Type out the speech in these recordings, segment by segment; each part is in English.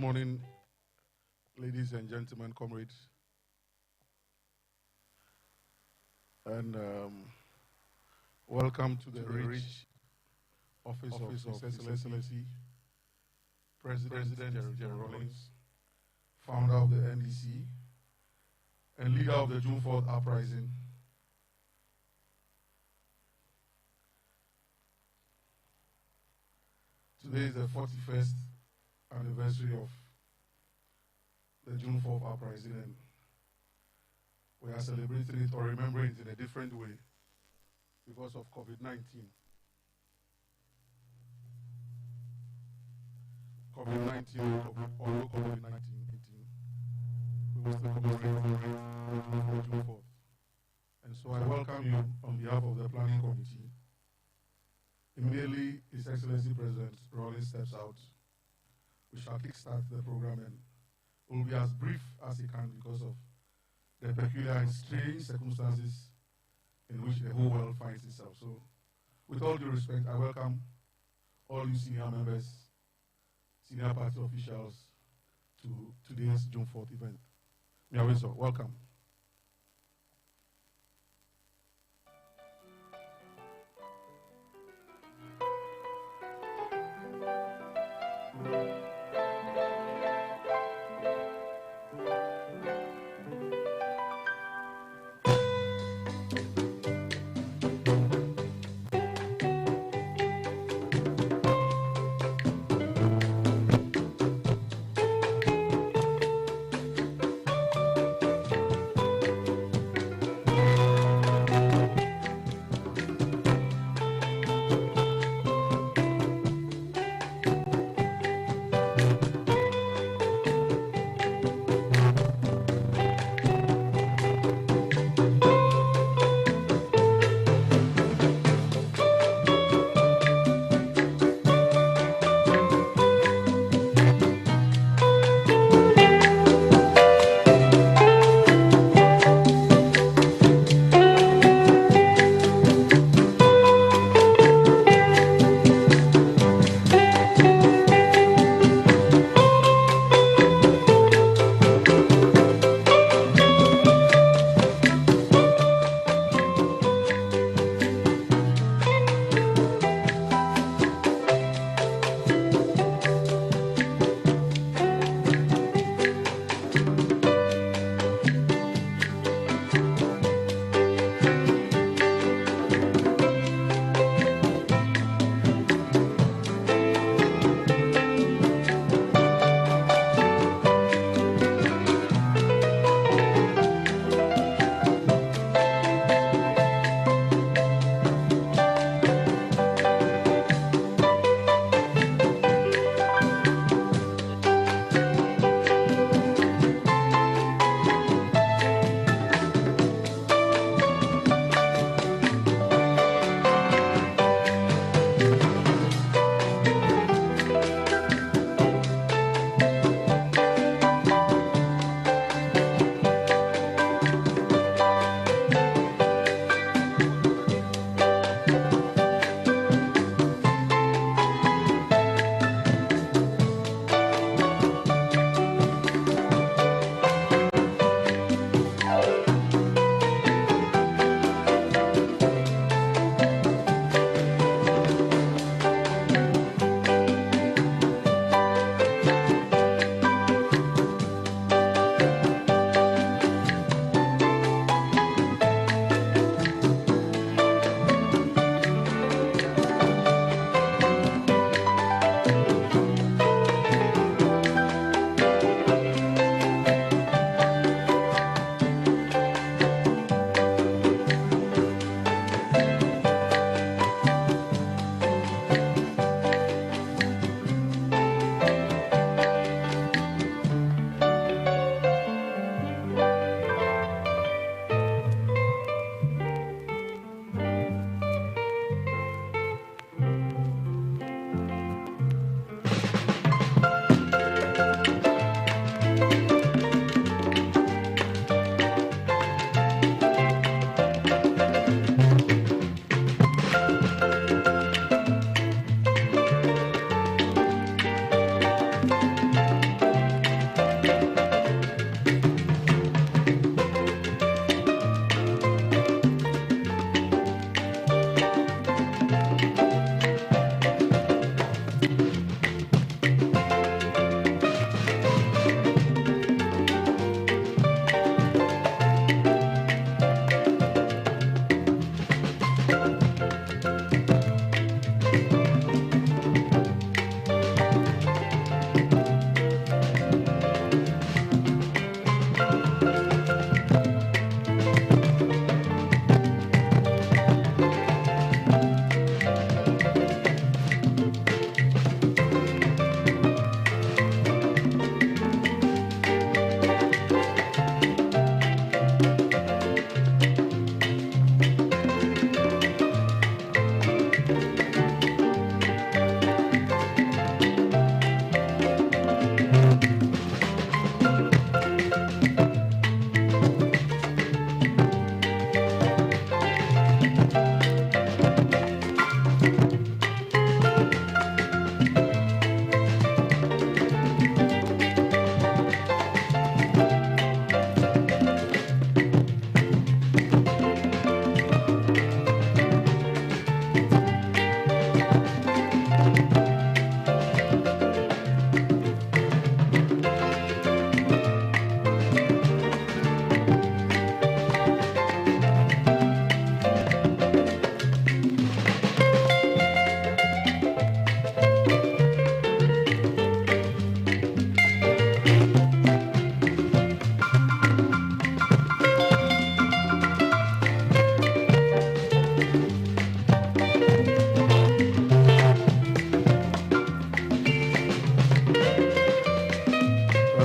morning, ladies and gentlemen, comrades, and welcome to the rich office of His Excellency President Jerry Rawlings, founder of the NDC and leader of the June 4th uprising. Today is the 41st anniversary of the June 4th uprising, and we are celebrating it or remembering it in a different way because of COVID-19. Although COVID-19, we will still commemorate the June 4th. And so I welcome you on behalf of the Planning Committee. Immediately, His Excellency President Rawlings steps out, we shall kickstart the program and will be as brief as he can because of the peculiar and strange circumstances in which the whole world finds itself. So, with all due respect, I welcome all you senior members, senior party officials to today's June 4th event. Miawiso, welcome.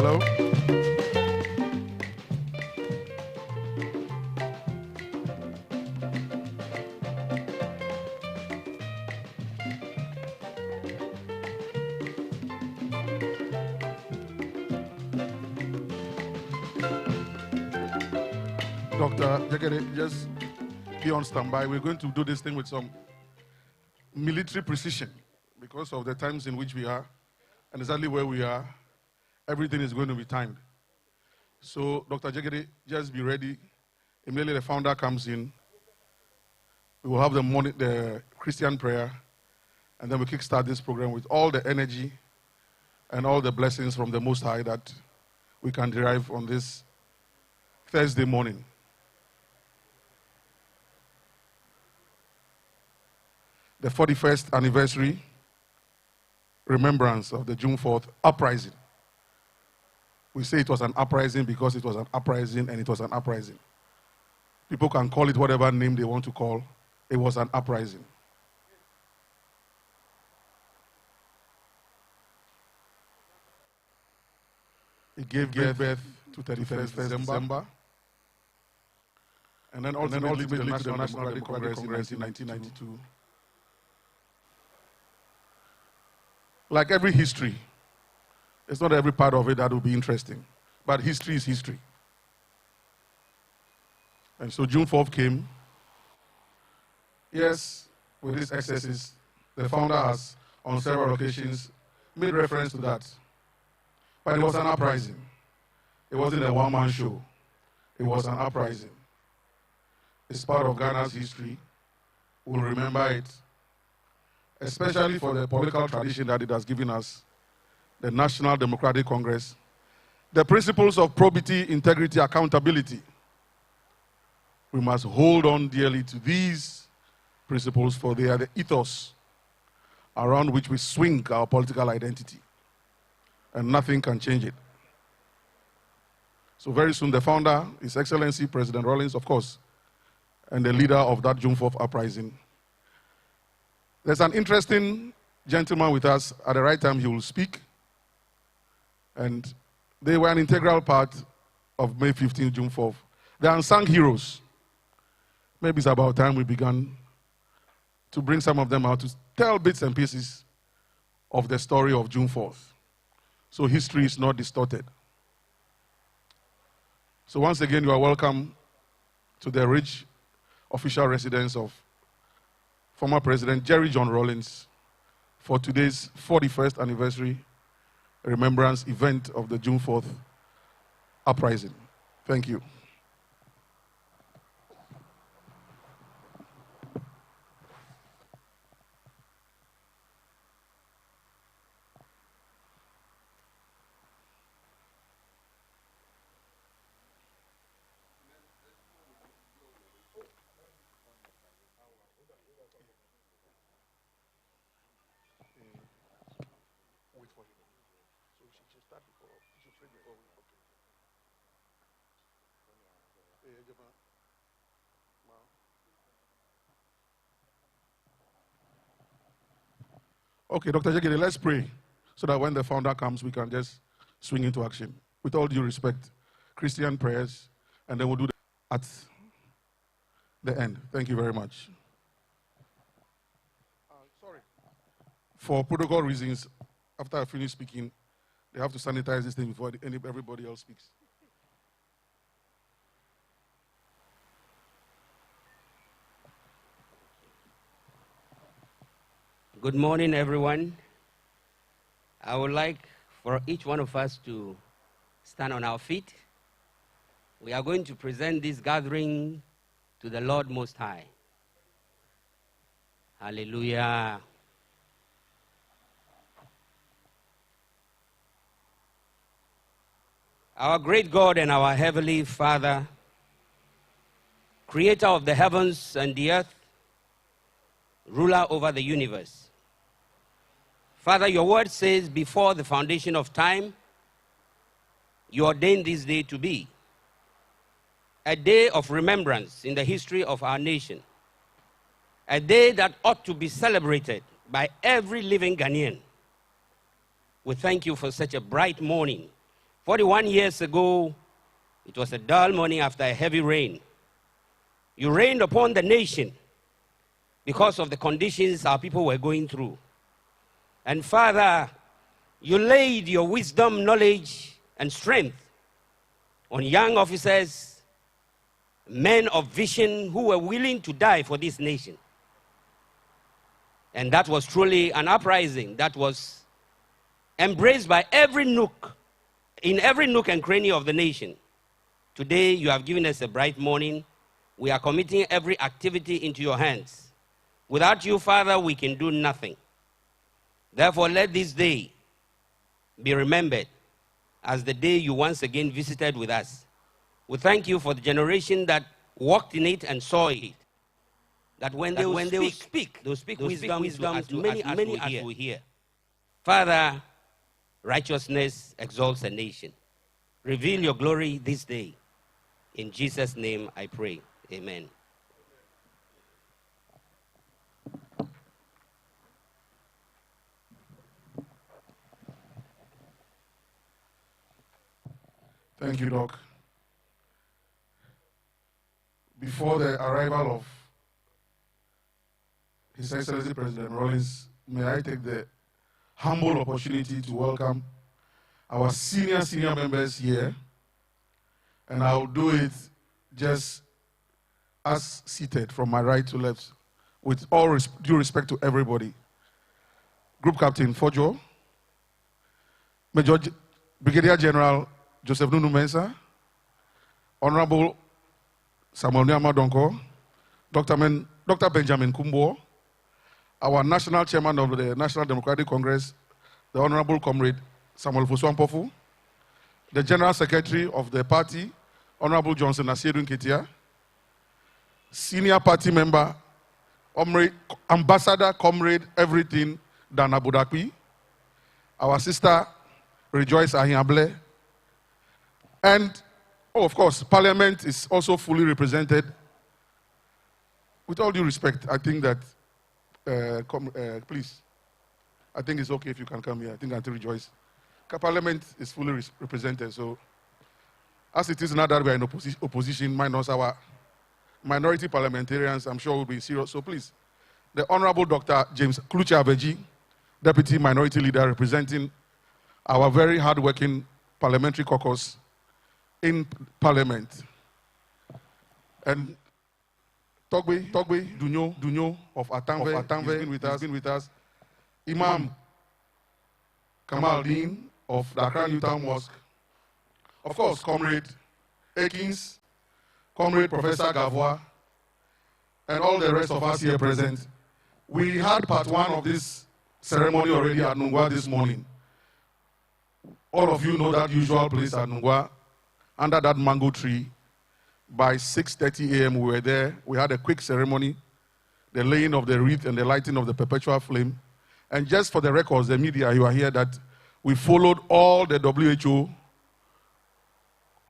Hello? Dr. Jekede, just be on standby. We're going to do this thing with some military precision because of the times in which we are and exactly where we are. Everything is going to be timed. So, Dr. Jekede, just be ready. Immediately the founder comes in, we will have the Christian prayer, and then we kickstart this program with all the energy and all the blessings from the Most High that we can derive on this Thursday morning. The 41st anniversary remembrance of the June 4th uprising. We say it was an uprising because it was an uprising and it was an uprising. People can call it whatever name they want to call. It was an uprising. It gave birth to 31st December. And then ultimately to the National Democratic Congress in 1992. Like every history, it's not every part of it that will be interesting. But history is history. And so June 4th came. Yes, with these excesses, the founder has, on several occasions, made reference to that. But it was an uprising. It wasn't a one-man show. It was an uprising. It's part of Ghana's history. We'll remember it, especially for the political tradition that it has given us, the National Democratic Congress, the principles of probity, integrity, accountability. We must hold on dearly to these principles, for they are the ethos around which we swing our political identity, and nothing can change it. So very soon the founder, His Excellency President Rawlings, of course, and the leader of that June 4th uprising. There's an interesting gentleman with us. At the right time, he will speak. And they were an integral part of May 15th, June 4th. The unsung heroes. Maybe it's about time we began to bring some of them out to tell bits and pieces of the story of June 4th. So history is not distorted. So once again, you are welcome to the rich official residence of former President Jerry John Rawlings for today's 41st anniversary remembrance event of the June 4th uprising. Thank you. Okay, Dr. Jekede, let's pray so that when the founder comes, we can just swing into action. With all due respect, Christian prayers, and then we'll do that at the end. Thank you very much. Sorry. For protocol reasons, after I finish speaking, they have to sanitize this thing before everybody else speaks. Good morning, everyone. I would like for each one of us to stand on our feet. We are going to present this gathering to the Lord Most High. Hallelujah. Our great God and our Heavenly Father, creator of the heavens and the earth, ruler over the universe. Father, your word says, before the foundation of time, you ordained this day to be a day of remembrance in the history of our nation, a day that ought to be celebrated by every living Ghanaian. We thank you for such a bright morning 41 years ago, it was a dull morning after a heavy rain. You rained upon the nation because of the conditions our people were going through. And Father, you laid your wisdom, knowledge, and strength on young officers, men of vision who were willing to die for this nation. And that was truly an uprising that was embraced by every nook, in every nook and cranny of the nation. Today, you have given us a bright morning. We are committing every activity into your hands. Without you, Father, we can do nothing. Therefore, let this day be remembered as the day you once again visited with us. We thank you for the generation that walked in it and saw it. That when they will speak, they'll speak wisdom to many as we hear. Father, righteousness exalts a nation. Reveal your glory this day. In Jesus' name I pray. Amen. Thank you, Doc. Before the arrival of His Excellency President Rawlings, may I take the humble opportunity to welcome our senior members here, and I'll do it just as seated from my right to left, with all due respect to everybody. Group Captain Fojo, Brigadier General Joseph Nunu Mensah, Honorable Samuel Nyama Donko, Dr. Benjamin Kumbo, our National Chairman of the National Democratic Congress, the Honorable Comrade Samuel Fosu-Ampofu, the General Secretary of the party, Honorable Johnson Asiedu Nketia, Senior Party Member, Ambassador, Comrade, Everything, Dana Budakwi, our sister, Rejoice Ahiable, and, of course, Parliament is also fully represented. With all due respect, I think that, please, I think it's okay if you can come here. I think Auntie Rejoice. Parliament is fully represented, so as it is now that we are in opposition, minus our minority parliamentarians, I'm sure will be serious. So please, the Honorable Dr. James Klucha Abeji, Deputy Minority Leader representing our very hard-working parliamentary caucus in Parliament. And Togbe Dunyo of Atanve has been with us. Imam Kamaldeen of Dakar Newtown Mosque. Of course, Comrade Akins, Comrade Professor Gavois, and all the rest of us here present. We had part one of this ceremony already at Nungwa this morning. All of you know that usual place at Nungwa, under that mango tree. By 6:30 a.m. we were there. We had a quick ceremony, the laying of the wreath and the lighting of the perpetual flame. And just for the records, the media, you are here, that we followed all the WHO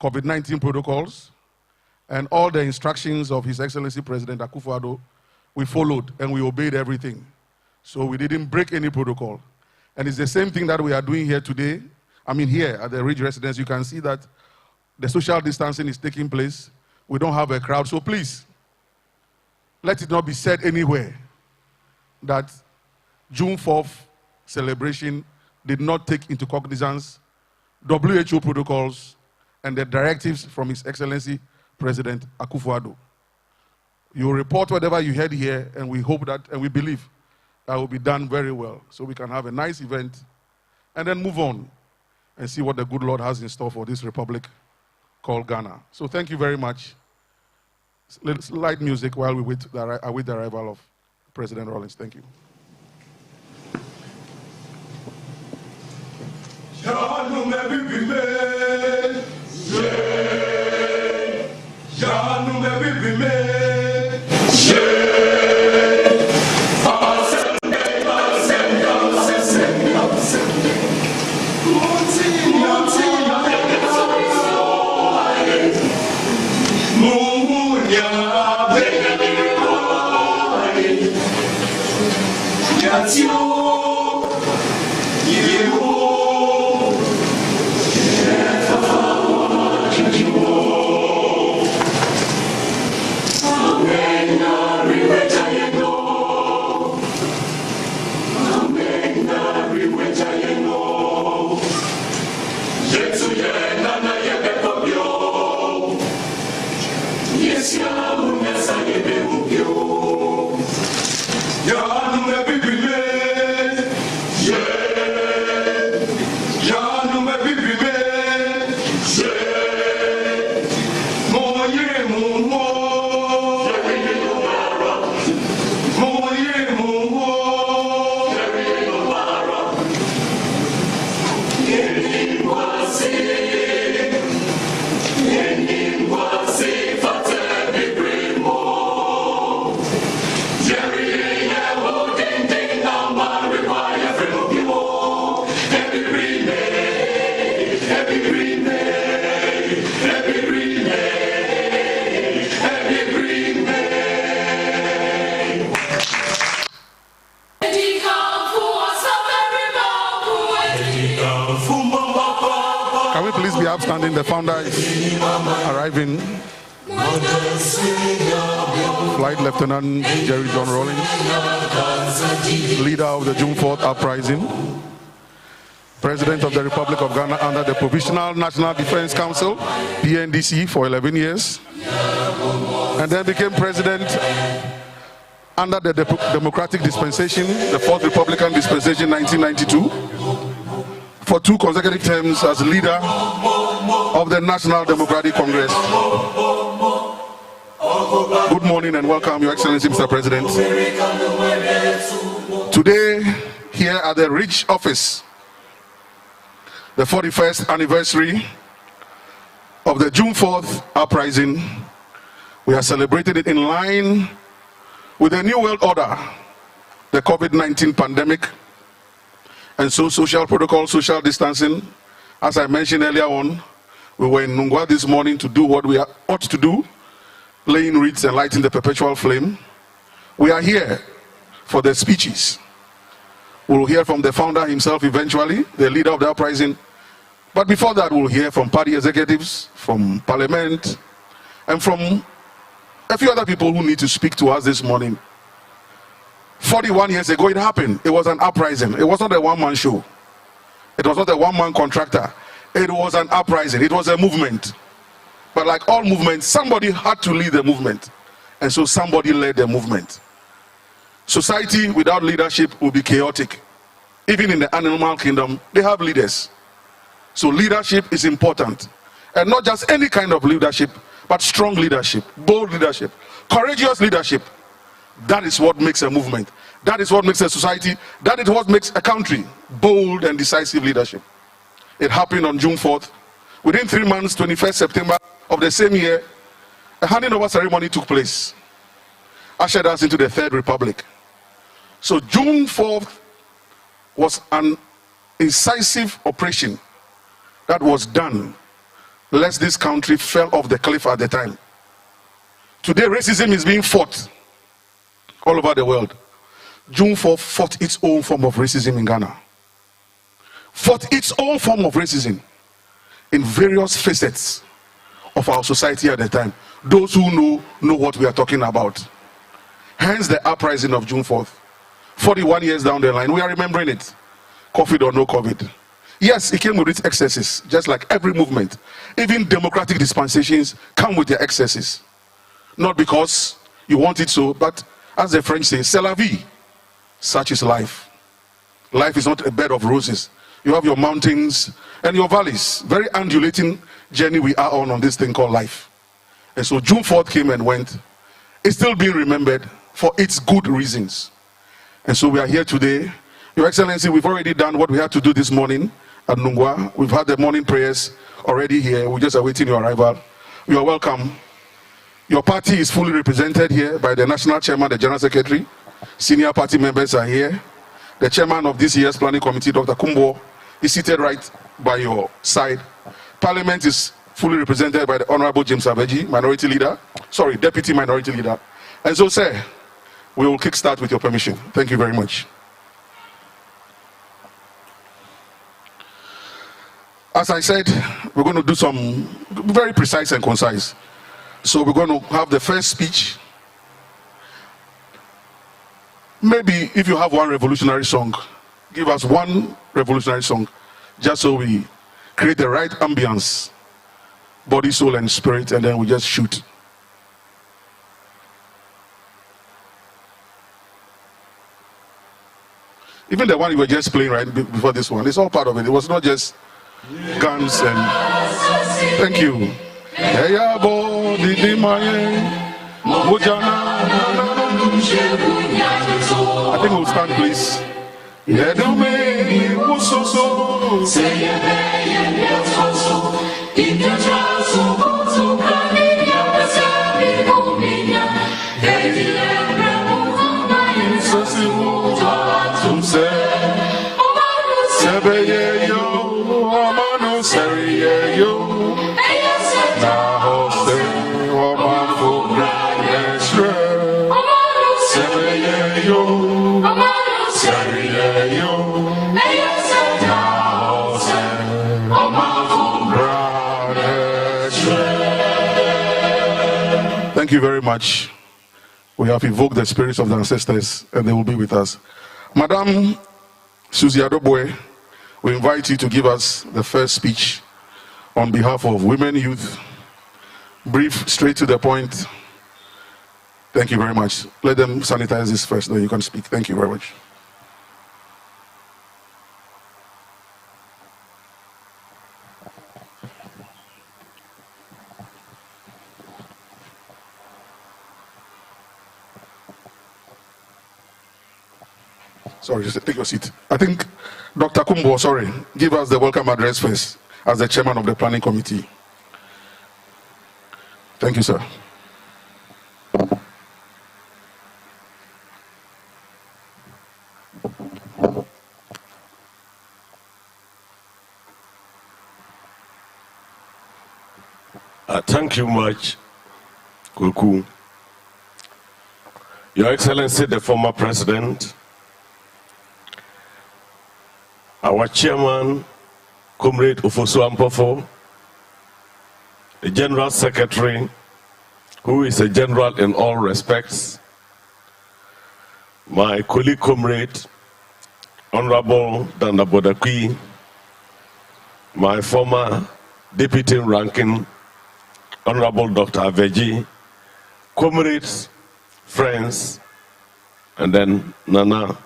COVID-19 protocols and all the instructions of His Excellency President Akufo-Addo. We followed and we obeyed everything. So we didn't break any protocol. And it's the same thing that we are doing here today. I mean, here at the Ridge Residence, you can see that the social distancing is taking place. We don't have a crowd. So please, let it not be said anywhere that June 4th celebration did not take into cognizance WHO protocols and the directives from His Excellency President Akufo-Addo. You report whatever you heard here, and we hope that, and we believe that will be done very well, so we can have a nice event and then move on and see what the good Lord has in store for this republic called Ghana. So thank you very much. Let's light music while we await the arrival of President Rawlings. Thank you. You Can we please be upstanding? The founder is arriving. Flight Lieutenant Jerry John Rawlings, leader of the June 4th uprising, President of the Republic of Ghana under the Provisional National Defense Council, PNDC, for 11 years, and then became president under the Democratic Dispensation, the Fourth Republican Dispensation, 1992, for 2 consecutive terms as leader of the National Democratic Congress. Good morning and welcome, Your Excellency, Mr. President. Today, here at the Rich Office, the 41st anniversary of the June 4th uprising, we are celebrating it in line with the New World Order, the COVID-19 pandemic, and so social protocol, social distancing. As I mentioned earlier on, we were in Nungwa this morning to do what we ought to do, laying wreaths and lighting the perpetual flame. We are here for the speeches. We'll hear from the founder himself eventually, the leader of the uprising. But before that, we'll hear from party executives, from parliament, and from a few other people who need to speak to us this morning. 41 years ago, it happened. It was an uprising. It was not a one-man show. It was not a one-man contractor. It was an uprising. It was a movement. But like all movements, somebody had to lead the movement. And so somebody led the movement. Society without leadership will be chaotic. Even in the animal kingdom, they have leaders. So leadership is important. And not just any kind of leadership, but strong leadership, bold leadership, courageous leadership. That is what makes a movement. That is what makes a society. That is what makes a country. Bold and decisive leadership. It happened on June 4th. Within 3 months, 21st September of the same year, a handing over ceremony took place. Ushered us into the Third Republic. So June 4th was an incisive operation that was done lest this country fell off the cliff at the time. Today, racism is being fought all over the world. June 4th fought its own form of racism in Ghana. Fought its own form of racism in various facets of our society at the time. Those who know what we are talking about. Hence the uprising of June 4th. 41 years down the line, we are remembering it. COVID or no COVID. Yes, it came with its excesses, just like every movement. Even democratic dispensations come with their excesses. Not because you want it so, but as the French say, c'est la vie. Such is life. Life is not a bed of roses. You have your mountains and your valleys. Very undulating journey we are on this thing called life. And so June 4th came and went. It's still being remembered for its good reasons. And so we are here today. Your Excellency, we've already done what we had to do this morning at Nungwa. We've had the morning prayers already here. We're just awaiting your arrival. You are welcome. Your party is fully represented here by the National Chairman, the General Secretary. Senior party members are here. The Chairman of this year's Planning Committee, Dr. Kumbo, is seated right by your side. Parliament is fully represented by the Honorable James Aveji, Deputy Minority Leader. And so, sir, we will kickstart with your permission. Thank you very much. As I said, we're going to do some very precise and concise. So we're going to have the first speech. Maybe if you have one revolutionary song, give us one revolutionary song, just so we create the right ambience, body, soul, and spirit, and then we just shoot. Even the one you were just playing right before this one, it's all part of it. It was not just guns and... Thank you. I think we'll stand, please. Thank you very much. We have evoked the spirits of the ancestors, and they will be with us. Madam Susie Adobwe, we invite you to give us the first speech on behalf of women, youth. Brief, straight to the point. Thank you very much. Let them sanitize this first, then you can speak. Thank you very much. Sorry, just take your seat. I think Dr. Kumbo, sorry, give us the welcome address first as the chairman of the planning committee. Thank you, sir. Thank you much, Kuku. Your Excellency, the former president, our chairman, Comrade Ofosu Ampofo, the general secretary, who is a general in all respects, my colleague comrade, Honorable Danda Bodakwi, my former deputy ranking, Honorable Dr. Aveji, comrades, friends, and then Nana.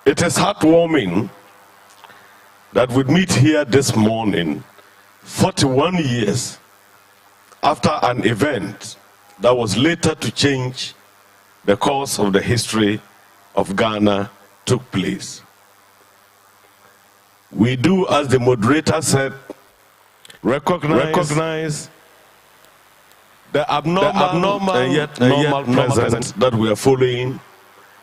It is heartwarming that we meet here this morning, 41 years after an event that was later to change the course of the history of Ghana took place. We do, as the moderator said, recognize the abnormal and yet normal present that we are following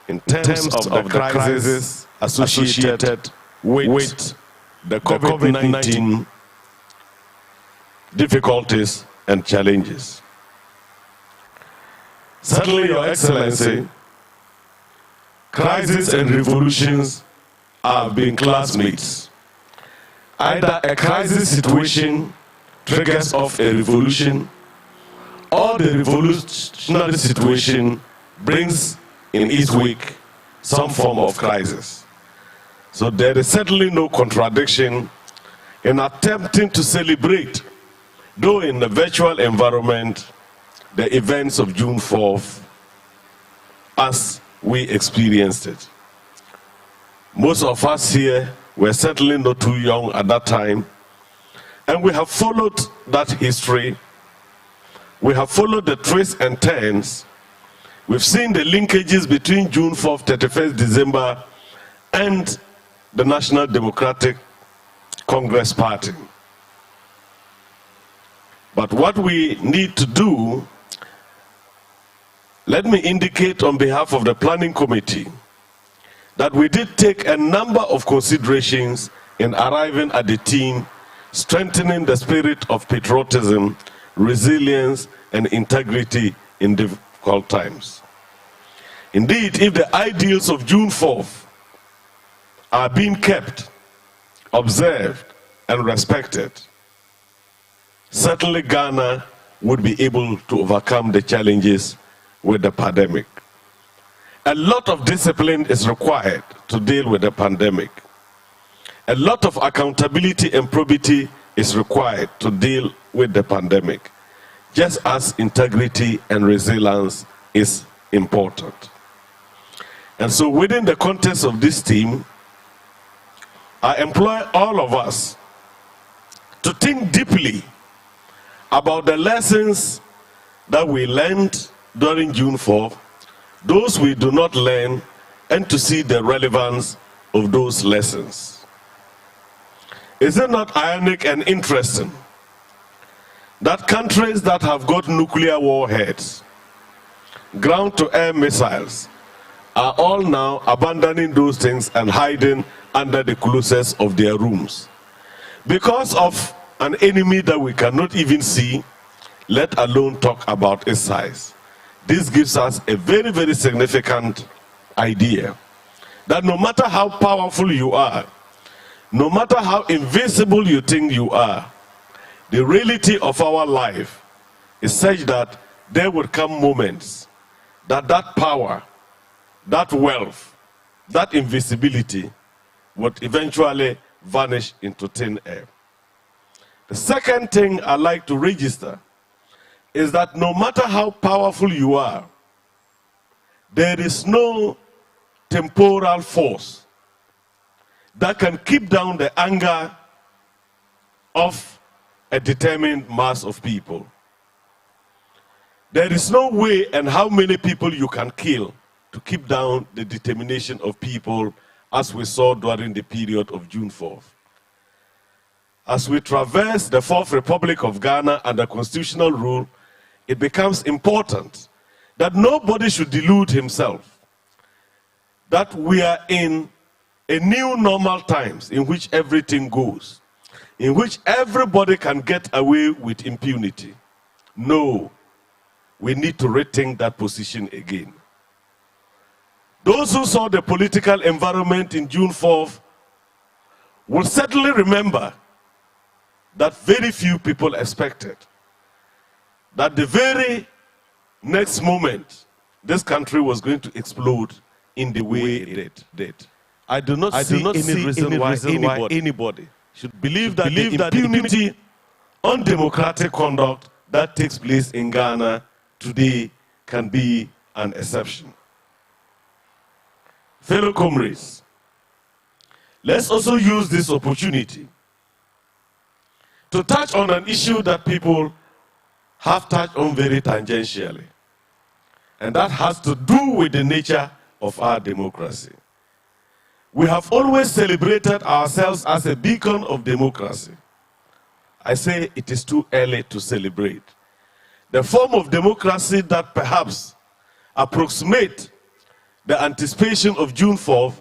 in terms of the crisis associated with the COVID-19 difficulties and challenges. Certainly, Your Excellency, crises and revolutions have been classmates. Either a crisis situation triggers off a revolution, or the revolutionary situation brings in its wake some form of crisis. So there is certainly no contradiction in attempting to celebrate, though in the virtual environment, the events of June 4th as we experienced it. Most of us here were certainly not too young at that time, and we have followed that history. We have followed the twists and turns. We've seen the linkages between June 4th, 31st December, and the National Democratic Congress Party. But what we need to do, let me indicate on behalf of the Planning Committee that we did take a number of considerations in arriving at the theme, strengthening the spirit of patriotism, resilience, and integrity in difficult times. Indeed, if the ideals of June 4th are being kept, observed, and respected, certainly Ghana would be able to overcome the challenges with the pandemic. A lot of discipline is required to deal with the pandemic. A lot of accountability and probity is required to deal with the pandemic, just as integrity and resilience is important. And so within the context of this theme, I employ all of us to think deeply about the lessons that we learned during June 4th, those we do not learn, and to see the relevance of those lessons. Is it not ironic and interesting that countries that have got nuclear warheads, ground-to-air missiles, are all now abandoning those things and hiding under the closets of their rooms because of an enemy that we cannot even see, let alone talk about its size? This gives us a very, very significant idea that no matter how powerful you are, no matter how invincible you think you are, the reality of our life is such that there would come moments that power, that wealth, that invisibility would eventually vanish into thin air. The second thing I like to register is that no matter how powerful you are, there is no temporal force that can keep down the anger of a determined mass of people. There is no way and how many people you can kill to keep down the determination of people, as we saw during the period of June 4th. As we traverse the Fourth Republic of Ghana under constitutional rule, it becomes important that nobody should delude himself that we are in a new normal times in which everything goes, in which everybody can get away with impunity. No, we need to rethink that position again. Those who saw the political environment in June 4th will certainly remember that very few people expected that the very next moment this country was going to explode in the way it did. I do not see any reason why anybody should believe that the impunity, undemocratic conduct that takes place in Ghana today can be an exception. Fellow comrades, let's also use this opportunity to touch on an issue that people have touched on very tangentially, and that has to do with the nature of our democracy. We have always celebrated ourselves as a beacon of democracy. I say it is too early to celebrate. The form of democracy that perhaps approximates the anticipation of June 4th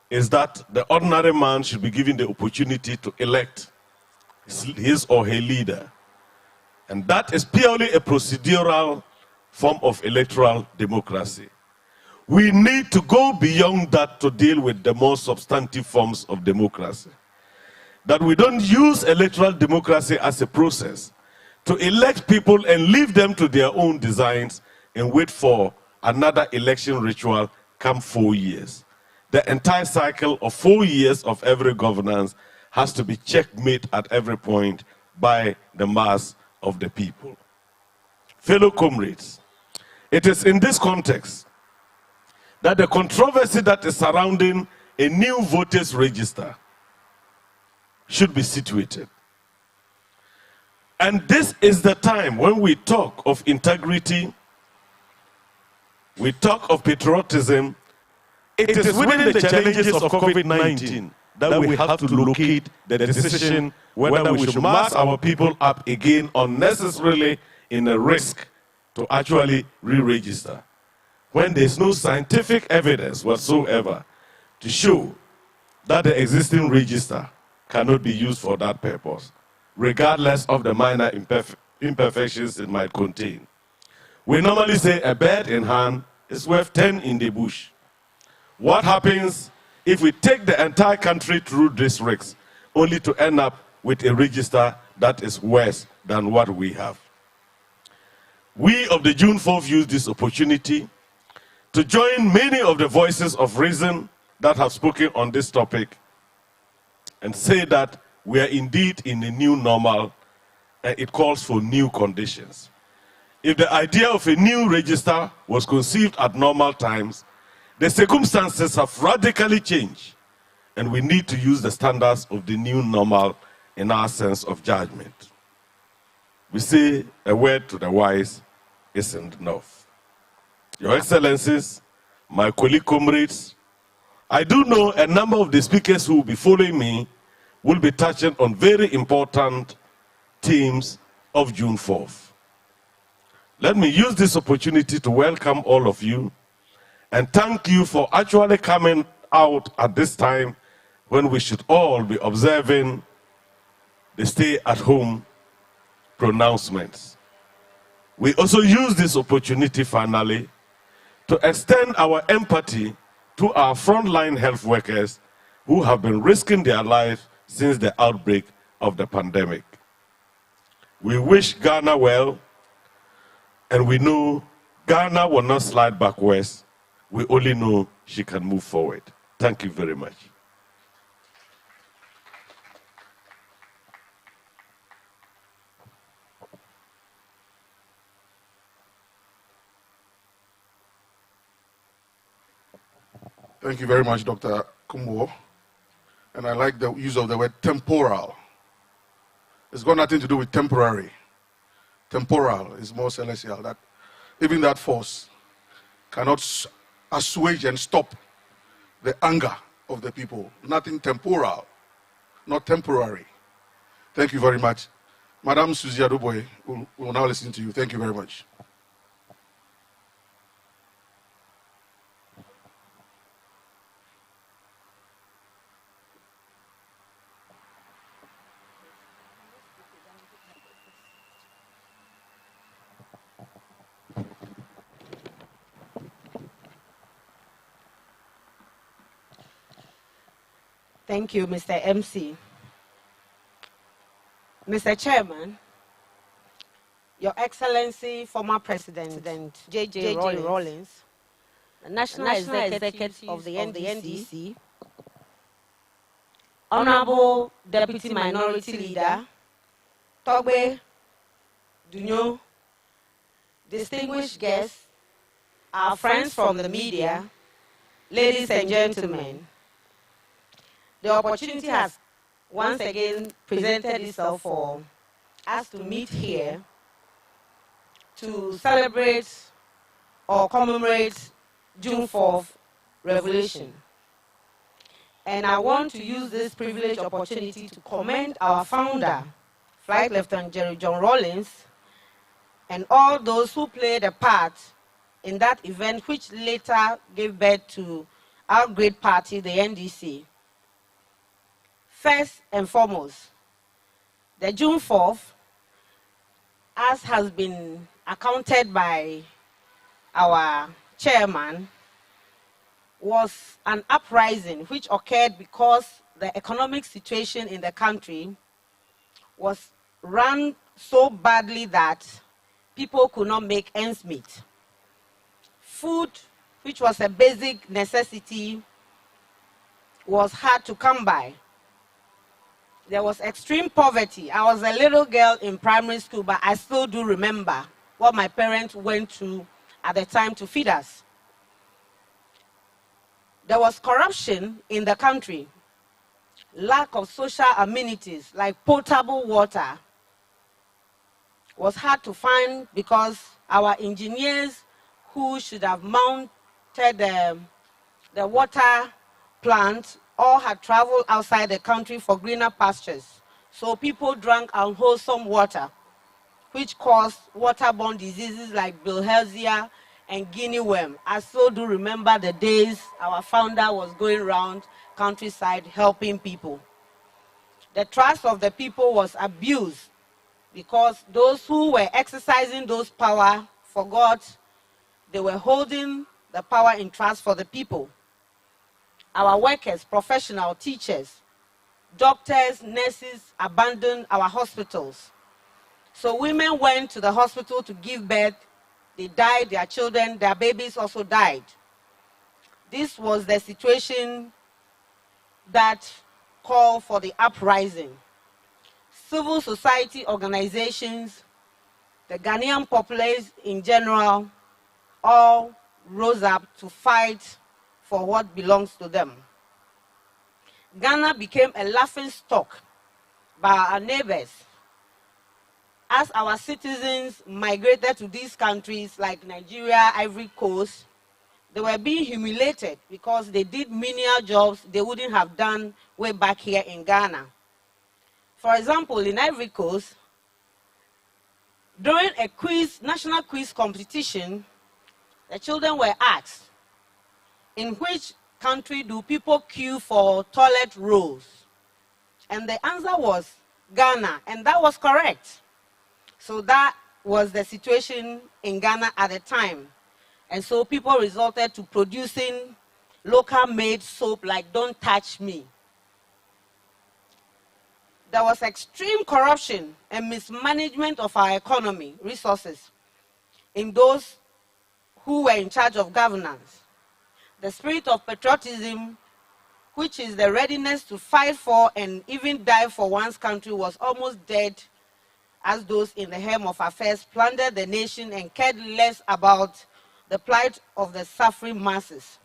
is that the ordinary man should be given the opportunity to elect his or her leader. And that is purely a procedural form of electoral democracy. We need to go beyond that to deal with the more substantive forms of democracy. That we don't use electoral democracy as a process to elect people and leave them to their own designs and wait for another election ritual come 4 years. The entire cycle of 4 years of every governance has to be checkmate at every point by the mass of the people. Fellow comrades, it is in this context that the controversy that is surrounding a new voters register should be situated. And this is the time when we talk of integrity, we talk of patriotism. It is within the challenges of COVID-19 that we have to locate the decision whether we should mass our people up again unnecessarily in a risk to actually re-register, when there's no scientific evidence whatsoever to show that the existing register cannot be used for that purpose, regardless of the minor imperfections it might contain. We normally say a bird in hand is worth 10 in the bush. What happens if we take the entire country through this risk only to end up with a register that is worse than what we have? We of the June 4th use this opportunity to join many of the voices of reason that have spoken on this topic and say that we are indeed in a new normal and it calls for new conditions. If the idea of a new register was conceived at normal times, the circumstances have radically changed, and we need to use the standards of the new normal in our sense of judgment. We say a word to the wise isn't enough. Your Excellencies, my colleague comrades, I do know a number of the speakers who will be following me will be touching on very important themes of June 4th. Let me use this opportunity to welcome all of you and thank you for actually coming out at this time when we should all be observing the stay-at-home pronouncements. We also use this opportunity finally to extend our empathy to our frontline health workers who have been risking their lives since the outbreak of the pandemic. We wish Ghana well, and we know Ghana will not slide backwards. We only know she can move forward. Thank you very much. Thank you very much, Dr. Kumbo. And I like the use of the word temporal. It's got nothing to do with temporary. Temporal is more celestial. That even that force cannot assuage and stop the anger of the people. Nothing temporal, not temporary. Thank you very much. Madam Susie Aduboy will now listen to you. Thank you very much. Thank you, Mr. MC. Mr. Chairman, Your Excellency, former President J.J. Rawlings, the National Executive of the NDC, Honorable Deputy Minority Leader, Togbe Dunyo, distinguished guests, our friends from the media, ladies and gentlemen, the opportunity has once again presented itself for us to meet here to celebrate or commemorate June 4th revolution. And I want to use this privileged opportunity to commend our founder, Flight Lieutenant Jerry John Rawlings, and all those who played a part in that event, which later gave birth to our great party, the NDC. First and foremost, the June 4th, as has been accounted by our chairman, was an uprising which occurred because the economic situation in the country was run so badly that people could not make ends meet. Food, which was a basic necessity, was hard to come by. There was extreme poverty. I was a little girl in primary school, but I still do remember what my parents went through at the time to feed us. There was corruption in the country, lack of social amenities like potable water was hard to find because our engineers who should have mounted the water plant all had traveled outside the country for greener pastures. So people drank unwholesome water, which caused waterborne diseases like bilharzia and guinea worm. I still do remember the days our founder was going around countryside helping people. The trust of the people was abused because those who were exercising those power forgot they were holding the power in trust for the people. Our workers, professional teachers, doctors, nurses abandoned our hospitals. So women went to the hospital to give birth. They died, their children, their babies also died. This was the situation that called for the uprising. Civil society organizations, the Ghanaian populace in general, all rose up to fight for what belongs to them. Ghana became a laughingstock by our neighbors. As our citizens migrated to these countries like Nigeria, Ivory Coast, they were being humiliated because they did menial jobs they wouldn't have done way back here in Ghana. For example, in Ivory Coast, during a national quiz competition, the children were asked, in which country do people queue for toilet rolls? And the answer was Ghana, and that was correct. So that was the situation in Ghana at the time. And so people resorted to producing local-made soap like Don't Touch Me. there was extreme corruption and mismanagement of our economy, resources, in those who were in charge of governance. The spirit of patriotism, which is the readiness to fight for and even die for one's country, was almost dead, as those in the helm of affairs plundered the nation and cared less about the plight of the suffering masses.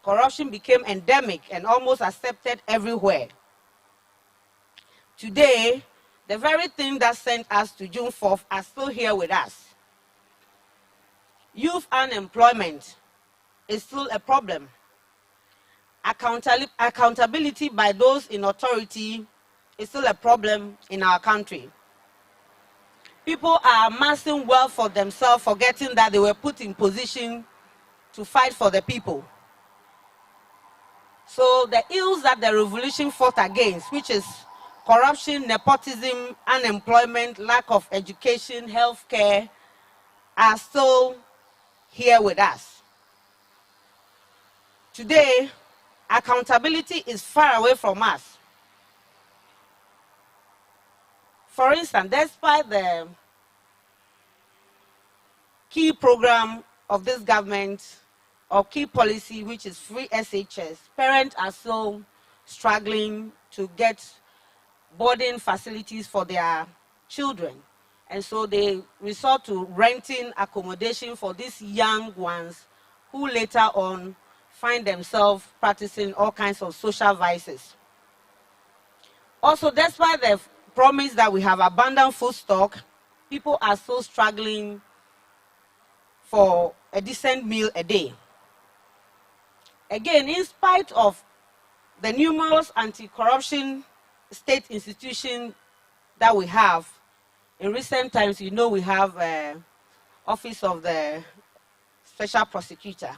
Corruption became endemic and almost accepted everywhere. Today, the very thing that sent us to June 4th are still here with us. Youth unemployment is still a problem. Accountability by those in authority is still a problem in our country. People are amassing wealth for themselves, forgetting that they were put in position to fight for the people. So the ills that the revolution fought against, which is corruption, nepotism, unemployment, lack of education, healthcare, are still here with us. Today, accountability is far away from us. For instance, despite the key program of this government, or key policy, which is free SHS, parents are still struggling to get boarding facilities for their children. And so they resort to renting accommodation for these young ones who later on find themselves practicing all kinds of social vices. Also, despite the promise that we have abundant food stock, people are still struggling for a decent meal a day. Again, in spite of the numerous anti-corruption state institutions that we have, in recent times, you know, we have Office of the Special Prosecutor.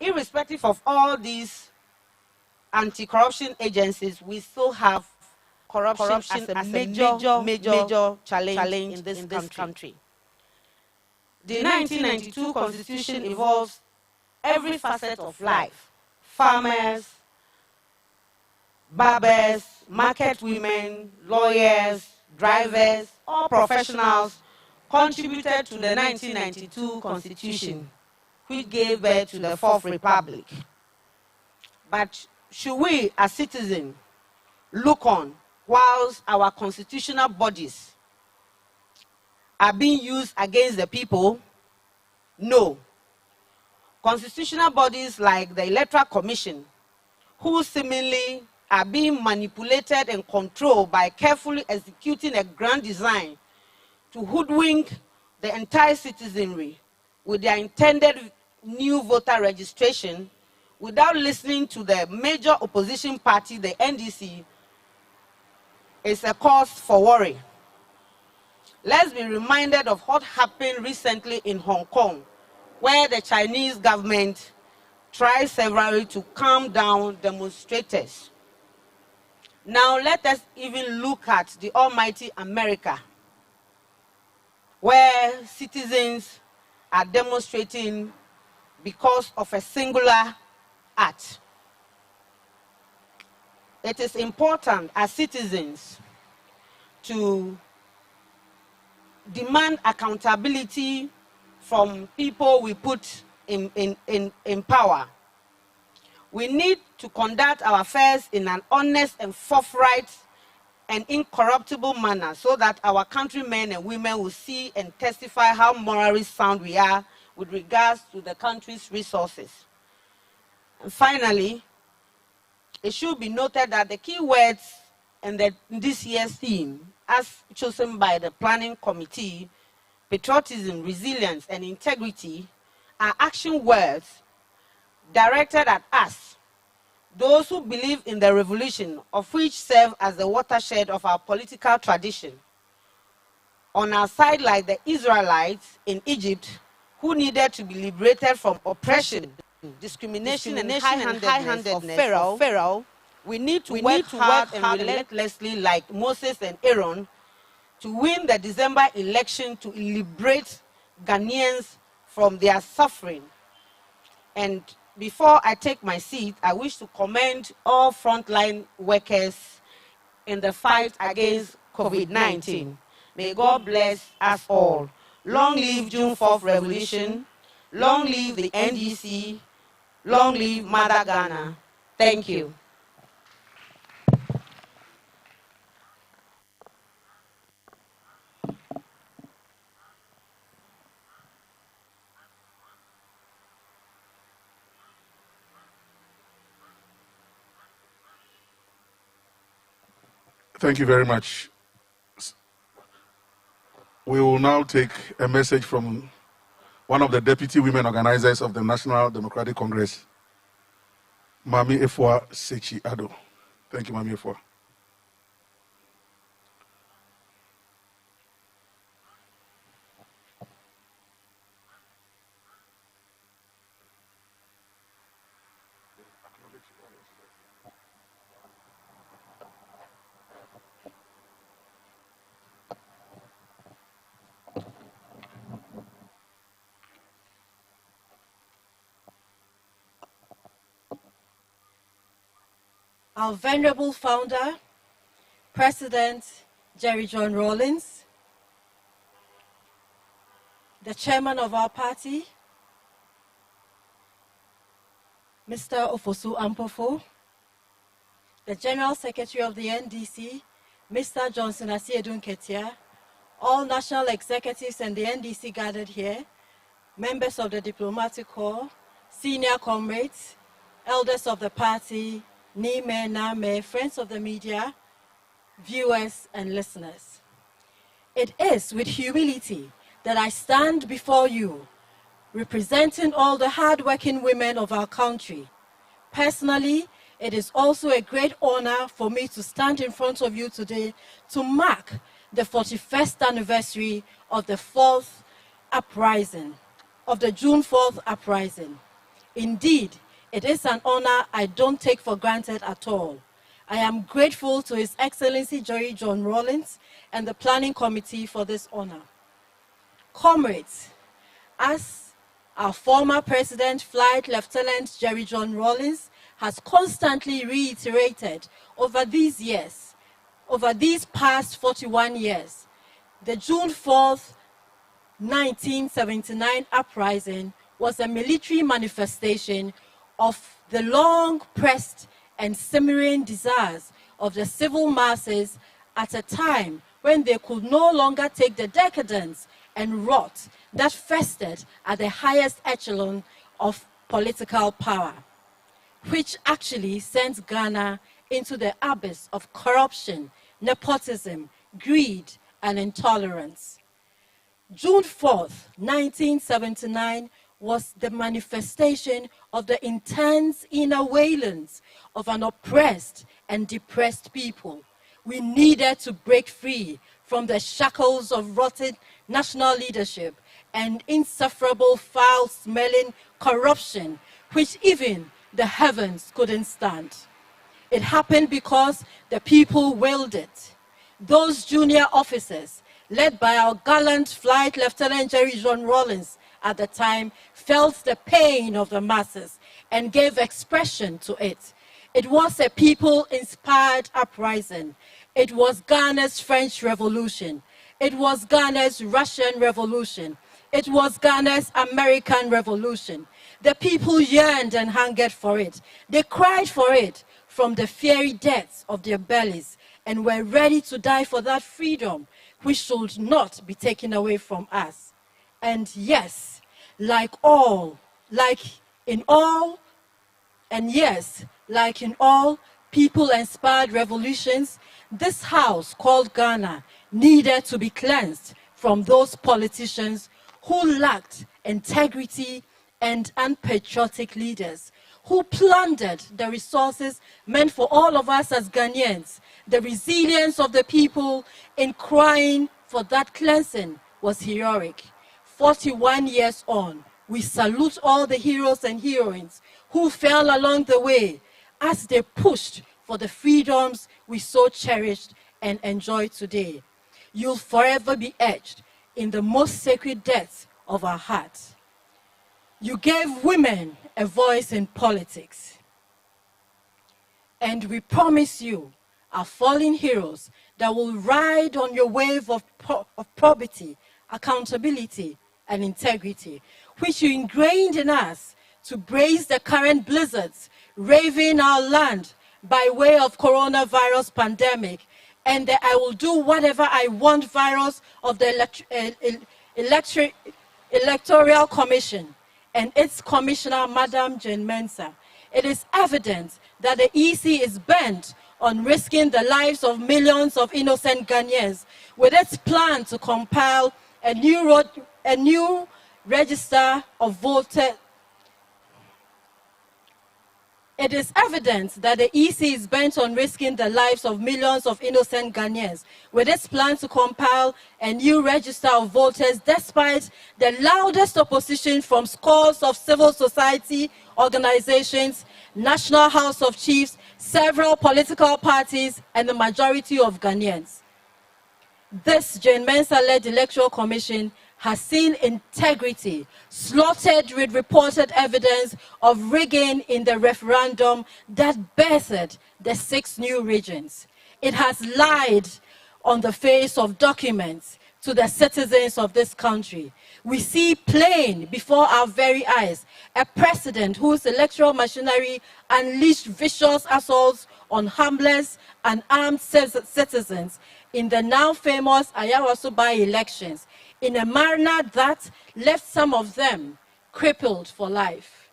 Irrespective of all these anti-corruption agencies, we still have corruption as a major challenge in this country. The 1992 Constitution involves every facet of life: farmers, barbers, market women, lawyers, drivers, all professionals contributed to the 1992 Constitution, which gave birth to the Fourth Republic. But should we, as citizens, look on whilst our constitutional bodies are being used against the people? No. Constitutional bodies like the Electoral Commission, who seemingly are being manipulated and controlled by carefully executing a grand design to hoodwink the entire citizenry with their intended new voter registration without listening to the major opposition party, the NDC, is a cause for worry. Let's be reminded of what happened recently in Hong Kong, where the Chinese government tried severally to calm down demonstrators. Now let us even look at the almighty America, where citizens are demonstrating because of a singular act. It is important as citizens to demand accountability from people we put in power. We need to conduct our affairs in an honest and forthright and incorruptible manner so that our countrymen and women will see and testify how morally sound we are with regards to the country's resources. And finally, it should be noted that the key words in this year's theme, as chosen by the planning committee, patriotism, resilience, and integrity, are action words directed at us, those who believe in the revolution, of which serve as the watershed of our political tradition. On our side, like the Israelites in Egypt, who needed to be liberated from oppression, discrimination and high-handedness of Pharaoh, we need to work hard and relentlessly, like Moses and Aaron, to win the December election to liberate Ghanaians from their suffering and before I take my seat, I wish to commend all frontline workers in the fight against COVID-19. May God bless us all. Long live June 4th Revolution. Long live the NDC. Long live Mother Ghana. Thank you. Thank you very much. We will now take a message from one of the deputy women organizers of the National Democratic Congress, Mami Efua Sechi Ado. Thank you, Mami Efua. Our venerable founder, President Jerry John Rawlings, the chairman of our party, Mr. Ofosu Ampofo, the General Secretary of the NDC, Mr. Johnson Asiedun Ketia, all national executives and the NDC gathered here, members of the diplomatic corps, senior comrades, elders of the party, Nime, Name, friends of the media, viewers and listeners. It is with humility that I stand before you, representing all the hard-working women of our country. Personally, it is also a great honor for me to stand in front of you today to mark the 41st anniversary of the June 4th uprising. Indeed, it is an honor I don't take for granted at all. I am grateful to His Excellency Jerry John Rawlings and the Planning Committee for this honor. Comrades, as our former President, Flight Lieutenant Jerry John Rawlings, has constantly reiterated over these past 41 years, the June 4th, 1979 uprising was a military manifestation of the long-pressed and simmering desires of the civil masses at a time when they could no longer take the decadence and rot that festered at the highest echelon of political power, which actually sent Ghana into the abyss of corruption, nepotism, greed, and intolerance. June 4th, 1979 was the manifestation of the intense inner wailings of an oppressed and depressed people. We needed to break free from the shackles of rotten national leadership and insufferable foul-smelling corruption, which even the heavens couldn't stand. It happened because the people willed it. Those junior officers, led by our gallant Flight Lieutenant Jerry John Rawlings at the time, felt the pain of the masses and gave expression to it. It was a people-inspired uprising. It was Ghana's French Revolution. It was Ghana's Russian Revolution. It was Ghana's American Revolution. The people yearned and hungered for it. They cried for it from the fiery depths of their bellies and were ready to die for that freedom which should not be taken away from us. And yes, like in all people-inspired revolutions, this house called Ghana needed to be cleansed from those politicians who lacked integrity and unpatriotic leaders, who plundered the resources meant for all of us as Ghanaians. The resilience of the people in crying for that cleansing was heroic. 41 years on, we salute all the heroes and heroines who fell along the way as they pushed for the freedoms we so cherished and enjoy today. You'll forever be etched in the most sacred depths of our hearts. You gave women a voice in politics. And we promise you, our fallen heroes, that will ride on your wave of probity, accountability, and integrity, which you ingrained in us to brace the current blizzards raving our land by way of coronavirus pandemic, and the I will do whatever I want virus of the Electoral Commission and its commissioner, Madam Jane Mensah. It is evident that the EC is bent on risking the lives of millions of innocent Ghanaians with its plan to compile a new register of voters. It is evident that the EC is bent on risking the lives of millions of innocent Ghanaians with its plan to compile a new register of voters despite the loudest opposition from scores of civil society organizations, National House of Chiefs, several political parties, and the majority of Ghanaians. This Jane Mensah-led Electoral Commission has seen integrity slaughtered with reported evidence of rigging in the referendum that birthed the 6 new regions. It has lied on the face of documents to the citizens of this country. We see plain before our very eyes a president whose electoral machinery unleashed vicious assaults on harmless and armed citizens in the now famous Ayawaso by-elections, in a manner that left some of them crippled for life.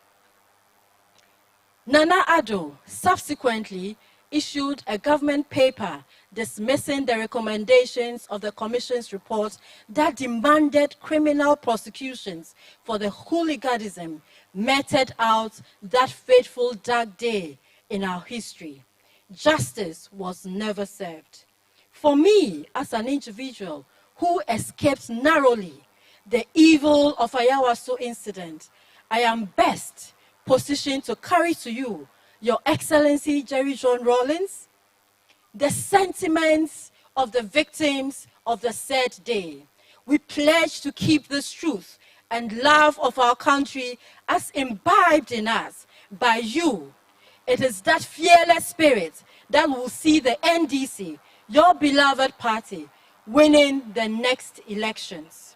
Nana Addo subsequently issued a government paper dismissing the recommendations of the Commission's report that demanded criminal prosecutions for the hooliganism meted out that fateful dark day in our history. Justice was never served. For me, as an individual who escaped narrowly the evil of Ayawaso incident, I am best positioned to carry to you, Your Excellency Jerry John Rawlings, the sentiments of the victims of the said day. We pledge to keep this truth and love of our country as imbibed in us by you. It is that fearless spirit that will see the NDC, your beloved party, winning the next elections.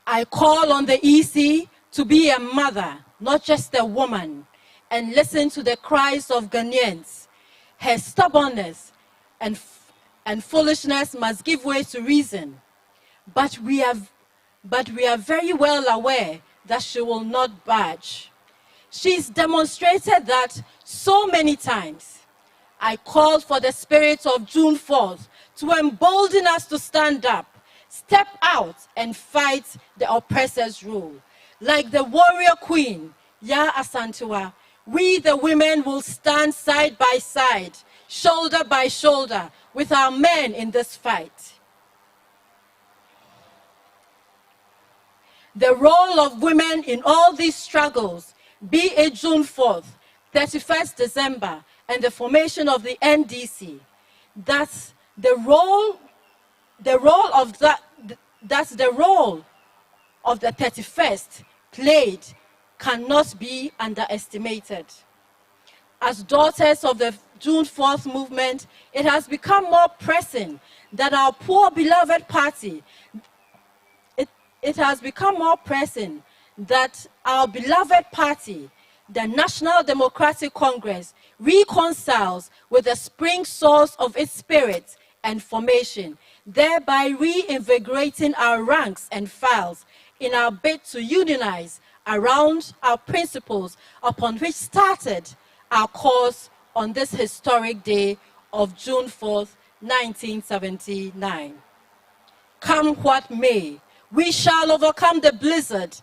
I call on the EC to be a mother, not just a woman, and listen to the cries of Ghanaians. Her stubbornness and foolishness must give way to reason. But we are very well aware that she will not budge. She's demonstrated that so many times. I called for the spirit of June 4th to embolden us to stand up, step out, and fight the oppressor's rule. Like the warrior queen, Ya Asantewaa, we the women will stand side by side, shoulder by shoulder, with our men in this fight. The role of women in all these struggles, be it June 4th, 31st December, and the formation of the NDC, that's the role of the 31st played cannot be underestimated. As daughters of the June 4th movement, it has become more pressing that our poor beloved party, it has become more pressing that our beloved party, the National Democratic Congress, reconciles with the spring source of its spirit and formation, thereby reinvigorating our ranks and files in our bid to unionize around our principles upon which started our course on this historic day of June 4th, 1979. Come what may, we shall overcome the blizzard,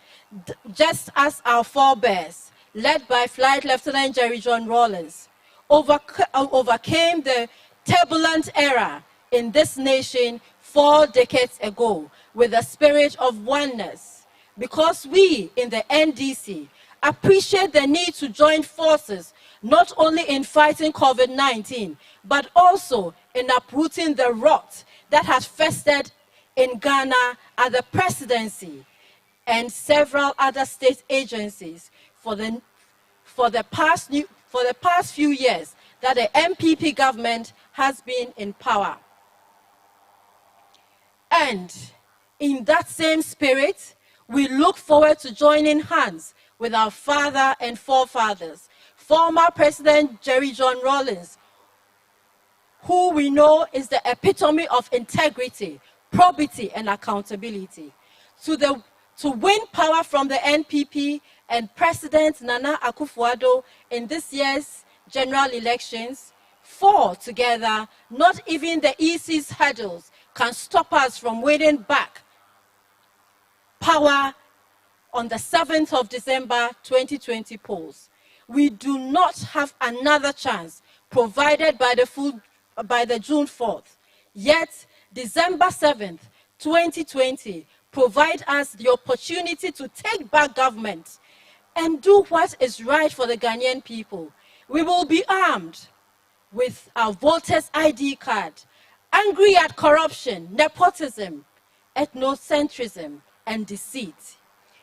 just as our forebears, led by Flight Lieutenant Jerry John Rawlings, overcame the turbulent era in this nation 4 decades ago with a spirit of oneness. Because we in the NDC appreciate the need to join forces not only in fighting COVID-19, but also in uprooting the rot that has festered in Ghana are the presidency and several other state agencies for the past few years that the MPP government has been in power. And in that same spirit, we look forward to joining hands with our father and forefathers, former President Jerry John Rawlings, who we know is the epitome of integrity, probity, and accountability, to win power from the NPP and President Nana Akufo-Addo in this year's general elections. For together, not even the EC's hurdles can stop us from winning back power on the 7th of December 2020 polls. We do not have another chance provided by the June 4th. Yet, December 7th, 2020 provide us the opportunity to take back government and do what is right for the Ghanaian people. We will be armed with our voters' ID card, angry at corruption, nepotism, ethnocentrism, and deceit.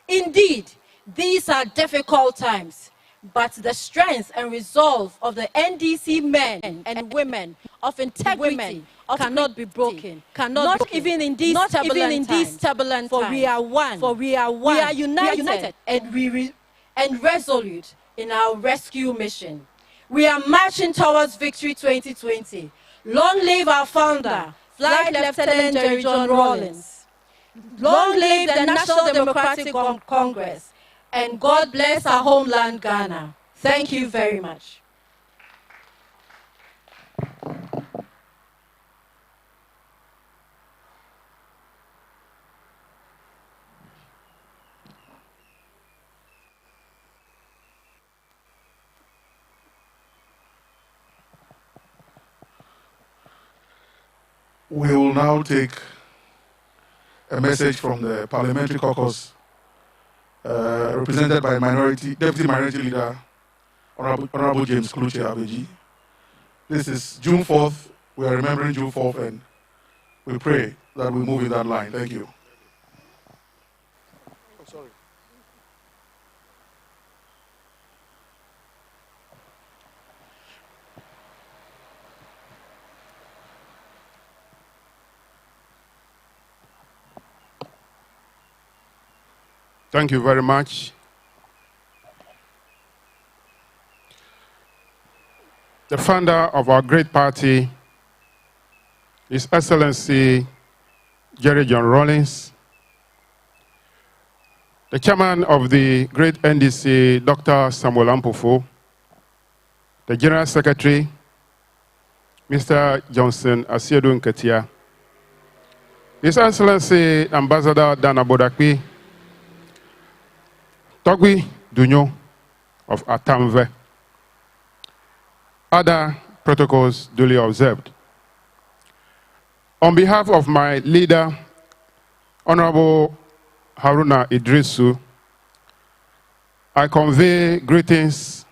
Indeed, these are difficult times, but the strength and resolve of the NDC men and women of integrity cannot be broken. Not even in these turbulent times. For we are one. We are united and resolute in our rescue mission. We are marching towards victory 2020. Long live our founder, Flight Lieutenant Jerry John Rawlings. Long live the National Democratic Congress. And God bless our homeland, Ghana. Thank you very much. We will now take a message from the Parliamentary Caucus, represented by Deputy Minority Leader, Honorable James Kluche Abeji. This is June 4th. We are remembering June 4th, and we pray that we move in that line. Thank you. Oh, sorry. Thank you very much. The founder of our great party, His Excellency Jerry John Rawlings, the chairman of the great NDC, Dr. Samuel Ampofo, the General Secretary, Mr. Johnson Asiedu Nketia, His Excellency Ambassador Dana Bodakpi, Togui Dunyo of Atamve. Other protocols duly observed. On behalf of my leader, Honorable Haruna Idrisu, I convey greetings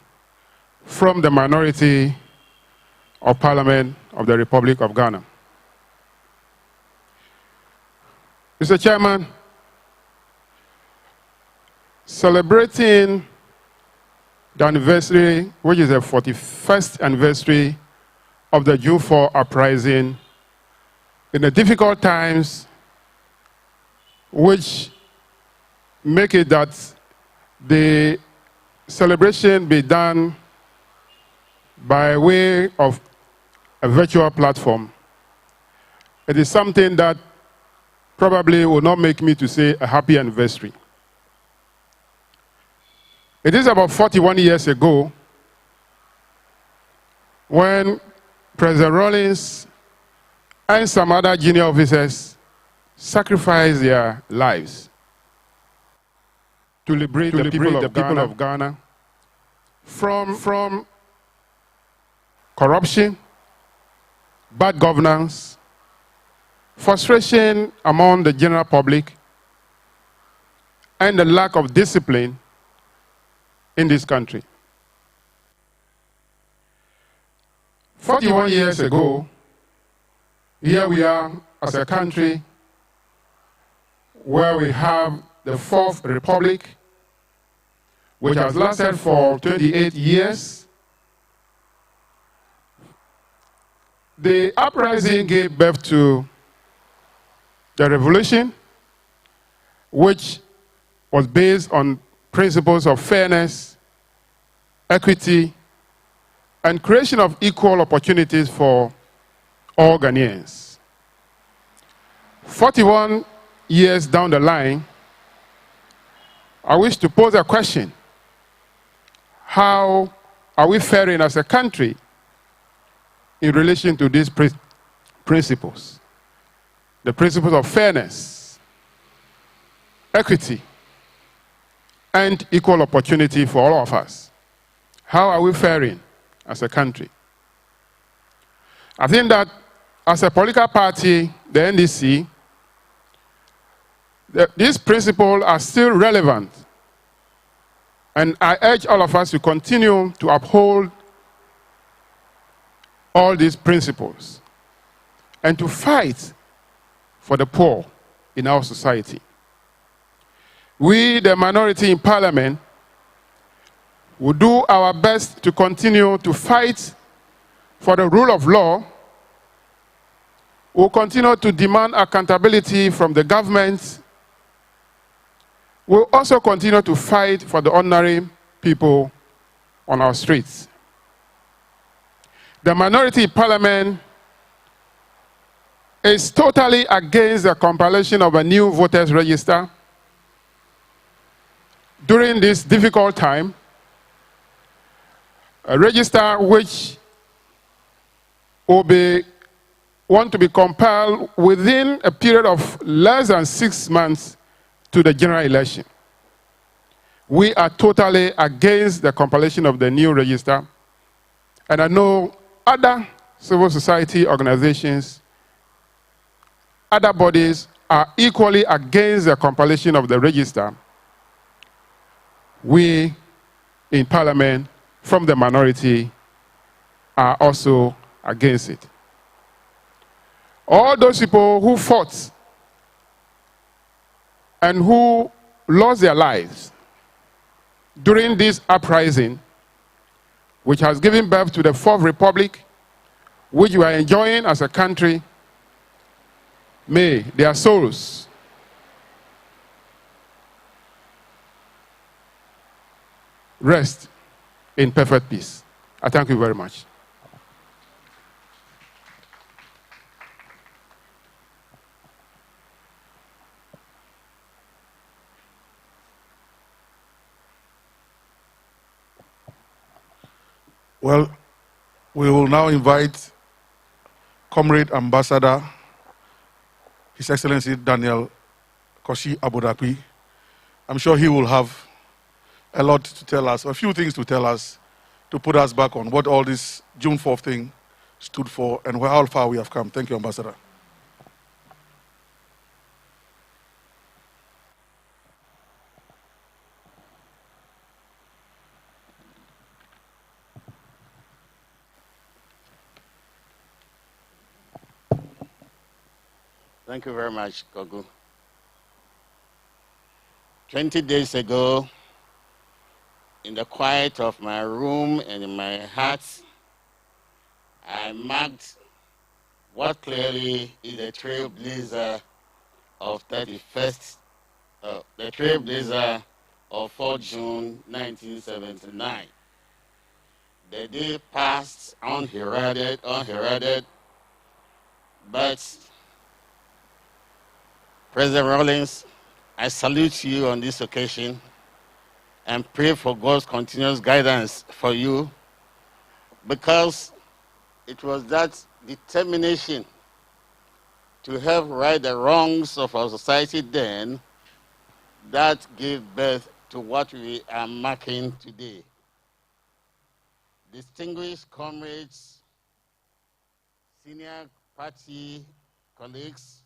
from the minority of Parliament of the Republic of Ghana. Mr. Chairman, celebrating the anniversary, which is the 41st anniversary of the June 4 uprising, in the difficult times which make it that the celebration be done by way of a virtual platform. It is something that probably will not make me to say a happy anniversary. It is about 41 years ago when President Rawlings and some other junior officers sacrificed their lives to liberate the people of Ghana from corruption, bad governance, frustration among the general public, and the lack of discipline in this country. 41 years ago, here we are as a country where we have the Fourth Republic, which has lasted for 28 years. The uprising gave birth to the revolution, which was based on principles of fairness, equity, and creation of equal opportunities for all Ghanaians. 41 years down the line, I wish to pose a question. How are we faring as a country in relation to these principles? The principles of fairness, equity, and equal opportunity for all of us. How are we faring as a country? I think that as a political party, the NDC, these principles are still relevant. And I urge all of us to continue to uphold all these principles and to fight for the poor in our society. We, the minority in Parliament, will do our best to continue to fight for the rule of law. We'll continue to demand accountability from the government. We'll also continue to fight for the ordinary people on our streets. The minority in Parliament is totally against the compilation of a new voters register. During this difficult time, a register which will want to be compiled within a period of less than 6 months to the general election. We are totally against the compilation of the new register, and I know other civil society organizations, other bodies are equally against the compilation of the register. We in Parliament, from the minority, are also against it. All those people who fought and who lost their lives during this uprising, which has given birth to the Fourth Republic, which we are enjoying as a country, may their souls rest in perfect peace. I thank you very much. Well, we will now invite Comrade Ambassador, His Excellency Daniel Koshi Abodakwi. I'm sure he will have a lot to tell us, a few things to tell us, to put us back on what all this June 4th thing stood for and how far we have come. Thank you, Ambassador. Thank you very much, Kogu. 20 days ago, in the quiet of my room and in my heart, I marked what clearly is the trailblazer of 31st, the trailblazer of 4 June 1979. The day passed unheralded, but President Rawlings, I salute you on this occasion and pray for God's continuous guidance for you, because it was that determination to help right the wrongs of our society then that gave birth to what we are marking today. Distinguished comrades, senior party colleagues,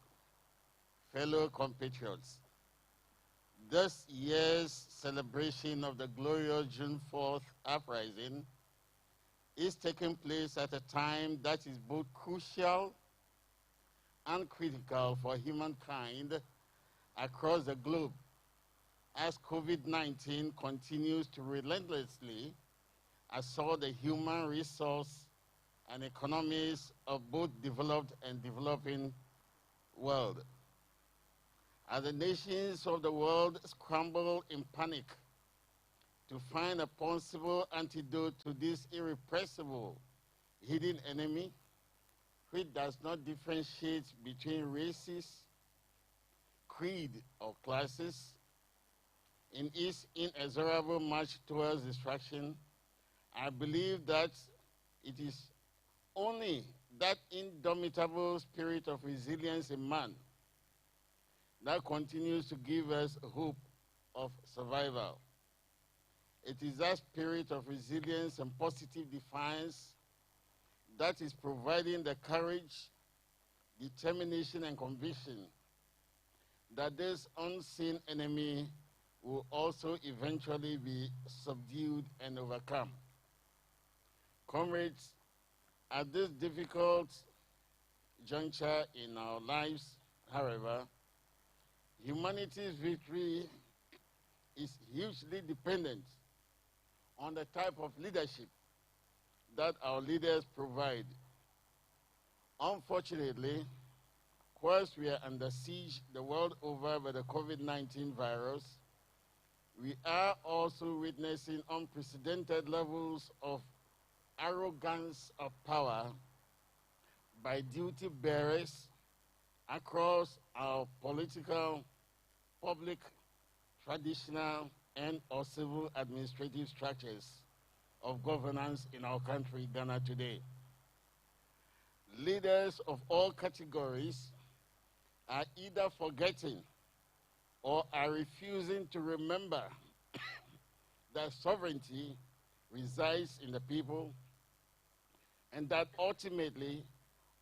fellow compatriots, this year's celebration of the glorious June 4th uprising is taking place at a time that is both crucial and critical for humankind across the globe as COVID-19 continues to relentlessly assault the human resource and economies of both developed and developing world. As the nations of the world scramble in panic to find a possible antidote to this irrepressible hidden enemy, which does not differentiate between races, creed, or classes, in its inexorable march towards destruction, I believe that it is only that indomitable spirit of resilience in man that continues to give us hope of survival. It is that spirit of resilience and positive defiance that is providing the courage, determination, and conviction that this unseen enemy will also eventually be subdued and overcome. Comrades, at this difficult juncture in our lives, however, humanity's victory is hugely dependent on the type of leadership that our leaders provide. Unfortunately, whilst we are under siege the world over by the COVID-19 virus, we are also witnessing unprecedented levels of arrogance of power by duty bearers across our political, public, traditional, and or civil administrative structures of governance in our country, Ghana, today. Leaders of all categories are either forgetting or are refusing to remember that sovereignty resides in the people and that ultimately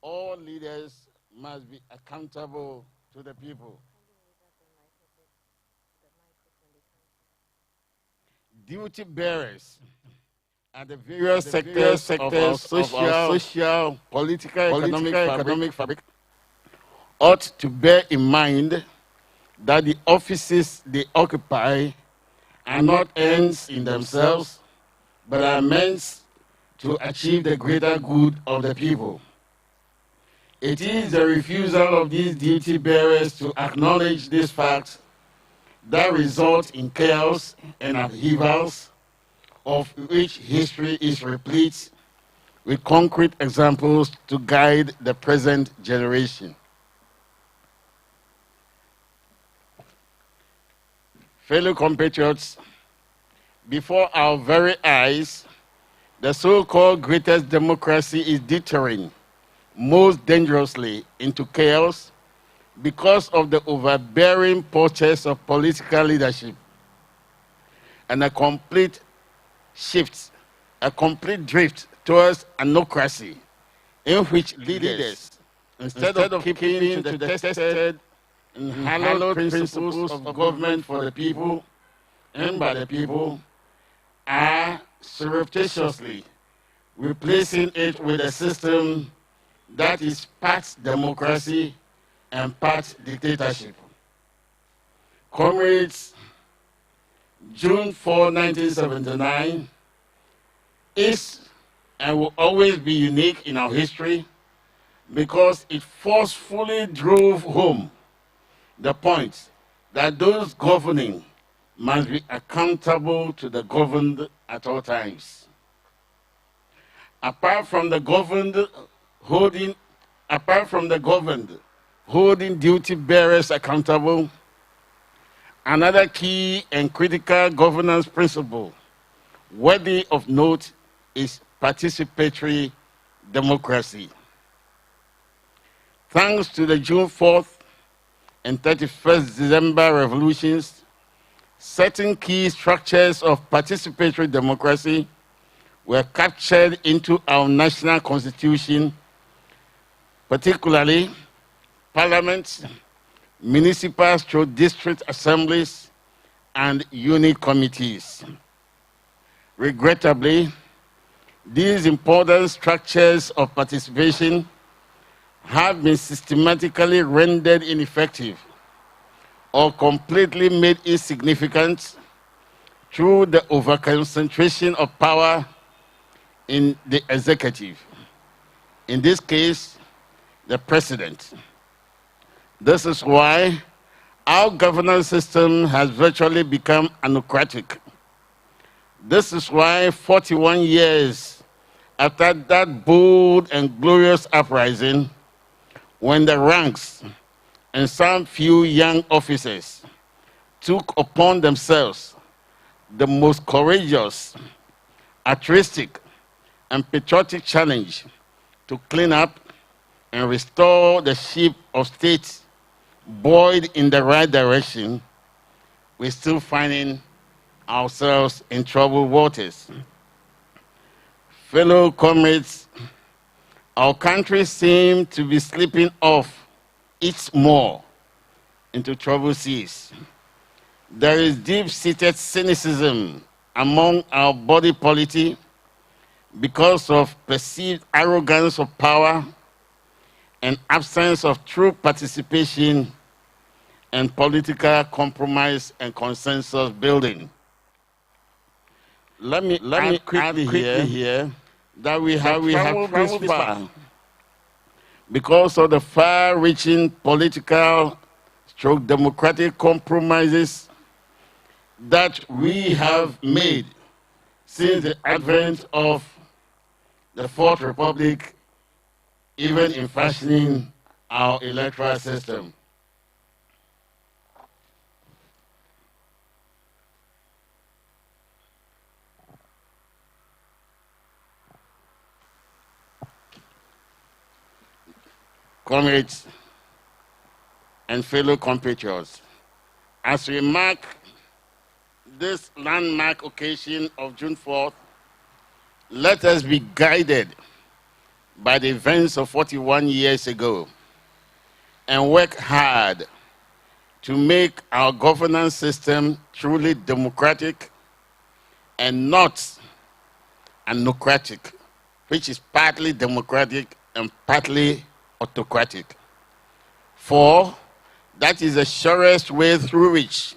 all leaders must be accountable to the people. Duty bearers at the various sectors of our social, political, economic fabric ought to bear in mind that the offices they occupy are not ends in themselves, but are meant to achieve the greater good of the people. It is the refusal of these duty bearers to acknowledge this fact that results in chaos and upheavals, of which history is replete with concrete examples to guide the present generation. Fellow compatriots, before our very eyes, the so-called greatest democracy is deterring most dangerously into chaos because of the overbearing postures of political leadership and a complete shift, a complete drift towards anocracy in which leaders, instead of keeping to the tested and hallowed principles of government for the people and by the people, are surreptitiously replacing it with a system that is part democracy and part dictatorship. Comrades, June 4, 1979 is and will always be unique in our history because it forcefully drove home the point that those governing must be accountable to the governed at all times. Apart from the governed holding duty bearers accountable, another key and critical governance principle worthy of note is participatory democracy. Thanks to the June 4th and 31st December revolutions, certain key structures of participatory democracy were captured into our national constitution, particularly parliaments, municipal district assemblies, and unit committees. Regrettably, these important structures of participation have been systematically rendered ineffective or completely made insignificant through the overconcentration of power in the executive, in this case, the president. This is why our governance system has virtually become anocratic. This is why 41 years after that bold and glorious uprising, when the ranks and some few young officers took upon themselves the most courageous, altruistic, and patriotic challenge to clean up and restore the ship of state buoyed in the right direction, we're still finding ourselves in troubled waters. Fellow comrades, our country seems to be slipping off its moor into troubled seas. There is deep-seated cynicism among our body politic because of perceived arrogance of power and absence of true participation and political compromise and consensus building. Let me add quickly here that we have traveled far because of the far-reaching political stroke democratic compromises that we have made since the advent of the Fourth Republic, even in fashioning our electoral system. Comrades and fellow compatriots, as we mark this landmark occasion of June 4th, let us be guided by the events of 41 years ago and work hard to make our governance system truly democratic and not anocratic, which is partly democratic and partly autocratic. For that is the surest way through which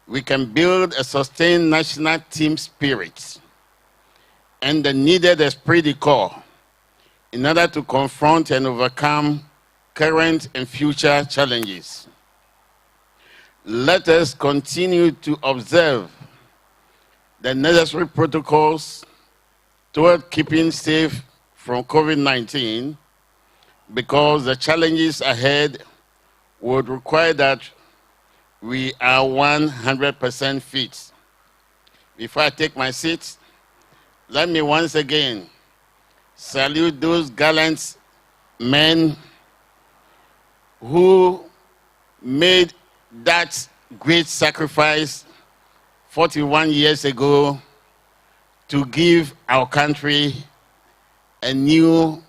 we can build a sustained national team spirit and the needed esprit de corps in order to confront and overcome current and future challenges. Let us continue to observe the necessary protocols toward keeping safe from COVID-19, because the challenges ahead would require that we are 100% fit. Before I take my seat, let me once again salute those gallant men who made that great sacrifice 41 years ago to give our country a new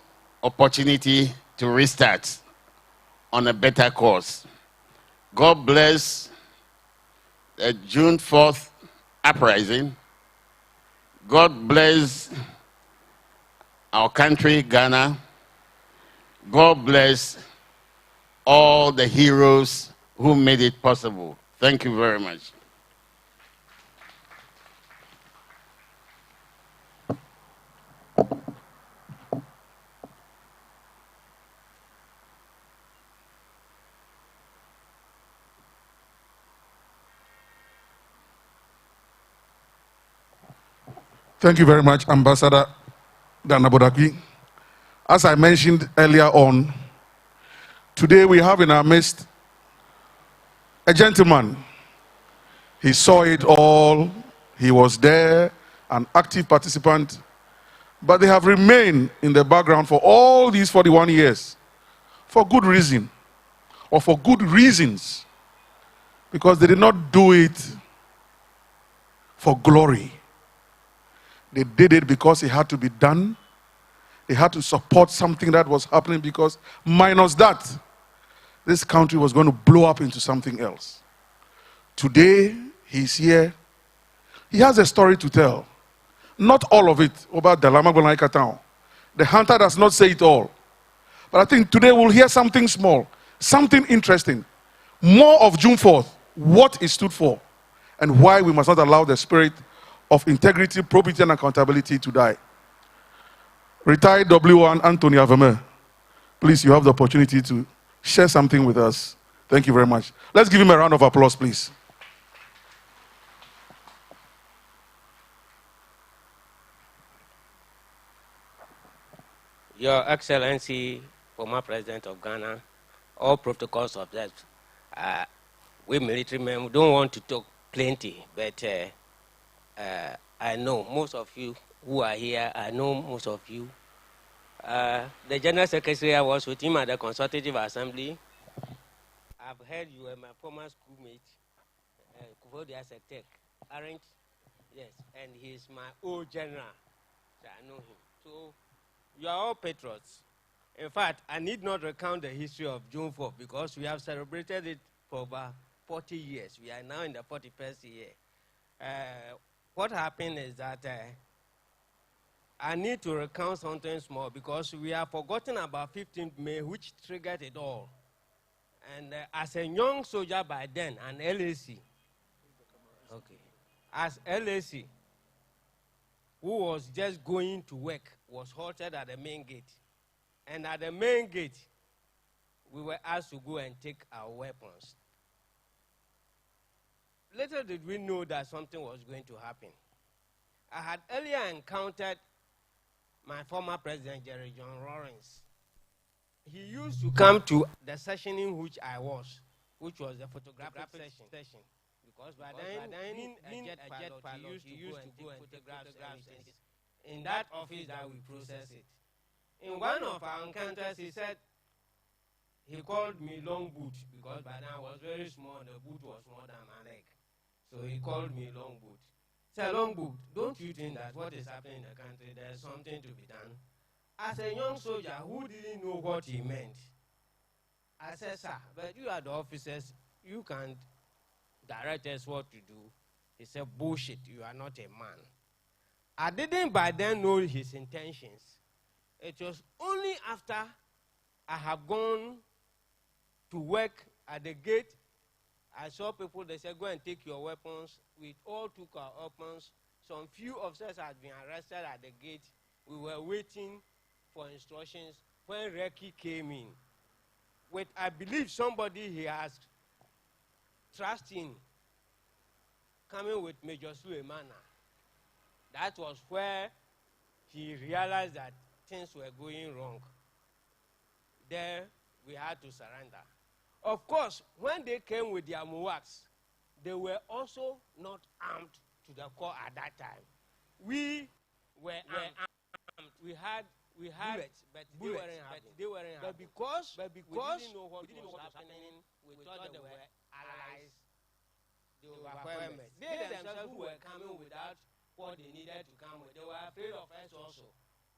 opportunity to restart on a better course. God bless the June 4th uprising. God bless our country, Ghana. God bless all the heroes who made it possible. Thank you very much. Thank you very much, Ambassador Dana Bodakwi. As I mentioned earlier on, today we have in our midst a gentleman. He saw it all, he was there, an active participant, but they have remained in the background for all these 41 years for good reason, or for good reasons, because they did not do it for glory. They did it because it had to be done. They had to support something that was happening, because minus that, this country was going to blow up into something else. Today, he's here. He has a story to tell. Not all of it about the Lama Bonaika town. The hunter does not say it all. But I think today we'll hear something small, something interesting. more of June 4th, what it stood for, and why we must not allow the spirit of integrity, probity, and accountability to die. Retired W1 Anthony Avame, please, you have the opportunity to share something with us. Thank you very much. Let's give him a round of applause, please. Your Excellency, former President of Ghana, all protocols observed. We military men we don't want to talk plenty, but I know most of you who are here, I know most of you. The General Secretary, I was with him at the Consultative Assembly. I've heard you were my former schoolmate, Kuvodia Sektek, aren't? Yes, and he's my old general, so I know him. So you are all patriots. In fact, I need not recount the history of June 4th because we have celebrated it for over 40 years. We are now in the 41st year. What happened is that I need to recount something small because we have forgotten about 15th May, which triggered it all. And as a young soldier by then, an LAC, okay, as LAC, who was just going to work, was halted at the main gate. And at the main gate, we were asked to go and take our weapons. Little did we know that something was going to happen. I had earlier encountered my former president, Jerry John Rawlings. He used to come to the session in which I was, which was the photographic session. Because by then, being a jet pilot, he used to go and take photographs in that office that we process it. In one of our encounters, he said, he called me long boot, because by then I was very small, the boot was more than my leg. So he called me long boot. He said, long boot, don't you think that what is happening in the country, there's something to be done? As a young soldier who didn't know what he meant, I said, sir, but you are the officers, you can't direct us what to do. He said, bullshit, you are not a man. I didn't by then know his intentions. It was only after I have gone to work at the gate, I saw people, they said, go and take your weapons. We all took our weapons. Some few officers had been arrested at the gate. We were waiting for instructions when Reki came in. With, I believe, somebody he has trust in, coming with Major Suleimana. That was where he realized that things were going wrong. There, we had to surrender. Of course, when they came with their MUACs, they were also not armed to the core at that time. We were armed. We had bullets, but they weren't armed. But because we didn't know what was happening, we thought they were allies. They were farmers. They themselves who were coming without what they needed to come with, they were afraid of us also.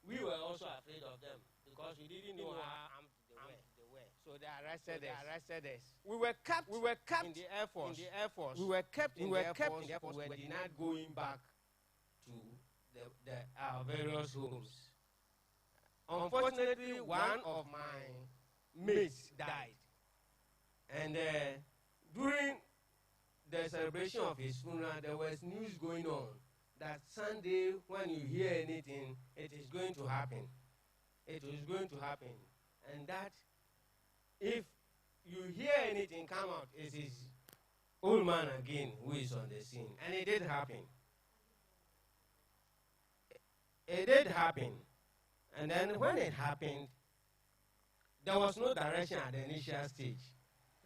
We were also afraid of them because we didn't know how armed they were. So they arrested us. We were kept in the Air Force. We were kept in the Air Force. We were denied going back to our various homes. Unfortunately, one of my mates died. And during the celebration of his funeral, there was news going on that Sunday, when you hear anything, it is going to happen. It is going to happen. And that if you hear anything come out, it is old man again who is on the scene. And it did happen. It did happen. And then when it happened, there was no direction at the initial stage.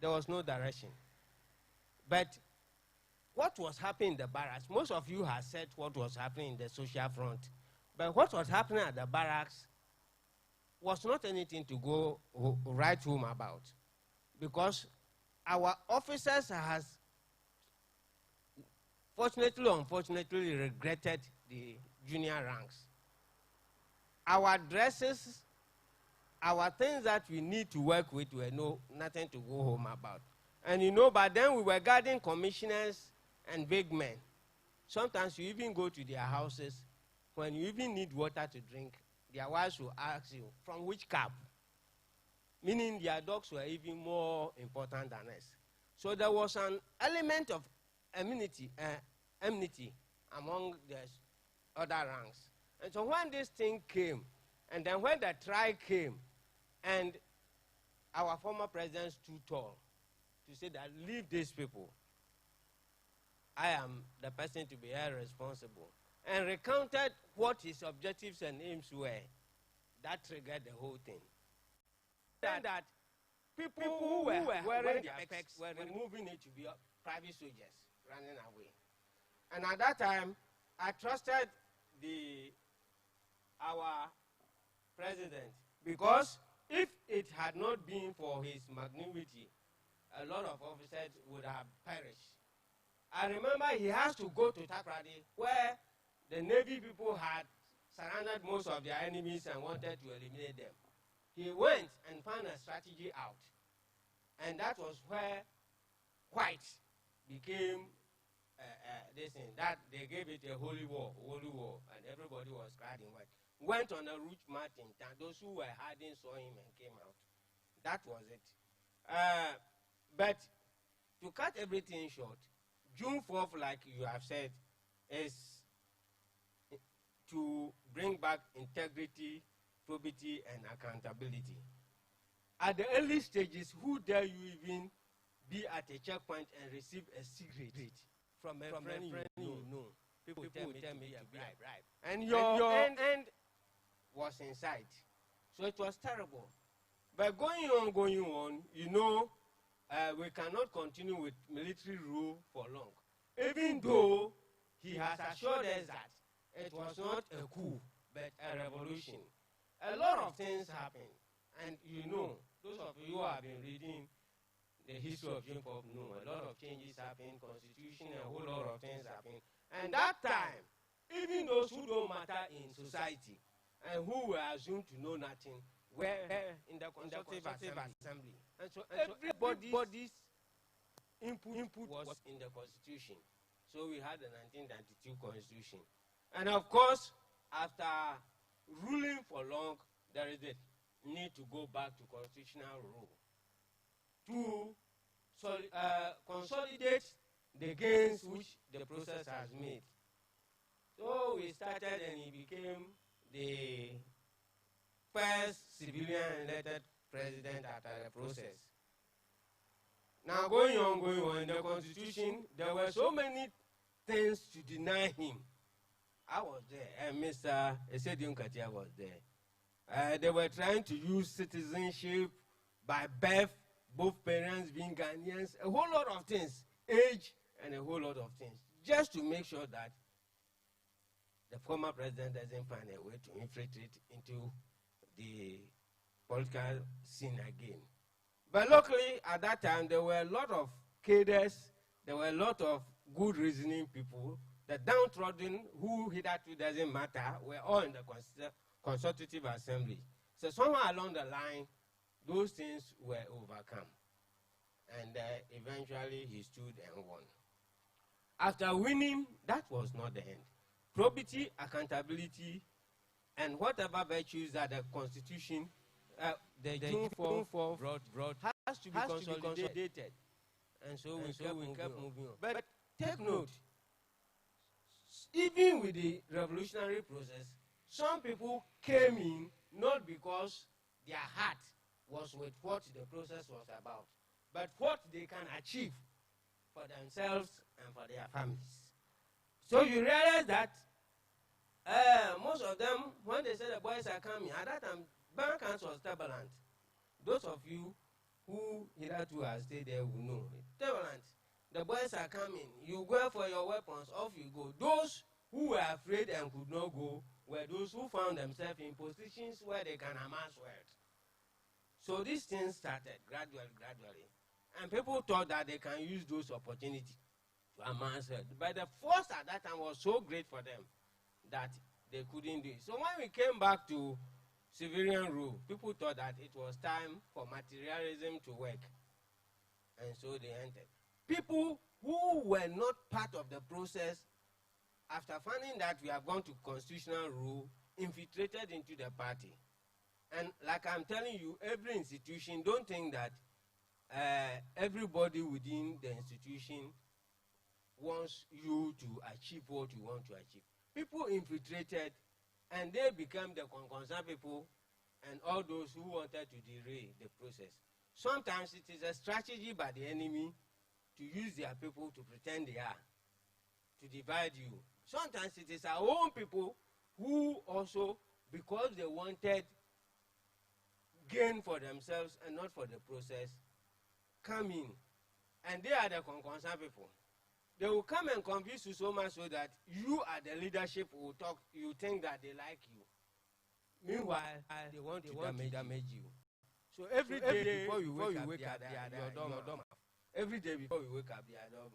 There was no direction. But what was happening in the barracks, most of you have said what was happening in the social front. But what was happening at the barracks was not anything to go write home about. Because our officers has, fortunately or unfortunately, regretted the junior ranks. Our dresses, our things that we need to work with were nothing to go home about. And you know, by then we were guarding commissioners and big men. Sometimes you even go to their houses. When you even need water to drink, their wives will ask you, from which cab? Meaning their dogs were even more important than us. So there was an element of enmity among the other ranks. And so when this thing came, and then when the trial came, and our former president stood tall to say that leave these people, I am the person to be held responsible, and recounted what his objectives and aims were, that triggered the whole thing. That people who were wearing their specs were removing it to be private soldiers running away. And at that time, I trusted our president, because if it had not been for his magnanimity, a lot of officers would have perished. I remember he has to go to Takoradi, where the Navy people had surrounded most of their enemies and wanted to eliminate them. He went and found a strategy out. And that was where white became this thing, that they gave it a holy war, and everybody was clad in white. Went on a route march in town. Those who were hiding saw him and came out. That was it. But to cut everything short, June 4th, like you have said, is to bring back integrity, probity, and accountability. At the early stages, who dare you even be at a checkpoint and receive a secret from a friend you know? People tell me to be a bribe. And your end was in sight. So it was terrible. But going on, you know, we cannot continue with military rule for long. Even though he has assured us that it was not a coup, but a revolution. A lot of things happened. And you know, those of you who have been reading the history of June 4th know a lot of changes happened, constitution, a whole lot of things happened. And that time, even those who don't matter in society and who were assumed to know nothing were in the Constitutive Assembly. And so everybody's input was in the Constitution. So we had the 1992 Constitution. And of course, after ruling for long, there is a need to go back to constitutional rule to consolidate the gains which the process has made. So we started, and he became the first civilian elected president after the process. Now going on, in the Constitution, there were so many things to deny him. I was there, and Mr. Esedion Katia was there. They were trying to use citizenship by birth, both parents being Ghanaians, a whole lot of things, age, and a whole lot of things, just to make sure that the former president doesn't find a way to infiltrate into the political scene again. But luckily, at that time, there were a lot of cadres, there were a lot of good reasoning people. The downtrodden, who hitherto doesn't matter, were all in the Constitutive Assembly. So somewhere along the line, those things were overcome. And eventually he stood and won. After winning, that was not the end. Probity, accountability, and whatever virtues that the Constitution, the June 4th brought has to be consolidated. And so we kept moving on. But take note, even with the revolutionary process, some people came in not because their heart was with what the process was about, but what they can achieve for themselves and for their families. So you realize that most of them, when they say the boys are coming, at that time, Bankans was turbulent. Those of you who hitherto have stayed there will know. Turbulent. The boys are coming. You go for your weapons, off you go. Those who were afraid and could not go were those who found themselves in positions where they can amass wealth. So these things started gradually. And people thought that they can use those opportunities to amass wealth. But the force at that time was so great for them that they couldn't do it. So when we came back to civilian rule, people thought that it was time for materialism to work. And so they entered. People who were not part of the process, after finding that we have gone to constitutional rule, infiltrated into the party. And like I'm telling you, every institution, don't think that everybody within the institution wants you to achieve what you want to achieve. People infiltrated, and they became the concerned people and all those who wanted to derail the process. Sometimes it is a strategy by the enemy to use their people to pretend they are, to divide you. Sometimes it is our own people who also, because they wanted gain for themselves and not for the process, come in, and they are the concerned people. They will come and confuse you so much so that you are the leadership who talk, you think that they like you. Meanwhile, they want to damage you. So every day before you wake up, they are your dumb. Every day before you wake up, they are dumb.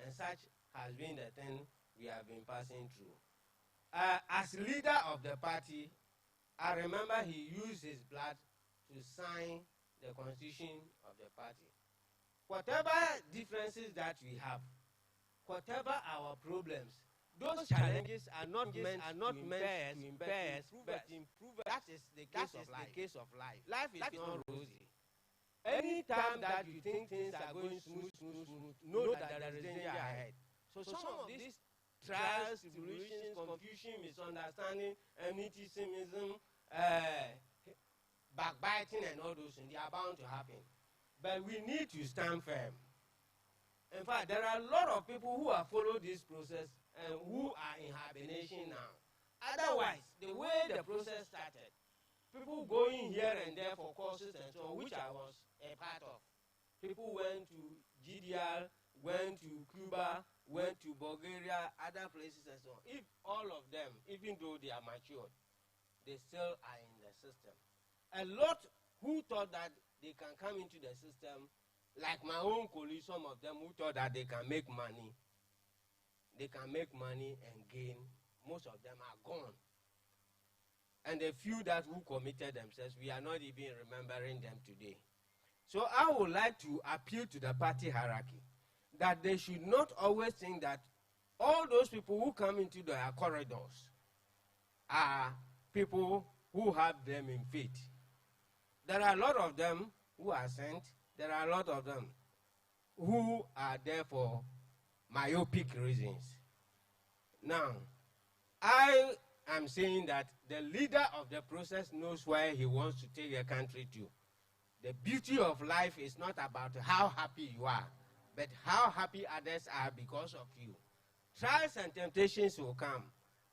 And such has been the thing we have been passing through. As leader of the party, I remember he used his blood to sign the constitution of the party. Whatever differences that we have, whatever our problems, those challenges are not meant to impair us, but improve us. That is the case of life. Life is not rosy. Anytime that you think things are going smooth, know that there is danger ahead. So some of these trials, tribulations, confusion, misunderstanding, anti-Semitism, backbiting and all those things, they are bound to happen. But we need to stand firm. In fact, there are a lot of people who have followed this process and who are in hibernation now. Otherwise, the way the process started, people going here and there for courses and so on, which I was a part of. People went to GDR, went to Cuba, went to Bulgaria, other places and so on. If all of them, even though they are matured, they still are in the system. A lot who thought that they can come into the system, like my own colleagues, some of them who thought that they can make money and gain, most of them are gone. And the few that who committed themselves, we are not even remembering them today. So I would like to appeal to the party hierarchy that they should not always think that all those people who come into their corridors are people who have them in faith. There are a lot of them who are sent. There are a lot of them who are there for myopic reasons. Now, I am saying that the leader of the process knows where he wants to take the country to. The beauty of life is not about how happy you are, but how happy others are because of you. Trials and temptations will come,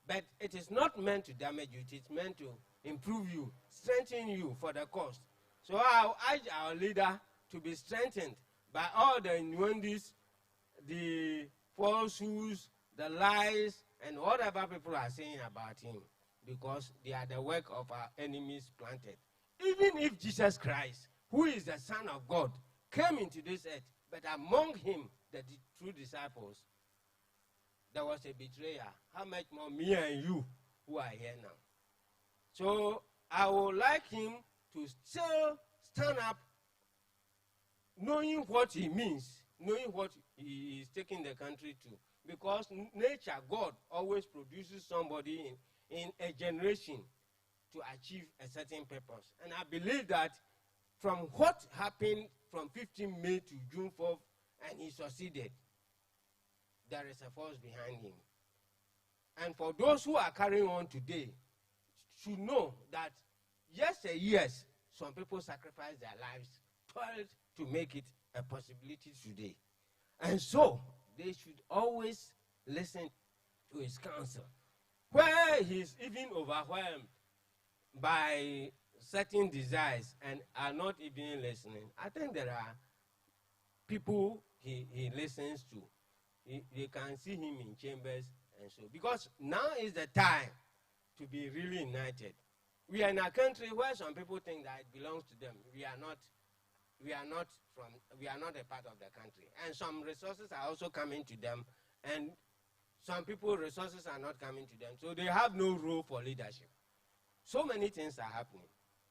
but it is not meant to damage you. It is meant to improve you, strengthen you for the cause. So I urge our leader to be strengthened by all the innuendos, the falsehoods, the lies, and whatever people are saying about him, because they are the work of our enemies planted. Even if Jesus Christ, who is the Son of God, came into this earth, but among him, the true disciples, there was a betrayer. How much more me and you who are here now? So I would like him to still stand up, knowing what he means, knowing what he is taking the country to. Because nature, God, always produces somebody in a generation to achieve a certain purpose. And I believe that from what happened from 15 May to June 4th, and he succeeded, there is a force behind him. And for those who are carrying on today, should know that yes, some people sacrificed their lives, toiled to make it a possibility today. And so, they should always listen to his counsel. Where he's even overwhelmed by certain desires and are not even listening, I think there are people he listens to. You can see him in chambers and so. Because now is the time to be really united. We are in a country where some people think that it belongs to them. We are not a part of the country. And some resources are also coming to them, and some people resources are not coming to them. So they have no role for leadership. So many things are happening.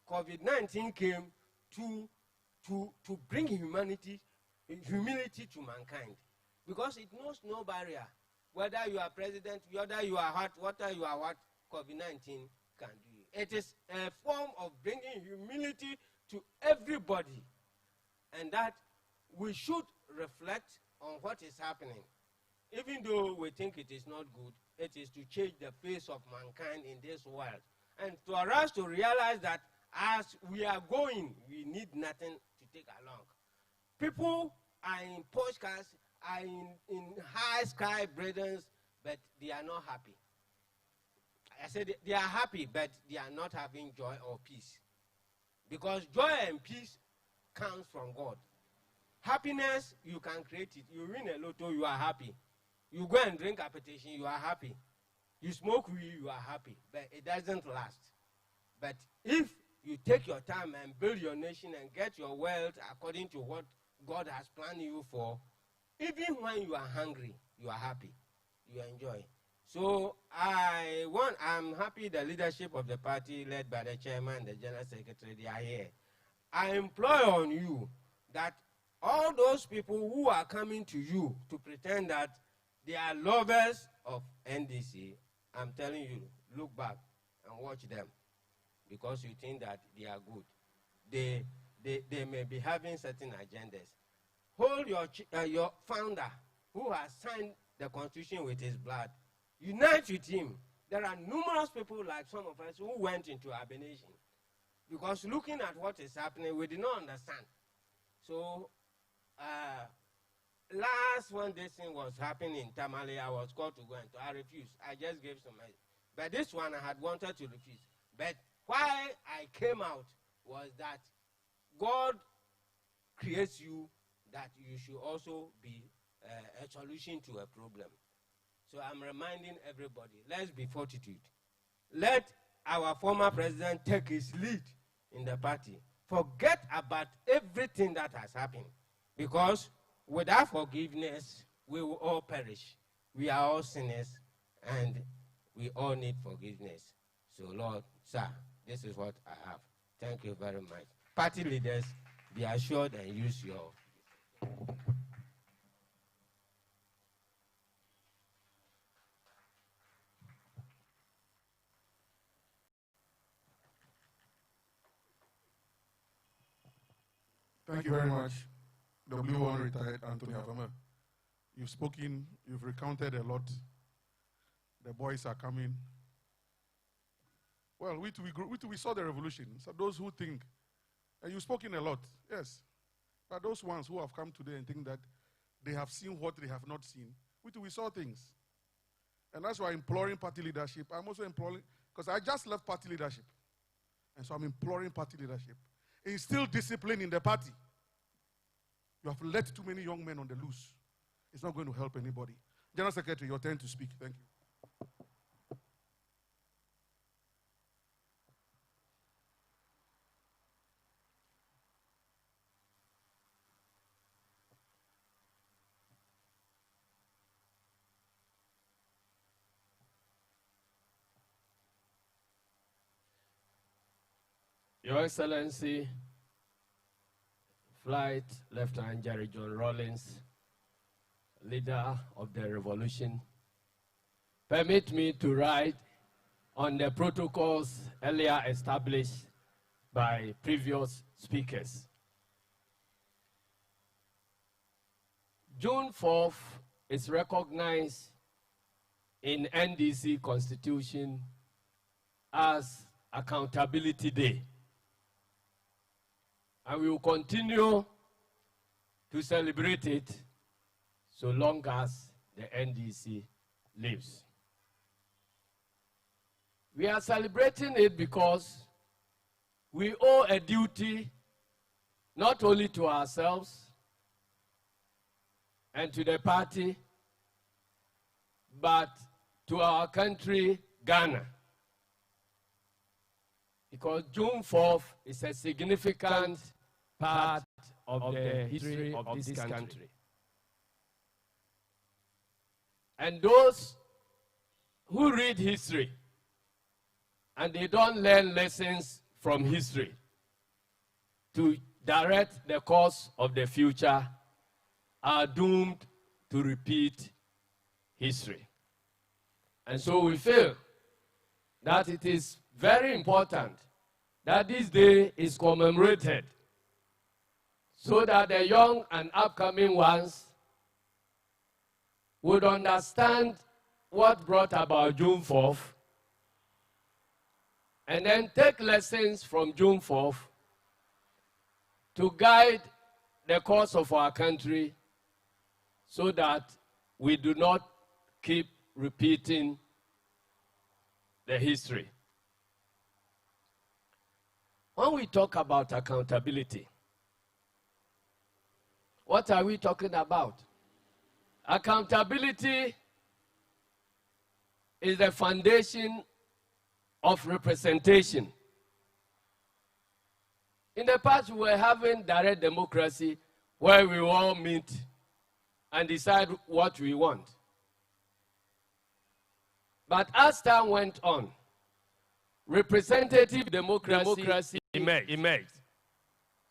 COVID-19 came to bring humility to mankind, because it knows no barrier. Whether you are president, whether you are what, COVID-19 can do. It is a form of bringing humility to everybody. and that we should reflect on what is happening. Even though we think it is not good, it is to change the face of mankind in this world. And for us to realize that as we are going, we need nothing to take along. People are in posh cars, are in high sky buildings, but they are not happy. I said they are happy, but they are not having joy or peace. Because joy and peace comes from God. Happiness, you can create it. You win a lotto, you are happy. You go and drink appetition, you are happy. You smoke weed, you are happy. But it doesn't last. But if you take your time and build your nation and get your wealth according to what God has planned you for, even when you are hungry, you are happy. You enjoy. So I'm happy the leadership of the party led by the chairman and the general secretary, they are here. I implore on you that all those people who are coming to you to pretend that they are lovers of NDC, I'm telling you, look back and watch them, because you think that they are good. They may be having certain agendas. Hold your founder, who has signed the Constitution with his blood. Unite with him. There are numerous people like some of us who went into hibernation, because looking at what is happening, we did not understand. So, last one this thing was happening in Tamale, I was called to go into. I refused. I just gave some money. But this one I had wanted to refuse. But why I came out was that God creates you that you should also be a solution to a problem. So I'm reminding everybody, let's be fortitude. Let our former president take his lead in the party. Forget about everything that has happened. Because without forgiveness, we will all perish. We are all sinners, and we all need forgiveness. So Lord, sir, this is what I have. Thank you very much. Party leaders, be assured and use your... Thank you very much, W1 retired Anthony Avama. You've spoken, you've recounted a lot. The boys are coming. Well, we saw the revolution. So those who think, and you've spoken a lot, yes. But those ones who have come today and think that they have seen what they have not seen, we saw things. And that's why I'm imploring party leadership. I'm also imploring, because I just left party leadership. And so I'm imploring party leadership. Instill discipline in the party. You have let too many young men on the loose. It's not going to help anybody. General Secretary, your turn to speak. Thank you. Your Excellency, Flight Lieutenant Jerry John Rawlings, leader of the revolution, permit me to write on the protocols earlier established by previous speakers. June 4th is recognized in NDC Constitution as Accountability Day. And we will continue to celebrate it so long as the NDC lives. We are celebrating it because we owe a duty not only to ourselves and to the party, but to our country, Ghana. Because June 4th is a significant part of the history of this country. And those who read history and they don't learn lessons from history to direct the course of the future are doomed to repeat history. And so we feel that it is very important that this day is commemorated so that the young and upcoming ones would understand what brought about June 4th, and then take lessons from June 4th to guide the course of our country so that we do not keep repeating the history. When we talk about accountability, what are we talking about? Accountability is the foundation of representation. In the past, we were having direct democracy where we all meet and decide what we want. But as time went on, representative democracy emerged.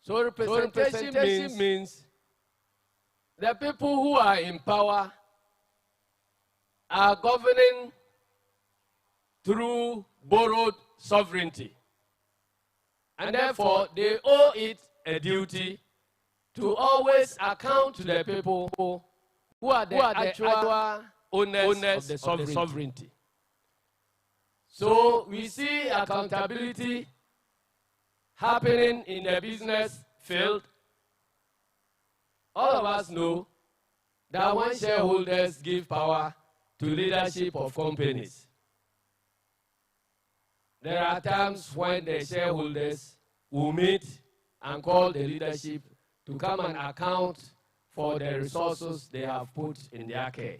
So representation means the people who are in power are governing through borrowed sovereignty. And therefore, they owe it a duty to always account to the people who are the actual owners of the sovereignty. So we see accountability happening in the business field. All of us know that when shareholders give power to leadership of companies, there are times when the shareholders will meet and call the leadership to come and account for the resources they have put in their care.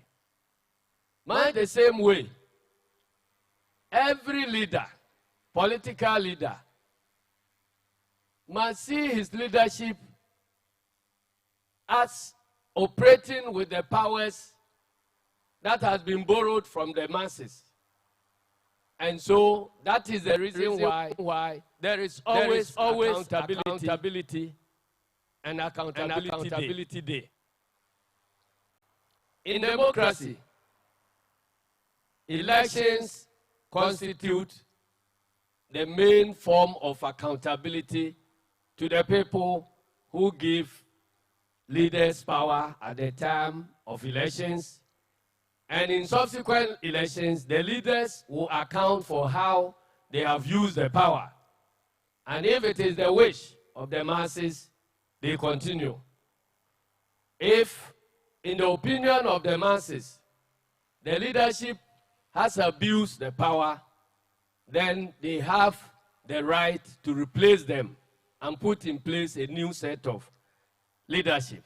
Much the same way, every leader, political leader, must see his leadership as operating with the powers that has been borrowed from the masses. And so that is the reason why there is always accountability and accountability day. In democracy, elections constitute the main form of accountability to the people who give leaders power at the time of elections. And in subsequent elections, the leaders will account for how they have used the power. And if it is the wish of the masses, they continue. If, in the opinion of the masses, the leadership has abused the power, then they have the right to replace them and put in place a new set of leadership.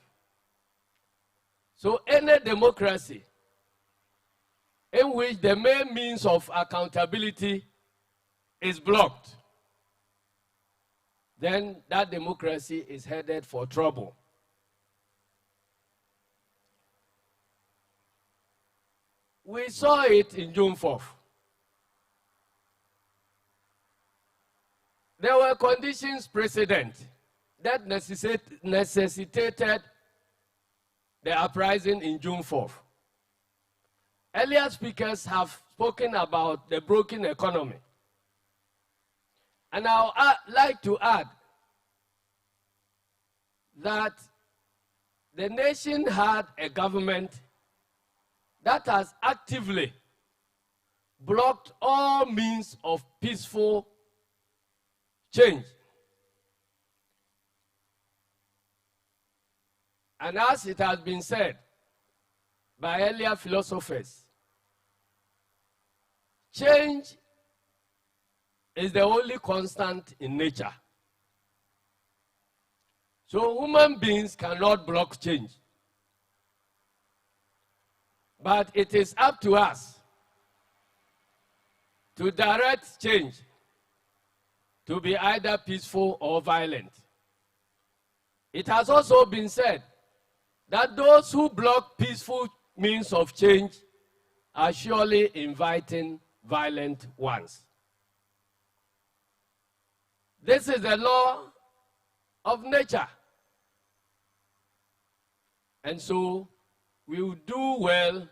So any democracy in which the main means of accountability is blocked, then that democracy is headed for trouble. We saw it in June 4th. There were conditions precedent that necessitated the uprising in June 4th. Earlier speakers have spoken about the broken economy. And I would like to add that the nation had a government that has actively blocked all means of peaceful change. And as it has been said by earlier philosophers, change is the only constant in nature. So human beings cannot block change. But it is up to us to direct change to be either peaceful or violent. It has also been said that those who block peaceful means of change are surely inviting violent ones. This is the law of nature. And so we will do well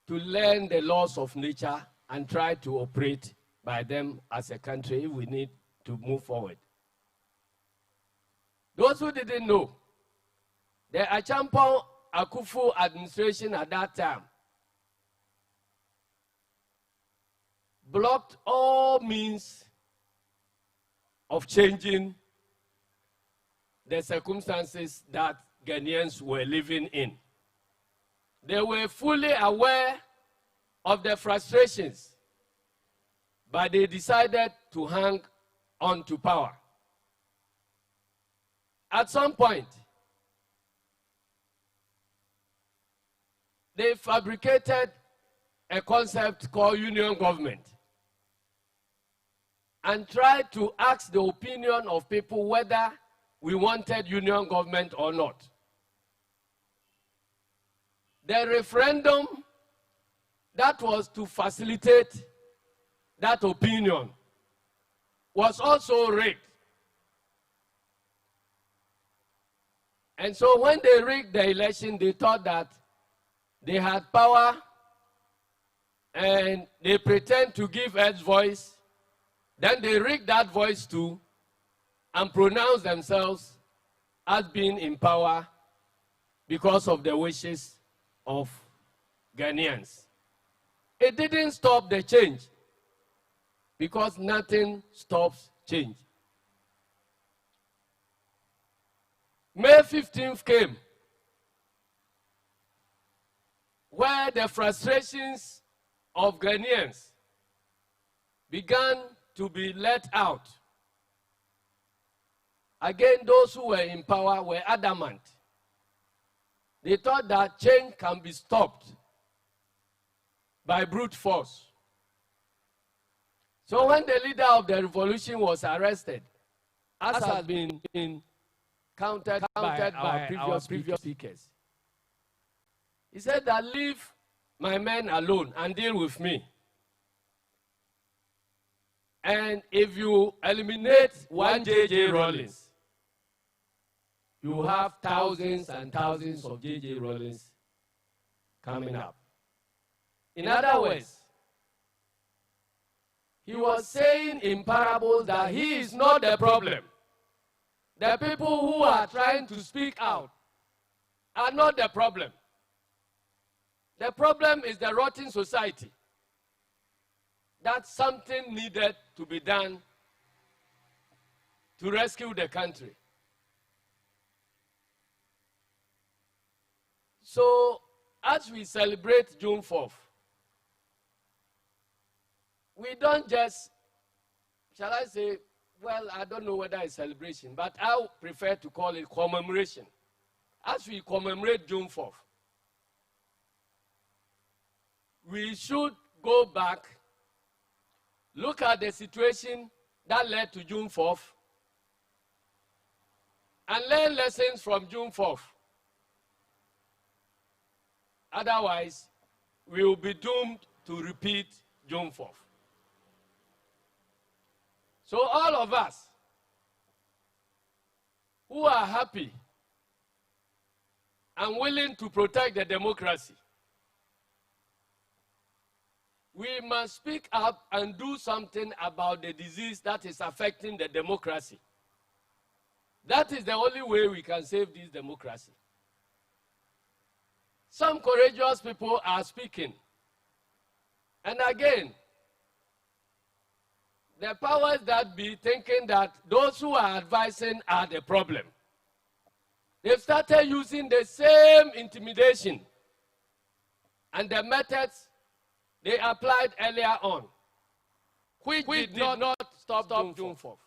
to learn the laws of nature and try to operate by them as a country if we need to move forward. Those who didn't know, the Achampong Akufo administration at that time blocked all means of changing the circumstances that Ghanaians were living in. They were fully aware of the frustrations, but they decided to hang on to power. At some point, they fabricated a concept called union government and tried to ask the opinion of people whether we wanted union government or not. The referendum that was to facilitate that opinion was also rigged. And so when they rigged the election, they thought that they had power and they pretend to give us voice. Then they rigged that voice too and pronounced themselves as being in power because of the wishes of Ghanaians. It didn't stop the change because nothing stops change. May 15th came, where the frustrations of Ghanaians began to be let out. Again, those who were in power were adamant. They thought that change can be stopped by brute force. So when the leader of the revolution was arrested, as has been counted by our previous speakers, he said that leave my men alone and deal with me. And if you eliminate one J.J. Rawlings, you have thousands and thousands of J.J. Rawlings coming up. In other words, he was saying in parables that he is not the problem. The people who are trying to speak out are not the problem. The problem is the rotten society. That something needed to be done to rescue the country. So, as we celebrate June 4th, we don't just, shall I say, well, I don't know whether it's celebration, but I prefer to call it commemoration. As we commemorate June 4th, we should go back, look at the situation that led to June 4th, and learn lessons from June 4th. Otherwise, we will be doomed to repeat June 4th. So all of us who are happy and willing to protect the democracy, we must speak up and do something about the disease that is affecting the democracy. That is the only way we can save this democracy. Some courageous people are speaking. And again, the powers that be thinking that those who are advising are the problem. They've started using the same intimidation and the methods they applied earlier on, which did not stop June 4th.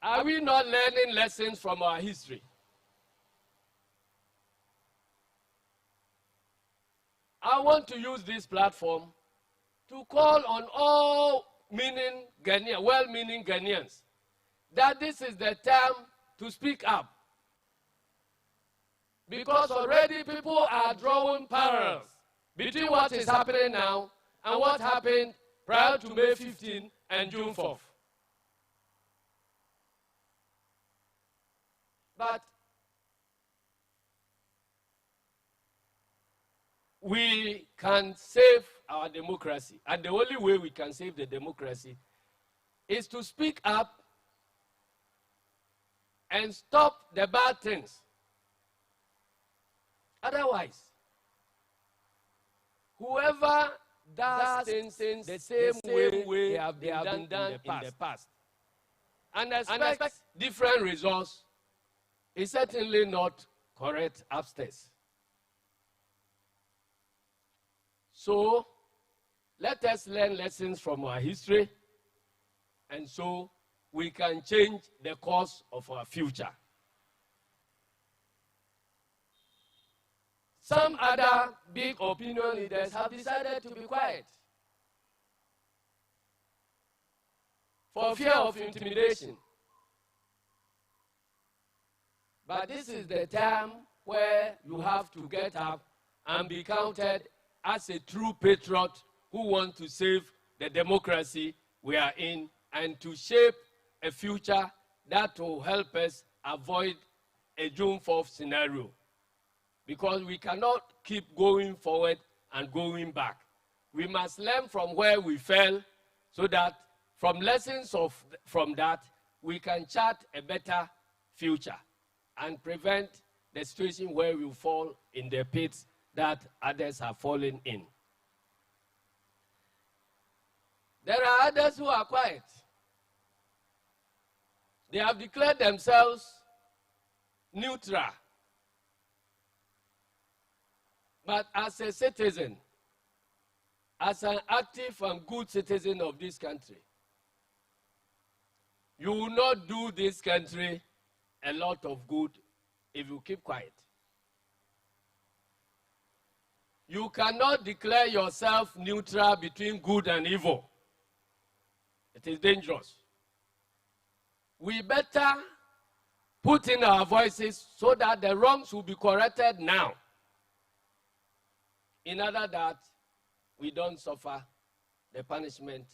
Are we not learning lessons from our history? I want to use this platform to call on all well-meaning Ghanaians that this is the time to speak up. Because already people are drawing parallels between what is happening now and what happened prior to May 15 and June 4th. But we can save our democracy. And the only way we can save the democracy is to speak up and stop the bad things. Otherwise, whoever does things the same way they have been done in the past and expect different results is certainly not correct upstairs. So let us learn lessons from our history, and so we can change the course of our future. Some other big opinion leaders have decided to be quiet for fear of intimidation. But this is the time where you have to get up and be counted as a true patriot who wants to save the democracy we are in and to shape a future that will help us avoid a June 4th scenario. Because we cannot keep going forward and going back. We must learn from where we fell so that from lessons from that, we can chart a better future and prevent the situation where we fall in the pits that others have fallen in. There are others who are quiet. They have declared themselves neutral. But as a citizen, as an active and good citizen of this country, you will not do this country a lot of good if you keep quiet. You cannot declare yourself neutral between good and evil. It is dangerous. We better put in our voices so that the wrongs will be corrected now, in order that we don't suffer the punishment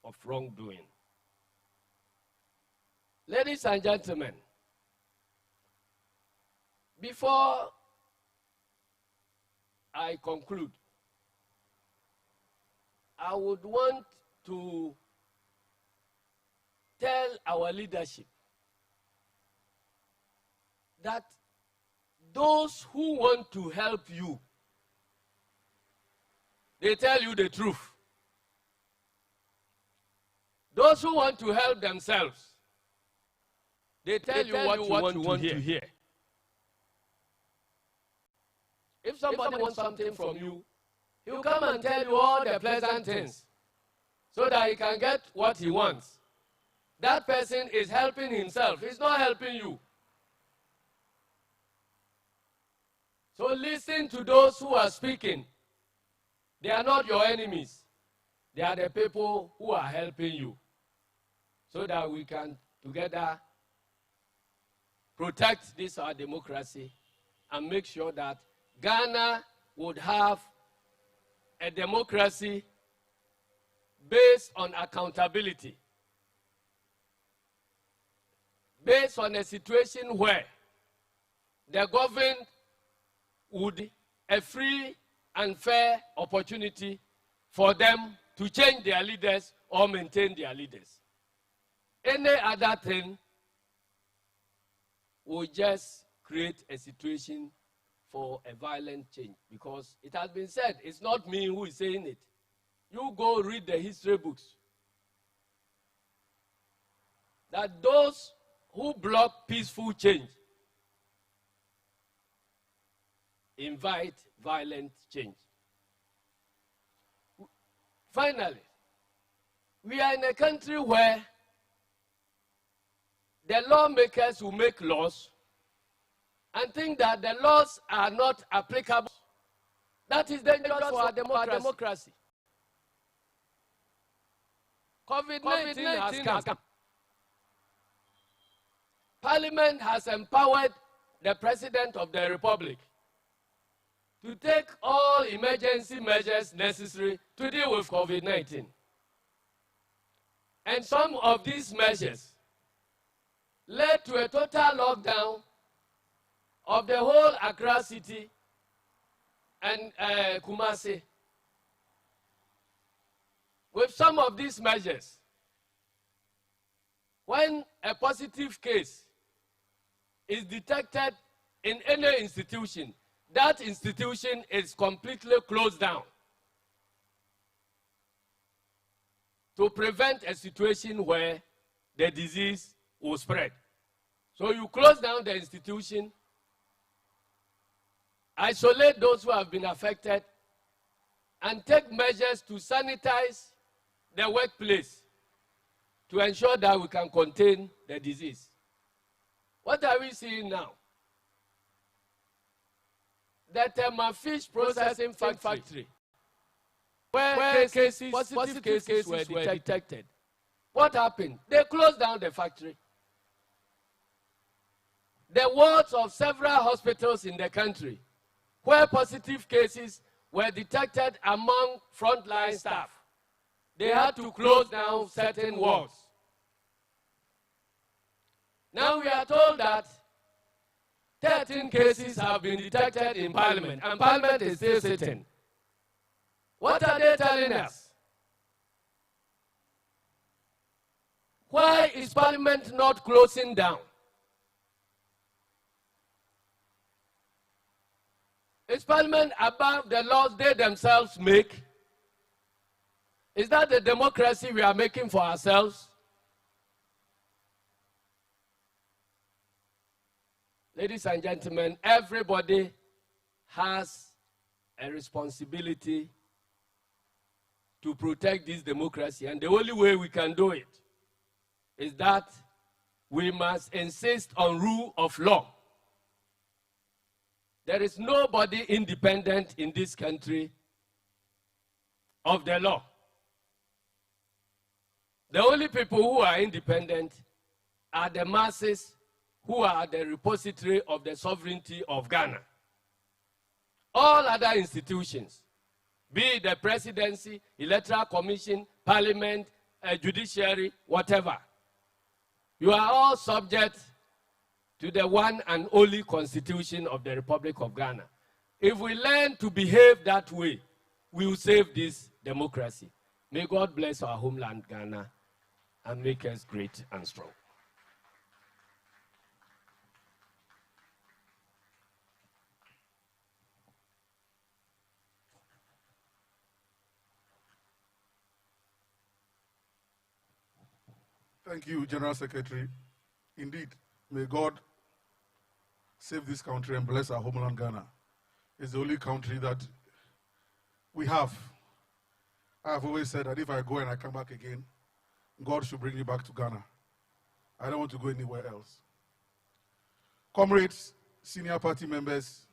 of wrongdoing. Ladies and gentlemen, before I conclude, I would want to tell our leadership that those who want to help you, they tell you the truth. Those who want to help themselves, they tell you what you want to hear. If somebody wants something from you, he will come and tell you all the pleasant things so that he can get what he wants. That person is helping himself. He's not helping you. So listen to those who are speaking. They are not your enemies. They are the people who are helping you so that we can together protect this our democracy and make sure that Ghana would have a democracy based on accountability, based on a situation where the government would a free and fair opportunity for them to change their leaders or maintain their leaders. Any other thing will just create a situation for a violent change, because it has been said, it's not me who is saying it. You go read the history books. That those who block peaceful change invite violent change. Finally, we are in a country where the lawmakers will make laws and think that the laws are not applicable. That is dangerous for our democracy. COVID-19 has come. Parliament has empowered the President of the Republic to take all emergency measures necessary to deal with COVID-19. And some of these measures led to a total lockdown of the whole Accra city and Kumasi. With some of these measures, when a positive case is detected in any institution, that institution is completely closed down to prevent a situation where the disease will spread. So you close down the institution, isolate those who have been affected, and take measures to sanitize the workplace to ensure that we can contain the disease. What are we seeing now? The Tema Fish Processing Factory, where positive cases were detected. What happened? They closed down the factory. The wards of several hospitals in the country, where positive cases were detected among frontline staff, they had to close down certain wards. Now we are told that 13 cases have been detected in Parliament, and Parliament is still sitting. What are they telling us? Why is Parliament not closing down? Is Parliament above the laws they themselves make? Is that the democracy we are making for ourselves? Ladies and gentlemen, everybody has a responsibility to protect this democracy, and the only way we can do it is that we must insist on rule of law. There is nobody independent in this country of the law. The only people who are independent are the masses who are the repository of the sovereignty of Ghana. All other institutions, be it the presidency, electoral commission, parliament, judiciary, whatever, you are all subject to the one and only constitution of the Republic of Ghana. If we learn to behave that way, we will save this democracy. May God bless our homeland, Ghana, and make us great and strong. Thank you, General Secretary. Indeed, may God save this country and bless our homeland, Ghana. It's the only country that we have. I have always said that if I go and I come back again, God should bring me back to Ghana. I don't want to go anywhere else. Comrades, senior party members,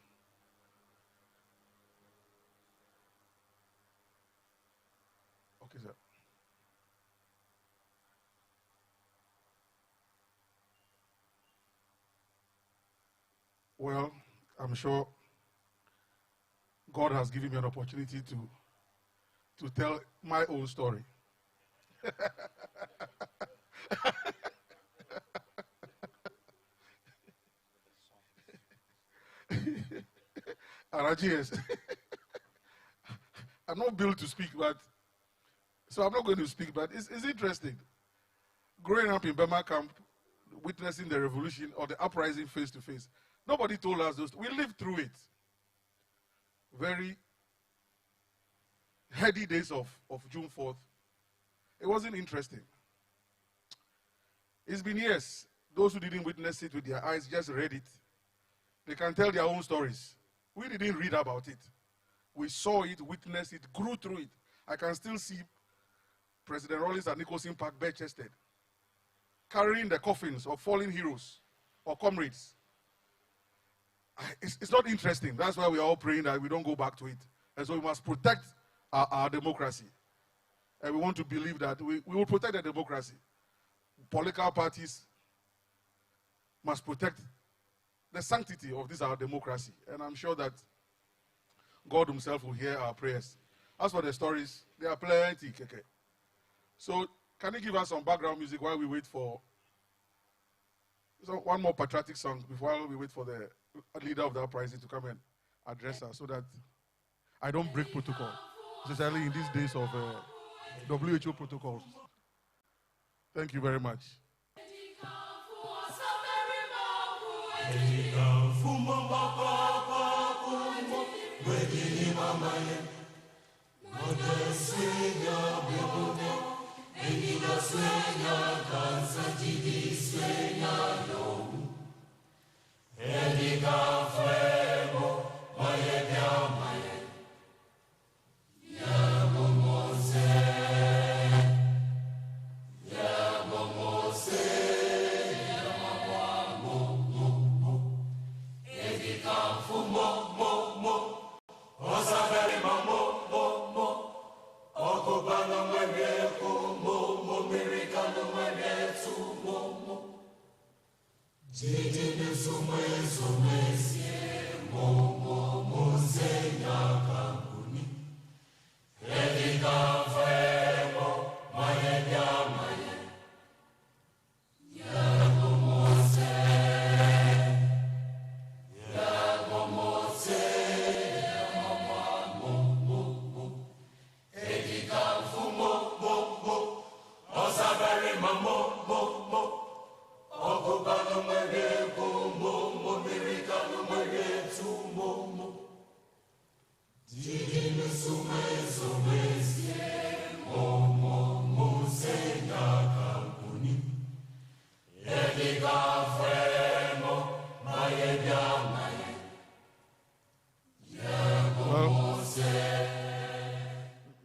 okay, sir. Well, I'm sure God has given me an opportunity to tell my own story. Arajies. I'm not built to speak, so I'm not going to speak, but it's interesting. Growing up in Burma camp, witnessing the revolution or the uprising face to face, nobody told us those. We lived through it. Very heady days of June 4th. It wasn't interesting. It's been years. Those who didn't witness it with their eyes just read it. They can tell their own stories. We didn't read about it. We saw it, witnessed it, grew through it. I can still see President Rawlings at Nicholson Park bare-chested, carrying the coffins of fallen heroes or comrades. It's not interesting. That's why we are all praying that we don't go back to it. And so we must protect our democracy. And we want to believe that we will protect the democracy. Political parties must protect the sanctity of this our democracy. And I'm sure that God himself will hear our prayers. As for the stories, there are plenty. So can you give us some background music while we wait for one more patriotic song before we wait for the leader of the uprising to come and address us so that I don't break protocol, especially in these days of WHO protocols. Thank you very much.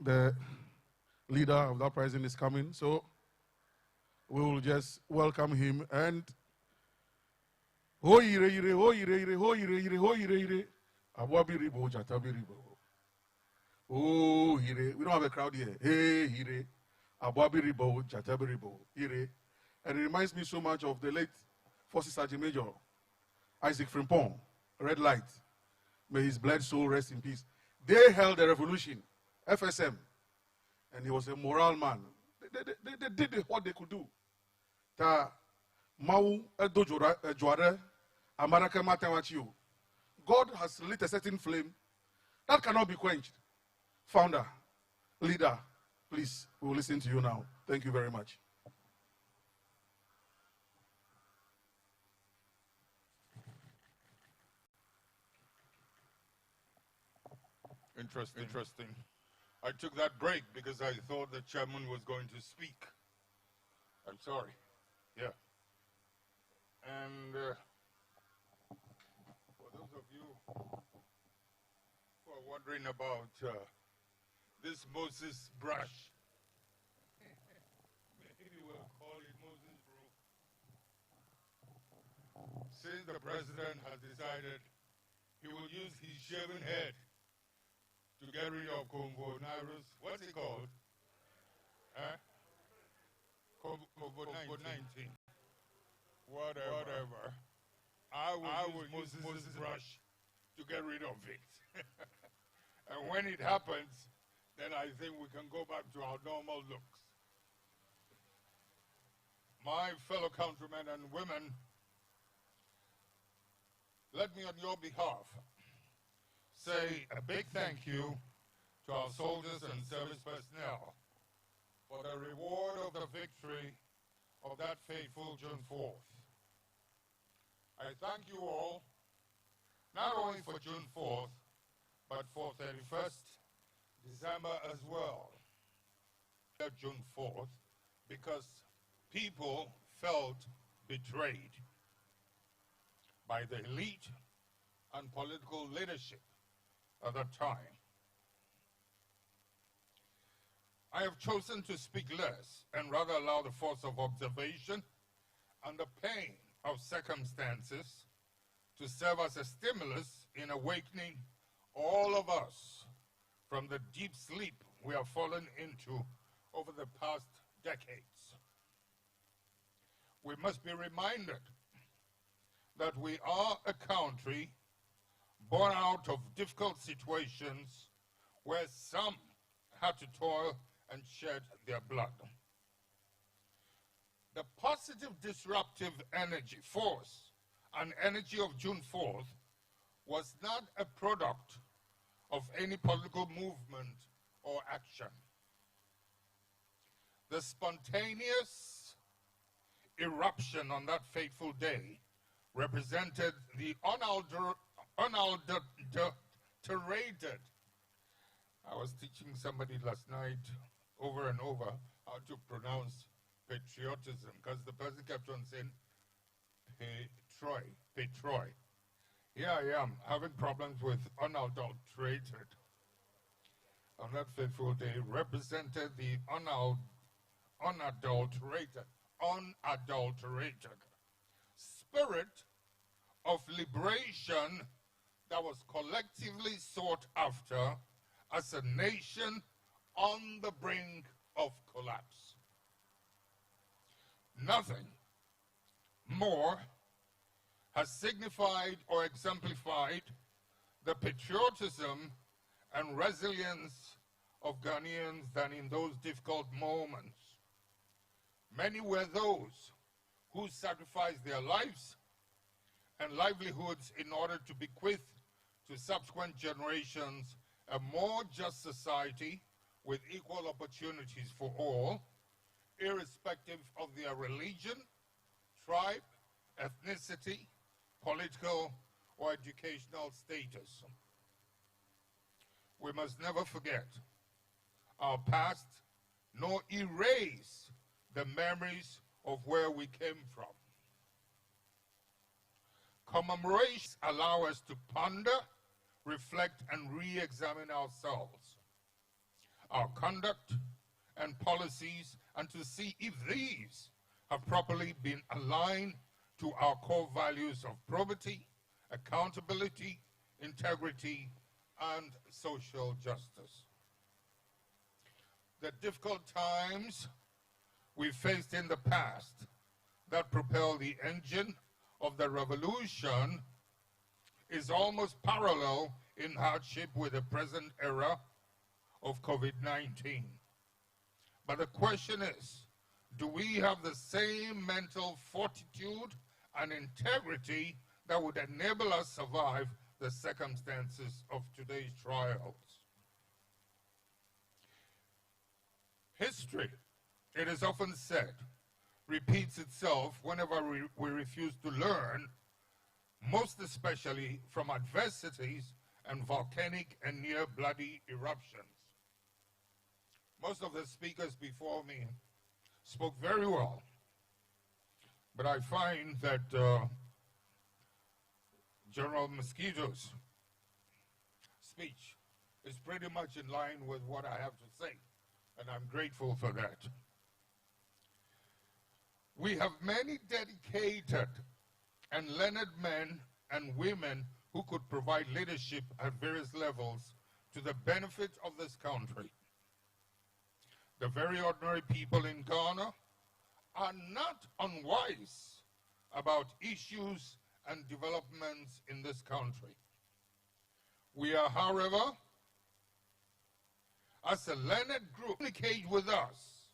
The leader of the uprising is coming, so we will just welcome him and ho ire ire ho ire ire ho ire ire ho ire ire abwabiribo jatabiribo. Oh ire, we don't have a crowd here. Hey ire abwabiribo jatabiribo ire. And it reminds me so much of the late Forces Sergeant Major Isaac Frimpong, Red Light. May his blood soul rest in peace. They held the revolution, FSM, and he was a moral man. They did what they could do. Ta mau joare amaraka matewachio. God has lit a certain flame that cannot be quenched. Founder, leader, please, we will listen to you now. Thank you very much. Interesting. I took that break because I thought the chairman was going to speak. I'm sorry. Yeah. And for those of you who are wondering about this Moses brush, maybe we'll call it Moses brew. Since the president has decided he will use his shaven head to get rid of coronavirus, what's it called? COVID-19. Whatever. I will use Moses brush to get rid of it. And when it happens, then I think we can go back to our normal looks. My fellow countrymen and women, let me on your behalf say a big thank you to our soldiers and service personnel for the reward of the victory of that fateful June 4th. I thank you all, not only for June 4th, but for 31st December as well. June 4th, because people felt betrayed by the elite and political leadership at that time. I have chosen to speak less and rather allow the force of observation and the pain of circumstances to serve as a stimulus in awakening all of us from the deep sleep we have fallen into over the past decades. We must be reminded that we are a country born out of difficult situations where some had to toil and shed their blood. The positive disruptive energy, force, and energy of June 4th was not a product of any political movement or action. The spontaneous eruption on that fateful day represented the unadulterated. I was teaching somebody last night over and over how to pronounce patriotism, because the person kept on saying Petroy. Here I am having problems with unadulterated. On that fateful day, represented the unadulterated spirit of liberation that was collectively sought after as a nation on the brink of collapse. Nothing more has signified or exemplified the patriotism and resilience of Ghanaians than in those difficult moments. Many were those who sacrificed their lives and livelihoods in order to bequeath to subsequent generations a more just society with equal opportunities for all, irrespective of their religion, tribe, ethnicity, political, or educational status. We must never forget our past, nor erase the memories of where we came from. Commemorations allow us to ponder, reflect, and re-examine ourselves, our conduct and policies, and to see if these have properly been aligned to our core values of probity, accountability, integrity, and social justice. The difficult times we faced in the past that propelled the engine of the revolution is almost parallel in hardship with the present era of COVID-19. But the question is, do we have the same mental fortitude and integrity that would enable us to survive the circumstances of today's trials? History, it is often said, repeats itself whenever we refuse to learn, most especially from adversities and volcanic and near bloody eruptions. Most of the speakers before me spoke very well, but I find that General Mosquito's speech is pretty much in line with what I have to say, and I'm grateful for that. We have many dedicated and learned men and women who could provide leadership at various levels to the benefit of this country. The very ordinary people in Ghana are not unwise about issues and developments in this country. We are, however, as a learned group, communicate with us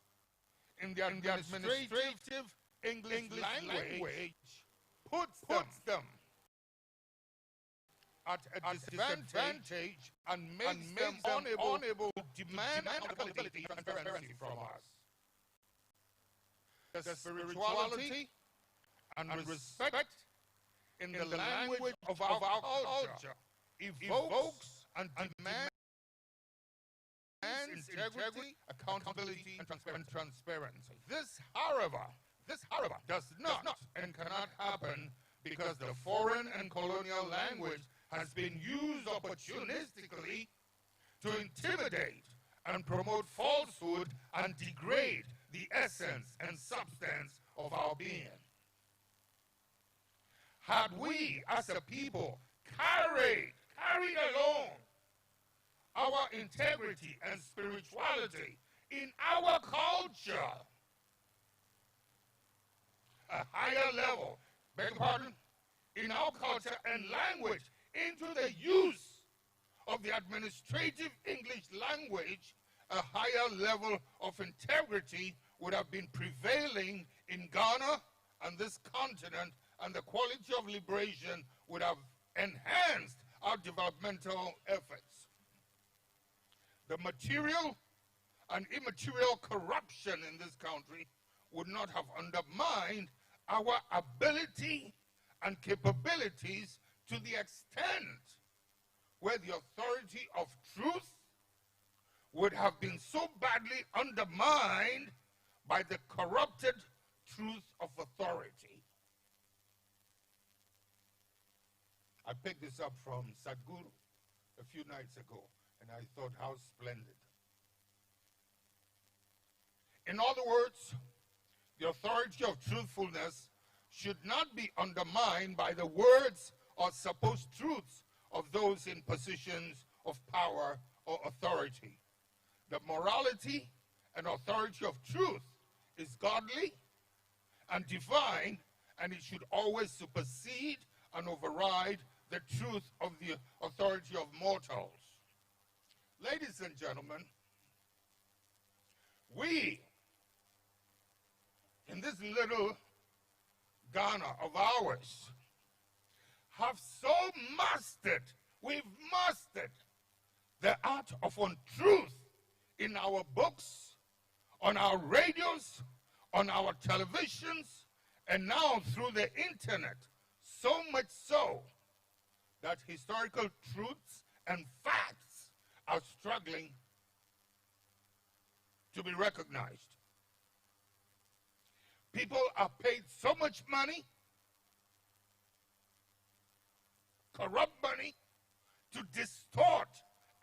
in the administrative English language puts them at a disadvantage and makes them unable to demand accountability and transparency from us. The spirituality and respect in the language of our culture evokes and demands integrity, accountability, and transparency. This, however, does not and cannot happen because the foreign and colonial language has been used opportunistically to intimidate and promote falsehood and degrade the essence and substance of our being. Had we as a people carried along our integrity and spirituality in our culture, a higher level, beg your pardon, in our culture and language, into the use of the administrative English language, a higher level of integrity would have been prevailing in Ghana and this continent, and the quality of liberation would have enhanced our developmental efforts. The material and immaterial corruption in this country would not have undermined our ability and capabilities to the extent where the authority of truth would have been so badly undermined by the corrupted truth of authority. I picked this up from Sadhguru a few nights ago, and I thought, how splendid. In other words, the authority of truthfulness should not be undermined by the words or supposed truths of those in positions of power or authority. The morality and authority of truth is godly and divine, and it should always supersede and override the truth of the authority of mortals. Ladies and gentlemen, we, in this little Ghana of ours, have so mastered, we've mastered the art of untruth in our books, on our radios, on our televisions, and now through the internet, so much so that historical truths and facts are struggling to be recognized. People are paid so much money, corrupt money, to distort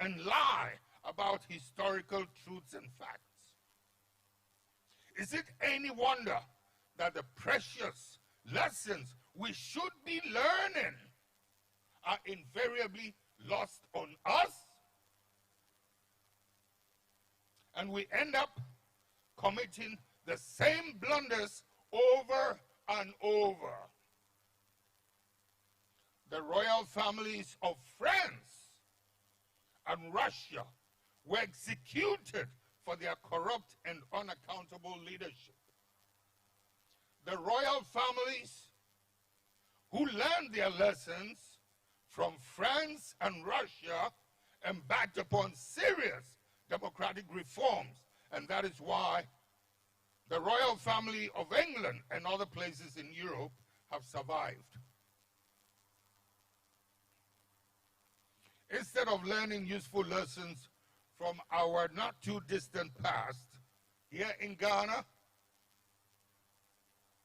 and lie about historical truths and facts. Is it any wonder that the precious lessons we should be learning are invariably lost on us? And we end up committing the same blunders over and over. The royal families of France and Russia were executed for their corrupt and unaccountable leadership. The royal families who learned their lessons from France and Russia embarked upon serious democratic reforms, and that is why the royal family of England and other places in Europe have survived. Instead of learning useful lessons from our not too distant past, here in Ghana,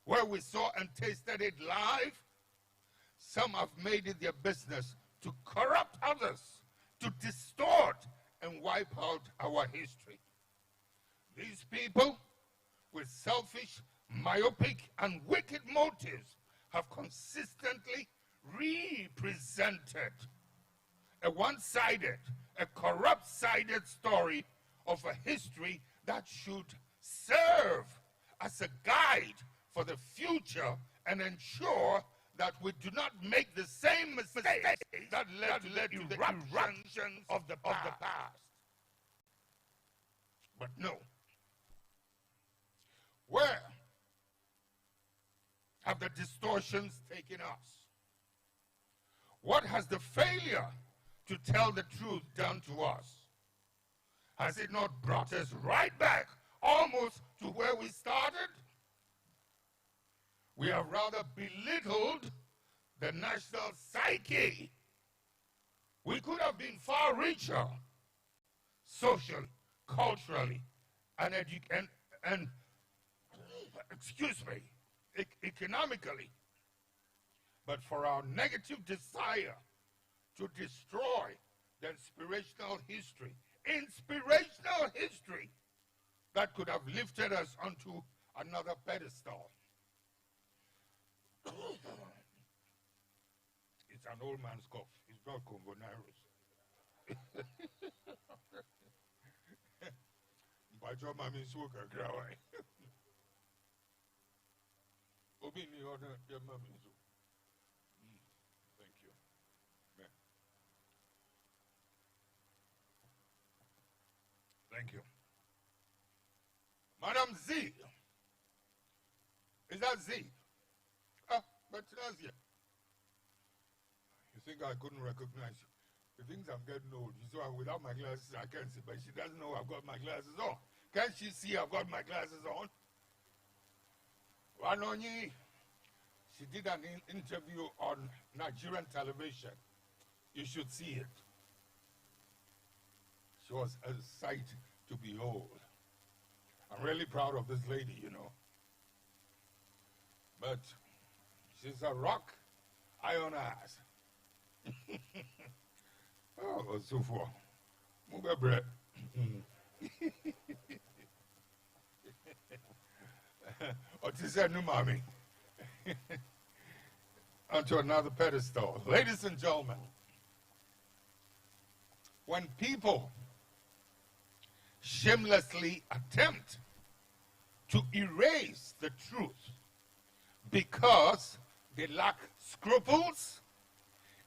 where we saw and tasted it live, some have made it their business to corrupt others, to distort and wipe out our history. These people, with selfish, myopic, and wicked motives, have consistently represented a one-sided, a corrupt-sided story of a history that should serve as a guide for the future and ensure that we do not make the same mistakes that led to the eruptions of the past. But no. Where have the distortions taken us? What has the failure to tell the truth done to us? Has it not brought us right back almost to where we started? We have rather belittled the national psyche. We could have been far richer socially, culturally, and economically. But for our negative desire to destroy the inspirational history that could have lifted us onto another pedestal. It's an old man's cough. It's not coronavirus. Thank you. Thank you. Madam Z. Is that Z? But Nazia, you think I couldn't recognize you? She thinks I'm getting old. You saw without my glasses, I can't see, but she doesn't know I've got my glasses on. Can't she see I've got my glasses on? Wanonyi, She did an interview on Nigerian television. You should see it. She was a sight to behold. I'm really proud of this lady, you know. But she's a rock, iron ass. Oh, so far. Move bread. Numami. Onto another pedestal. Ladies and gentlemen, when people shamelessly attempt to erase the truth because they lack scruples,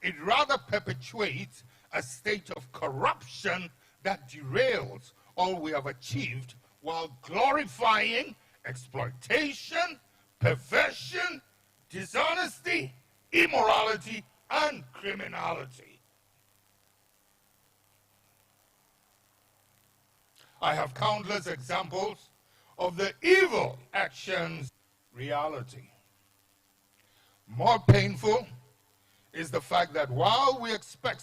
it rather perpetuates a state of corruption that derails all we have achieved while glorifying exploitation, perversion, dishonesty, immorality, and criminality. I have countless examples of the evil actions reality. More painful is the fact that while we expect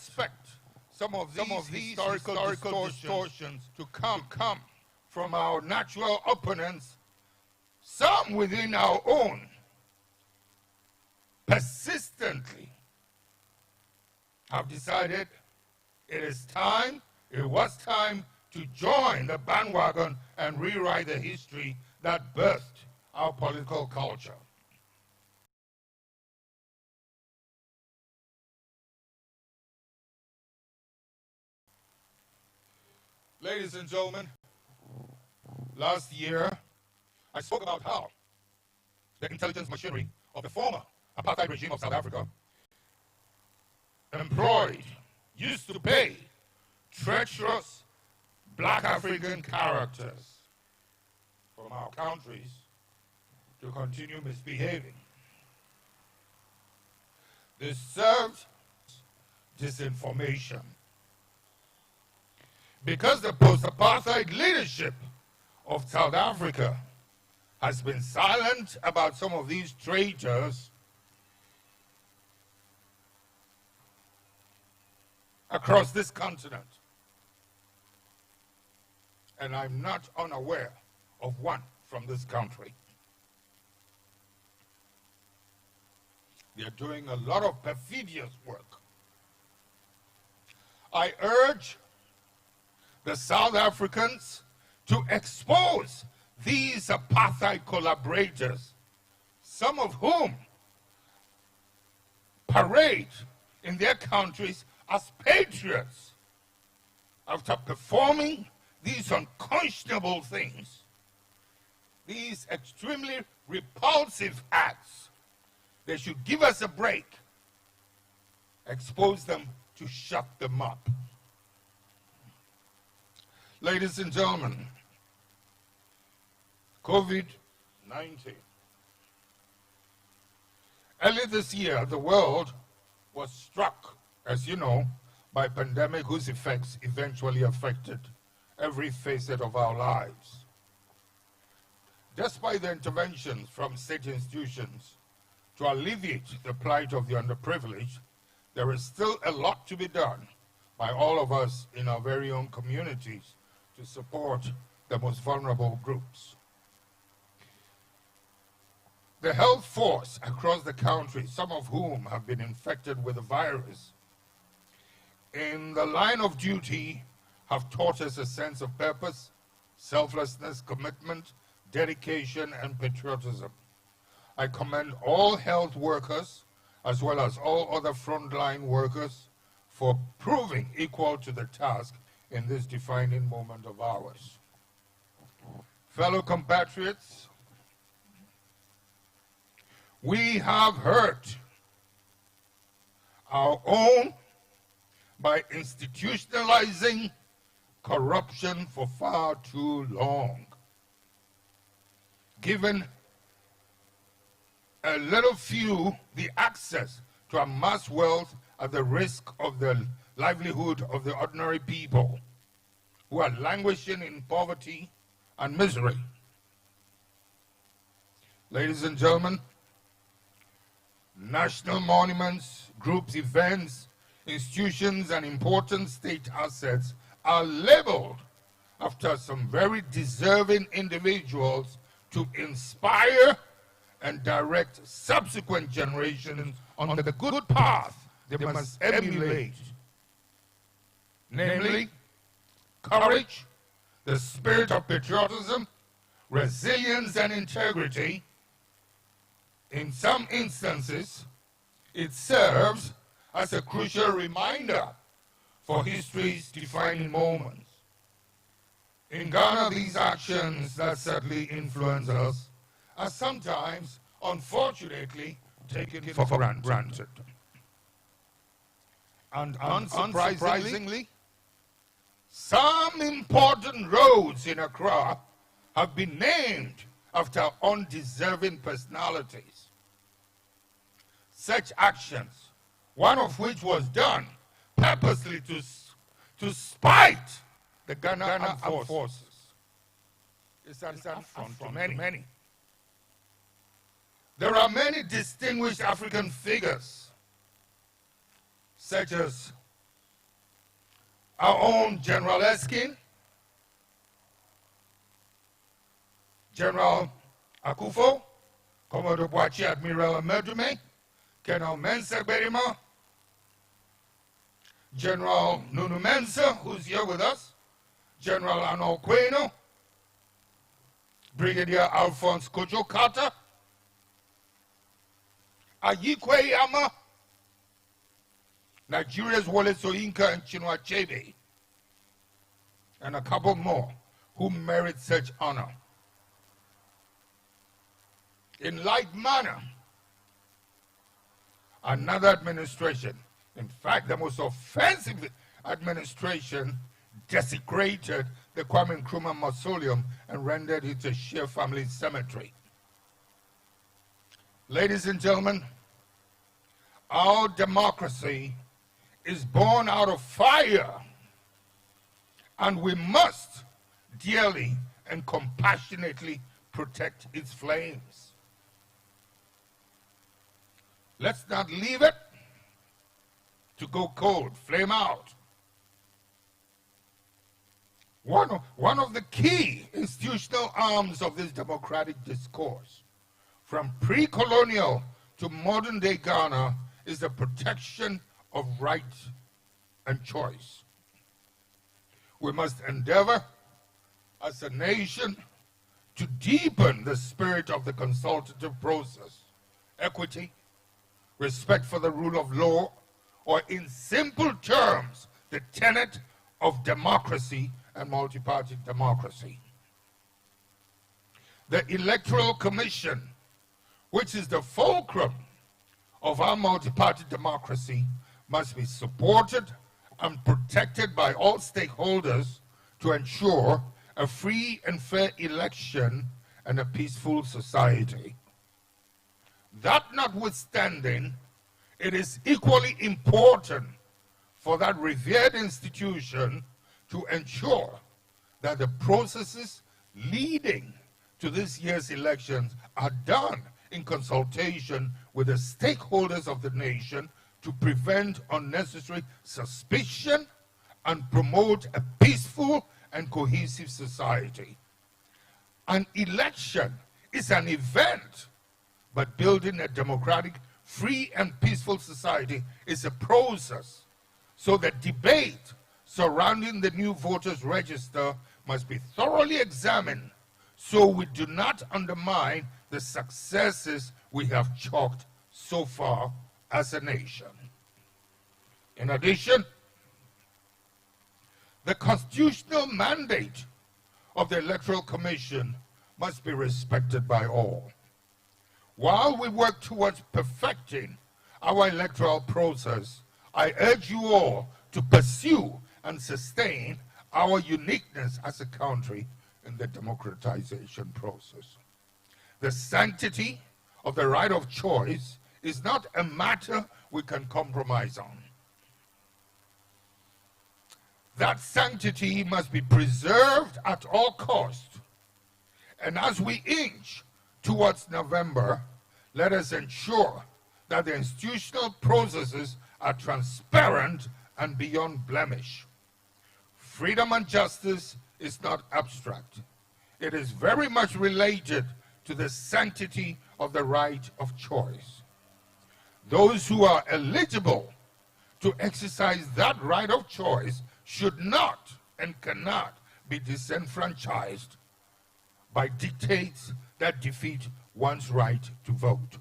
some of these historical distortions to come from our natural opponents, some within our own persistently have decided it was time to join the bandwagon and rewrite the history that birthed our political culture. Ladies and gentlemen, last year I spoke about how the intelligence machinery of the former apartheid regime of South Africa used to pay treacherous black African characters from our countries to continue misbehaving. This served disinformation. Because the post-apartheid leadership of South Africa has been silent about some of these traitors, across this continent, and I'm not unaware of one from this country. They're doing a lot of perfidious work. I urge the South Africans to expose these apartheid collaborators, some of whom parade in their countries as patriots after performing these unconscionable things, these extremely repulsive acts. They should give us a break, expose them to shut them up. Ladies and gentlemen, COVID-19. Early this year, the world was struck, as you know, by a pandemic whose effects eventually affected every facet of our lives. Despite the interventions from state institutions to alleviate the plight of the underprivileged, there is still a lot to be done by all of us in our very own communities to support the most vulnerable groups. The health force across the country, some of whom have been infected with the virus, in the line of duty have taught us a sense of purpose, selflessness, commitment, dedication, and patriotism. I commend all health workers, as well as all other frontline workers, for proving equal to the task in this defining moment of ours. Fellow compatriots, we have hurt our own by institutionalizing corruption for far too long, given a little few the access to amass wealth at the risk of the livelihood of the ordinary people who are languishing in poverty and misery. Ladies and gentlemen, national monuments, groups, events, institutions, and important state assets are labeled after some very deserving individuals to inspire and direct subsequent generations on the good path they must emulate, namely courage, the spirit of patriotism, resilience, and integrity. In some instances, it serves as a crucial reminder for history's defining moments. In Ghana, these actions that certainly influence us are sometimes, unfortunately, taken for granted. And unsurprisingly, some important roads in Accra have been named after undeserving personalities. Such actions, one of which was done purposely to spite the Ghana Armed Forces, is an affront to many. There are many distinguished African figures, such as our own General Erskine, General Akufo, Commodore Boachi Admiral Amedume, Colonel Mensah Berima, General Nunu Mensah, who's here with us, General Arnold Queno, Brigadier Alphonse Kojo Carter, Ayikwe Yama, Nigeria's Wole Soyinka and Chinua Achebe, and a couple more who merit such honor. In like manner, another administration, in fact the most offensive administration, desecrated the Kwame Nkrumah mausoleum and rendered it a Shia family cemetery. Ladies and gentlemen, our democracy is born out of fire, and we must dearly and compassionately protect its flames. Let's not leave it to go cold, flame out. One of the key institutional arms of this democratic discourse, from pre-colonial to modern-day Ghana, is the protection of right and choice. We must endeavor as a nation to deepen the spirit of the consultative process, equity, respect for the rule of law, or in simple terms, the tenet of democracy and multi-party democracy. The Electoral Commission, which is the fulcrum of our multi-party democracy, must be supported and protected by all stakeholders to ensure a free and fair election and a peaceful society. That notwithstanding, it is equally important for that revered institution to ensure that the processes leading to this year's elections are done in consultation with the stakeholders of the nation to prevent unnecessary suspicion and promote a peaceful and cohesive society. An election is an event, but building a democratic, free and peaceful society is a process. So the debate surrounding the new voters register must be thoroughly examined so we do not undermine the successes we have chalked so far as a nation. In addition, the constitutional mandate of the Electoral Commission must be respected by all. While we work towards perfecting our electoral process, I urge you all to pursue and sustain our uniqueness as a country in the democratization process. The sanctity of the right of choice is not a matter we can compromise on. That sanctity must be preserved at all costs. And as we inch towards November, let us ensure that the institutional processes are transparent and beyond blemish. Freedom and justice is not abstract. It is very much related to the sanctity of the right of choice. Those who are eligible to exercise that right of choice should not and cannot be disenfranchised by dictates that defeat one's right to vote.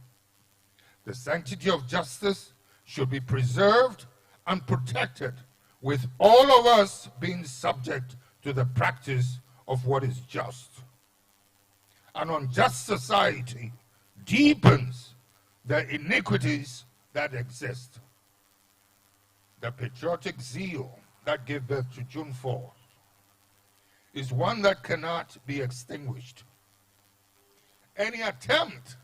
The sanctity of justice should be preserved and protected, with all of us being subject to the practice of what is just. An unjust society deepens the iniquities that exist. The patriotic zeal that gave birth to June 4th is one that cannot be extinguished. Any attempt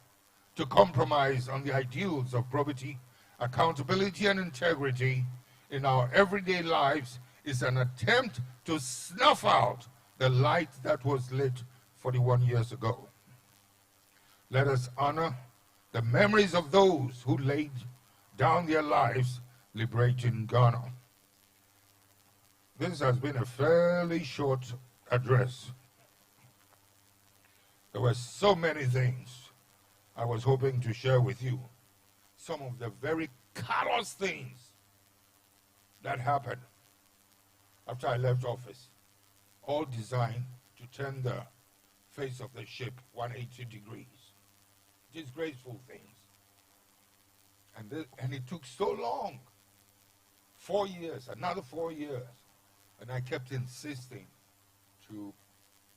to compromise on the ideals of probity, accountability, and integrity in our everyday lives is an attempt to snuff out the light that was lit 41 years ago. Let us honor the memories of those who laid down their lives liberating Ghana. This has been a fairly short address. There were so many things I was hoping to share with you. Some of the very callous things that happened after I left office, all designed to turn the face of the ship 180 degrees. Disgraceful things. And it took so long. 4 years, another 4 years. And I kept insisting to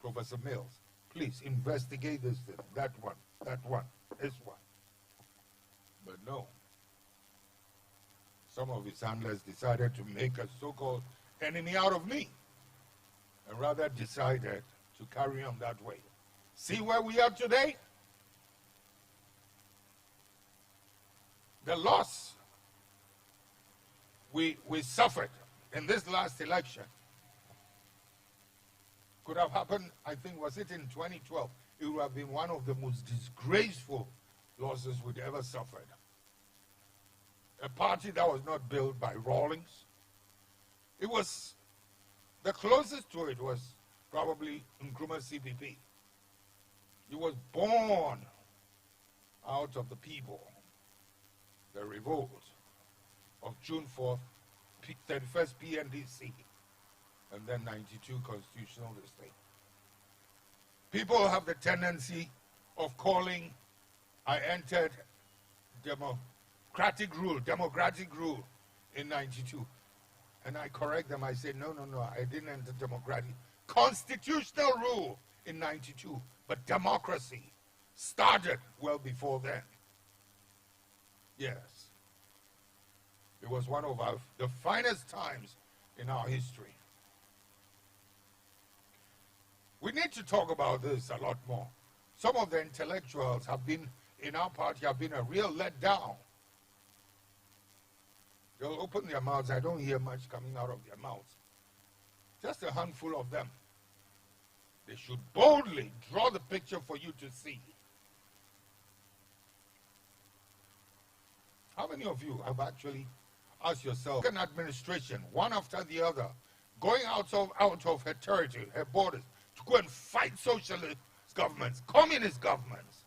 Professor Mills, please investigate this, that one, this one. But no. Some of his handlers decided to make a so-called enemy out of me, and rather decided to carry on that way. See where we are today? The loss we suffered in this last election could have happened, I think, was it in 2012? It would have been one of the most disgraceful losses we'd ever suffered. A party that was not built by Rawlings. It was, the closest to it was probably Nkrumah CPP. It was born out of the people, the revolt of June 4th, 31st PNDC, and then 92 constitutional listing. People have the tendency of calling, I entered democratic rule in 92. And I correct them, I say, no, I didn't enter democratic. Constitutional rule in 92, but democracy started well before then. Yes. It was one of the finest times in our history. We need to talk about this a lot more. Some of the intellectuals have been, in our party, have been a real letdown. They'll open their mouths. I don't hear much coming out of their mouths. Just a handful of them. They should boldly draw the picture for you to see. How many of you have actually asked yourself, an administration, one after the other, going out of her territory, her borders, to go and fight socialist governments, communist governments?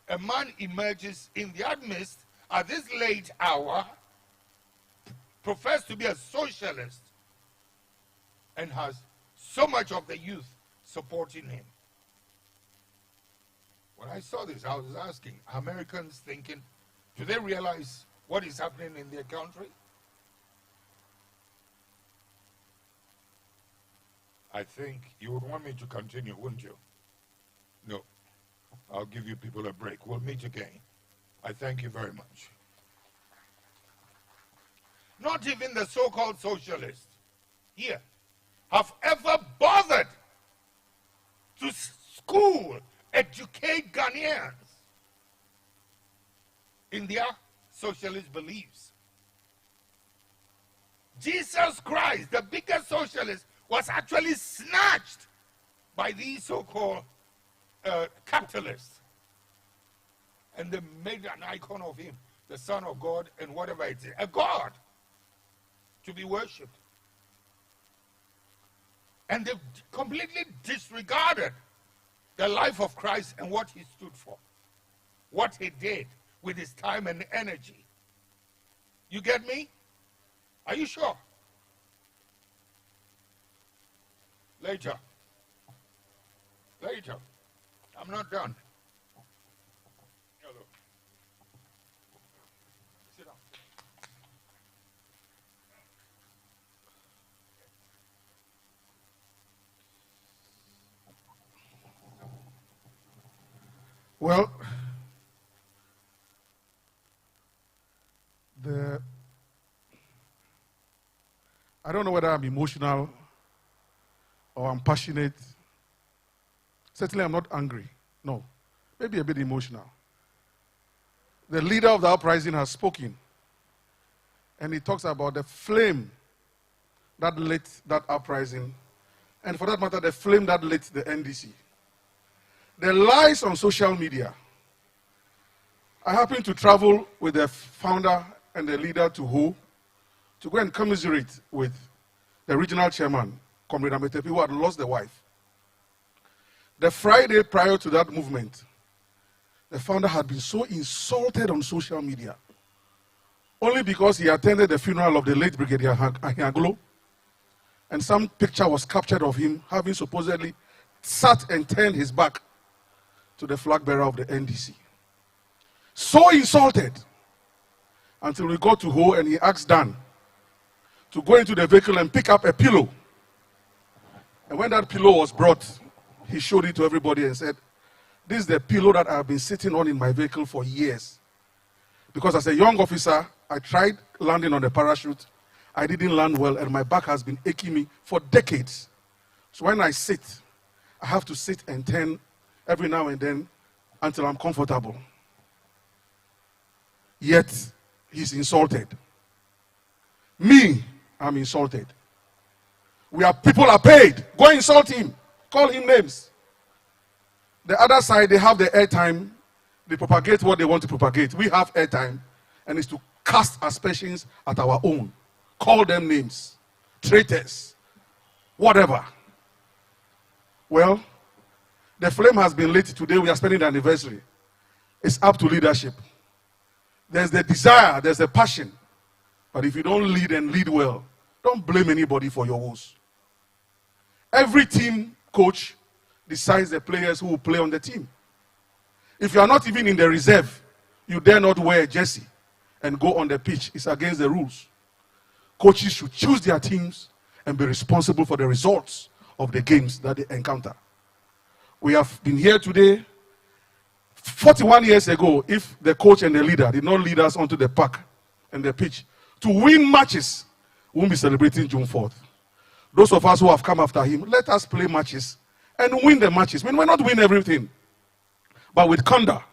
A man emerges in their midst at this late hour, professed to be a socialist, and has so much of the youth supporting him. When I saw this, I was asking, are Americans thinking, do they realize what is happening in their country? I think you would want me to continue, wouldn't you? No. I'll give you people a break. We'll meet again. I thank you very much. Not even the so-called socialists here have ever bothered to school, educate Ghanaians in their socialist beliefs. Jesus Christ, the biggest socialist, was actually snatched by these so-called capitalists. And they made an icon of him. the Son of God, and whatever it is. A God to be worshipped. And they've completely disregarded the life of Christ and what he stood for, what he did with his time and energy. You get me? Are you sure? Later. Later. I'm not done. Hello. Sit down. Well, I don't know whether I'm emotional or I'm passionate. Certainly I'm not angry. No. Maybe a bit emotional. The leader of the uprising has spoken. And he talks about the flame that lit that uprising. And for that matter, the flame that lit the NDC. The lies on social media. I happened to travel with the founder and the leader to Ho to go and commiserate with the regional chairman, Comrade Ametepi, who had lost the wife. The Friday prior to that movement, the founder had been so insulted on social media, only because he attended the funeral of the late Brigadier Ahiaglo, and some picture was captured of him having supposedly sat and turned his back to the flag bearer of the NDC. So insulted, until we got to Ho and he asked Dan to go into the vehicle and pick up a pillow. And when that pillow was brought, he showed it to everybody and said, "This is the pillow that I've been sitting on in my vehicle for years. Because as a young officer, I tried landing on the parachute. I didn't land well, and my back has been aching me for decades. So when I sit, I have to sit and turn every now and then until I'm comfortable." Yet, he's insulted. Me, I'm insulted. People are paid. Go insult him. Call him names. The other side, they have the airtime. They propagate what they want to propagate. We have airtime, and it's to cast aspersions at our own. Call them names. Traitors. Whatever. Well, the flame has been lit today. We are spending the anniversary. It's up to leadership. There's the desire, there's the passion. But if you don't lead and lead well, don't blame anybody for your woes. Every team coach decides the players who will play on the team. If you are not even in the reserve, you dare not wear a jersey and go on the pitch. It's against the rules. Coaches should choose their teams and be responsible for the results of the games that they encounter. We have been here today. 41 years ago, if the coach and the leader did not lead us onto the park and the pitch to win matches, we won't be celebrating June 4th. Those of us who have come after him, let us play matches and win the matches. We may not win everything, but with conduct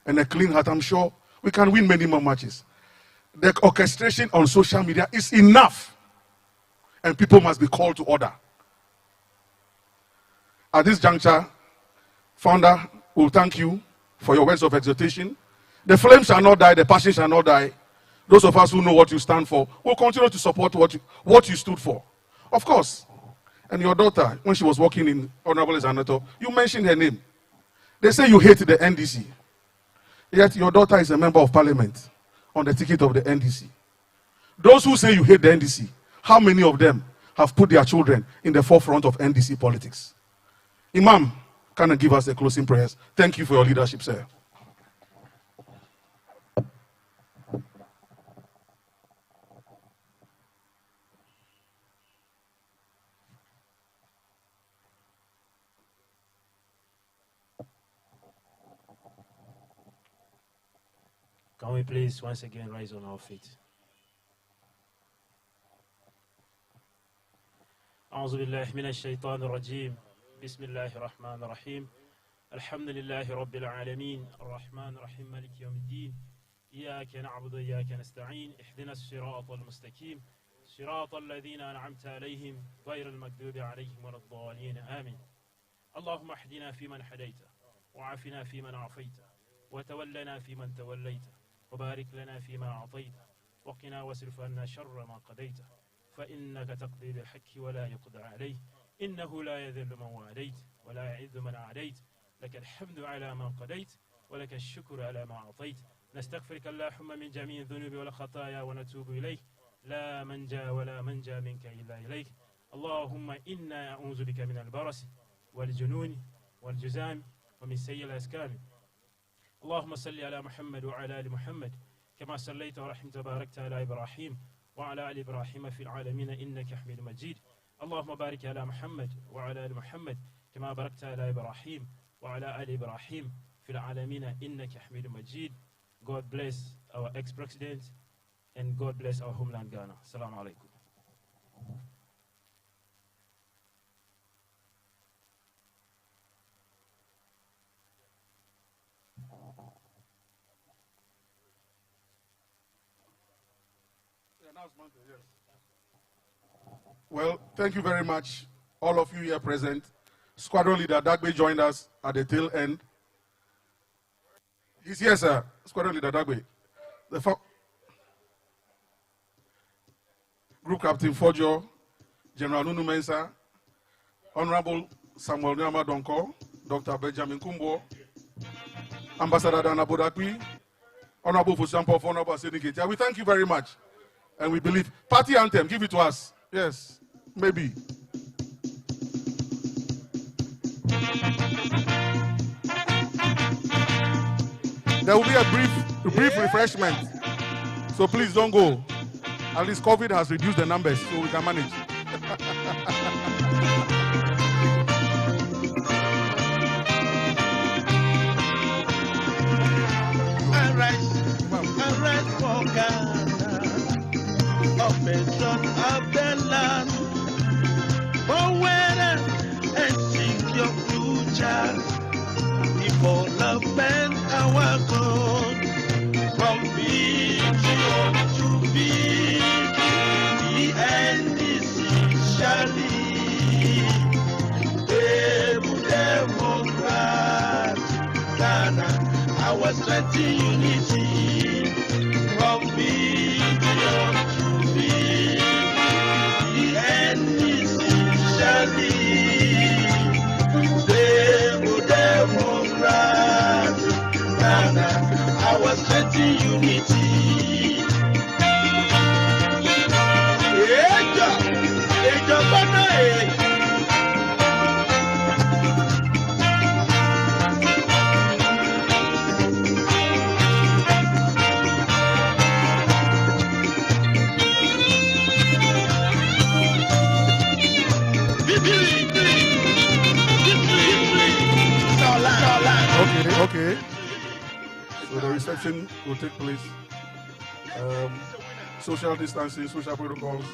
and a clean heart, I'm sure we can win many more matches. The orchestration on social media is enough, and people must be called to order. At this juncture, founder, will thank you for your words of exhortation. The flame shall not die, the passion shall not die. Those of us who know what you stand for will continue to support what you stood for. Of course. And your daughter, when she was working in Honorable Senator, you mentioned her name. They say you hate the NDC. Yet your daughter is a member of parliament on the ticket of the NDC. Those who say you hate the NDC, how many of them have put their children in the forefront of NDC politics? Imam, can you give us the closing prayers? Thank you for your leadership, sir. Can we please once again rise on our feet? أعوذ بالله من الشيطان الرجيم بسم الله الرحمن الرحيم الحمد لله رب العالمين الرحمن الرحيم مالك يوم الدين إياك نعبد وإياك نستعين اهدنا الصراط المستقيم صراط الذين أنعمت عليهم غير المغضوب عليهم ولا الضالين آمين اللهم اهدنا فيمن هديت وعافنا فيمن عافيت وتولنا فيمن توليت وبارك لنا فيما أعطيت وقنا واصرف عنا شر ما قضيت فإنك تقضي بالحق ولا يقضى عليه إنه لا يذل من واليت ولا يعز من عاديت لك الحمد على ما قضيت ولك الشكر على ما أعطيت نستغفرك اللهم من جميع الذنوب والخطايا ونتوب إليك لا منجا ولا منجا منك إلا إليك اللهم إنا أعوذ بك من البرص والجنون والجزام ومن سيء الأسكان اللهم صل على محمد وعلى آل محمد كما صليت ورحمت وباركت على إبراهيم وعلى آل إبراهيم في العالمين إنك حميد مجيد اللهم بارك على محمد وعلى آل محمد كما باركت على إبراهيم وعلى آل إبراهيم في العالمين إنك حميد مجيد. God bless our ex-president and God bless our homeland Ghana. Assalamu alaikum. Well, thank you very much, all of you here present. Squadron leader Dagbe joined us at the tail end. He's here, sir. Squadron leader Dagbe. Group Captain Fojo, General Nunu Mensah, Honorable Samuel Nyama Donko, Dr. Benjamin Kumbo, Ambassador Dana Bodakwi, Honorable Fusampo, Honorable Seniketia. We thank you very much. And we believe. Party anthem, give it to us. Yes, maybe. There will be a brief refreshment. So please don't go. At least COVID has reduced the numbers, so we can manage. Arise for Ghana, operation of the land, forward and seek your future, development our God, from vision to victory, and essentially, Democrat, Ghana. Our strength in unity, from vision to victory, and essentially, Democrat, Ghana, our strength in unity. Okay. So the reception will take place. Social distancing, social protocols.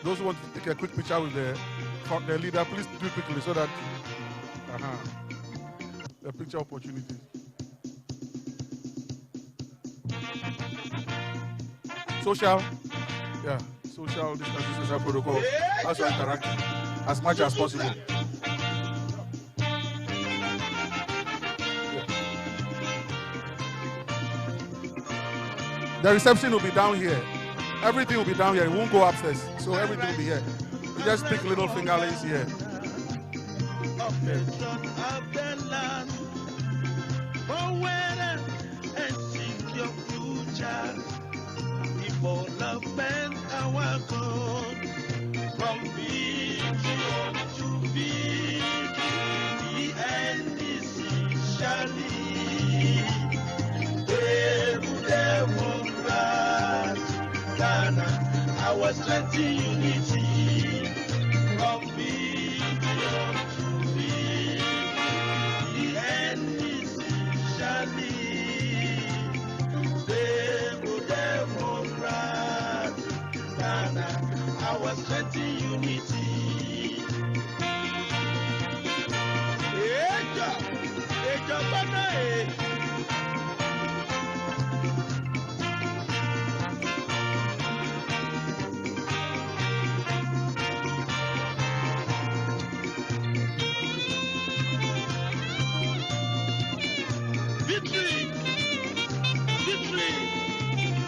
Those who want to take a quick picture with the leader, please do it quickly so that the picture opportunity. Social distancing, social protocol, as well interact as much as possible. The reception will be down here. Everything will be down here. It won't go upstairs. So everything will be here. You just pick little fingerlings here. Development our God, from vision to victory, and essentially, Democrat, Ghana, our strength in unity, from vision to victory, and essentially, our strength in unity.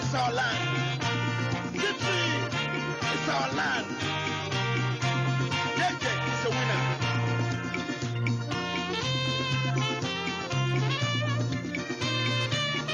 is our land. Victory is our land.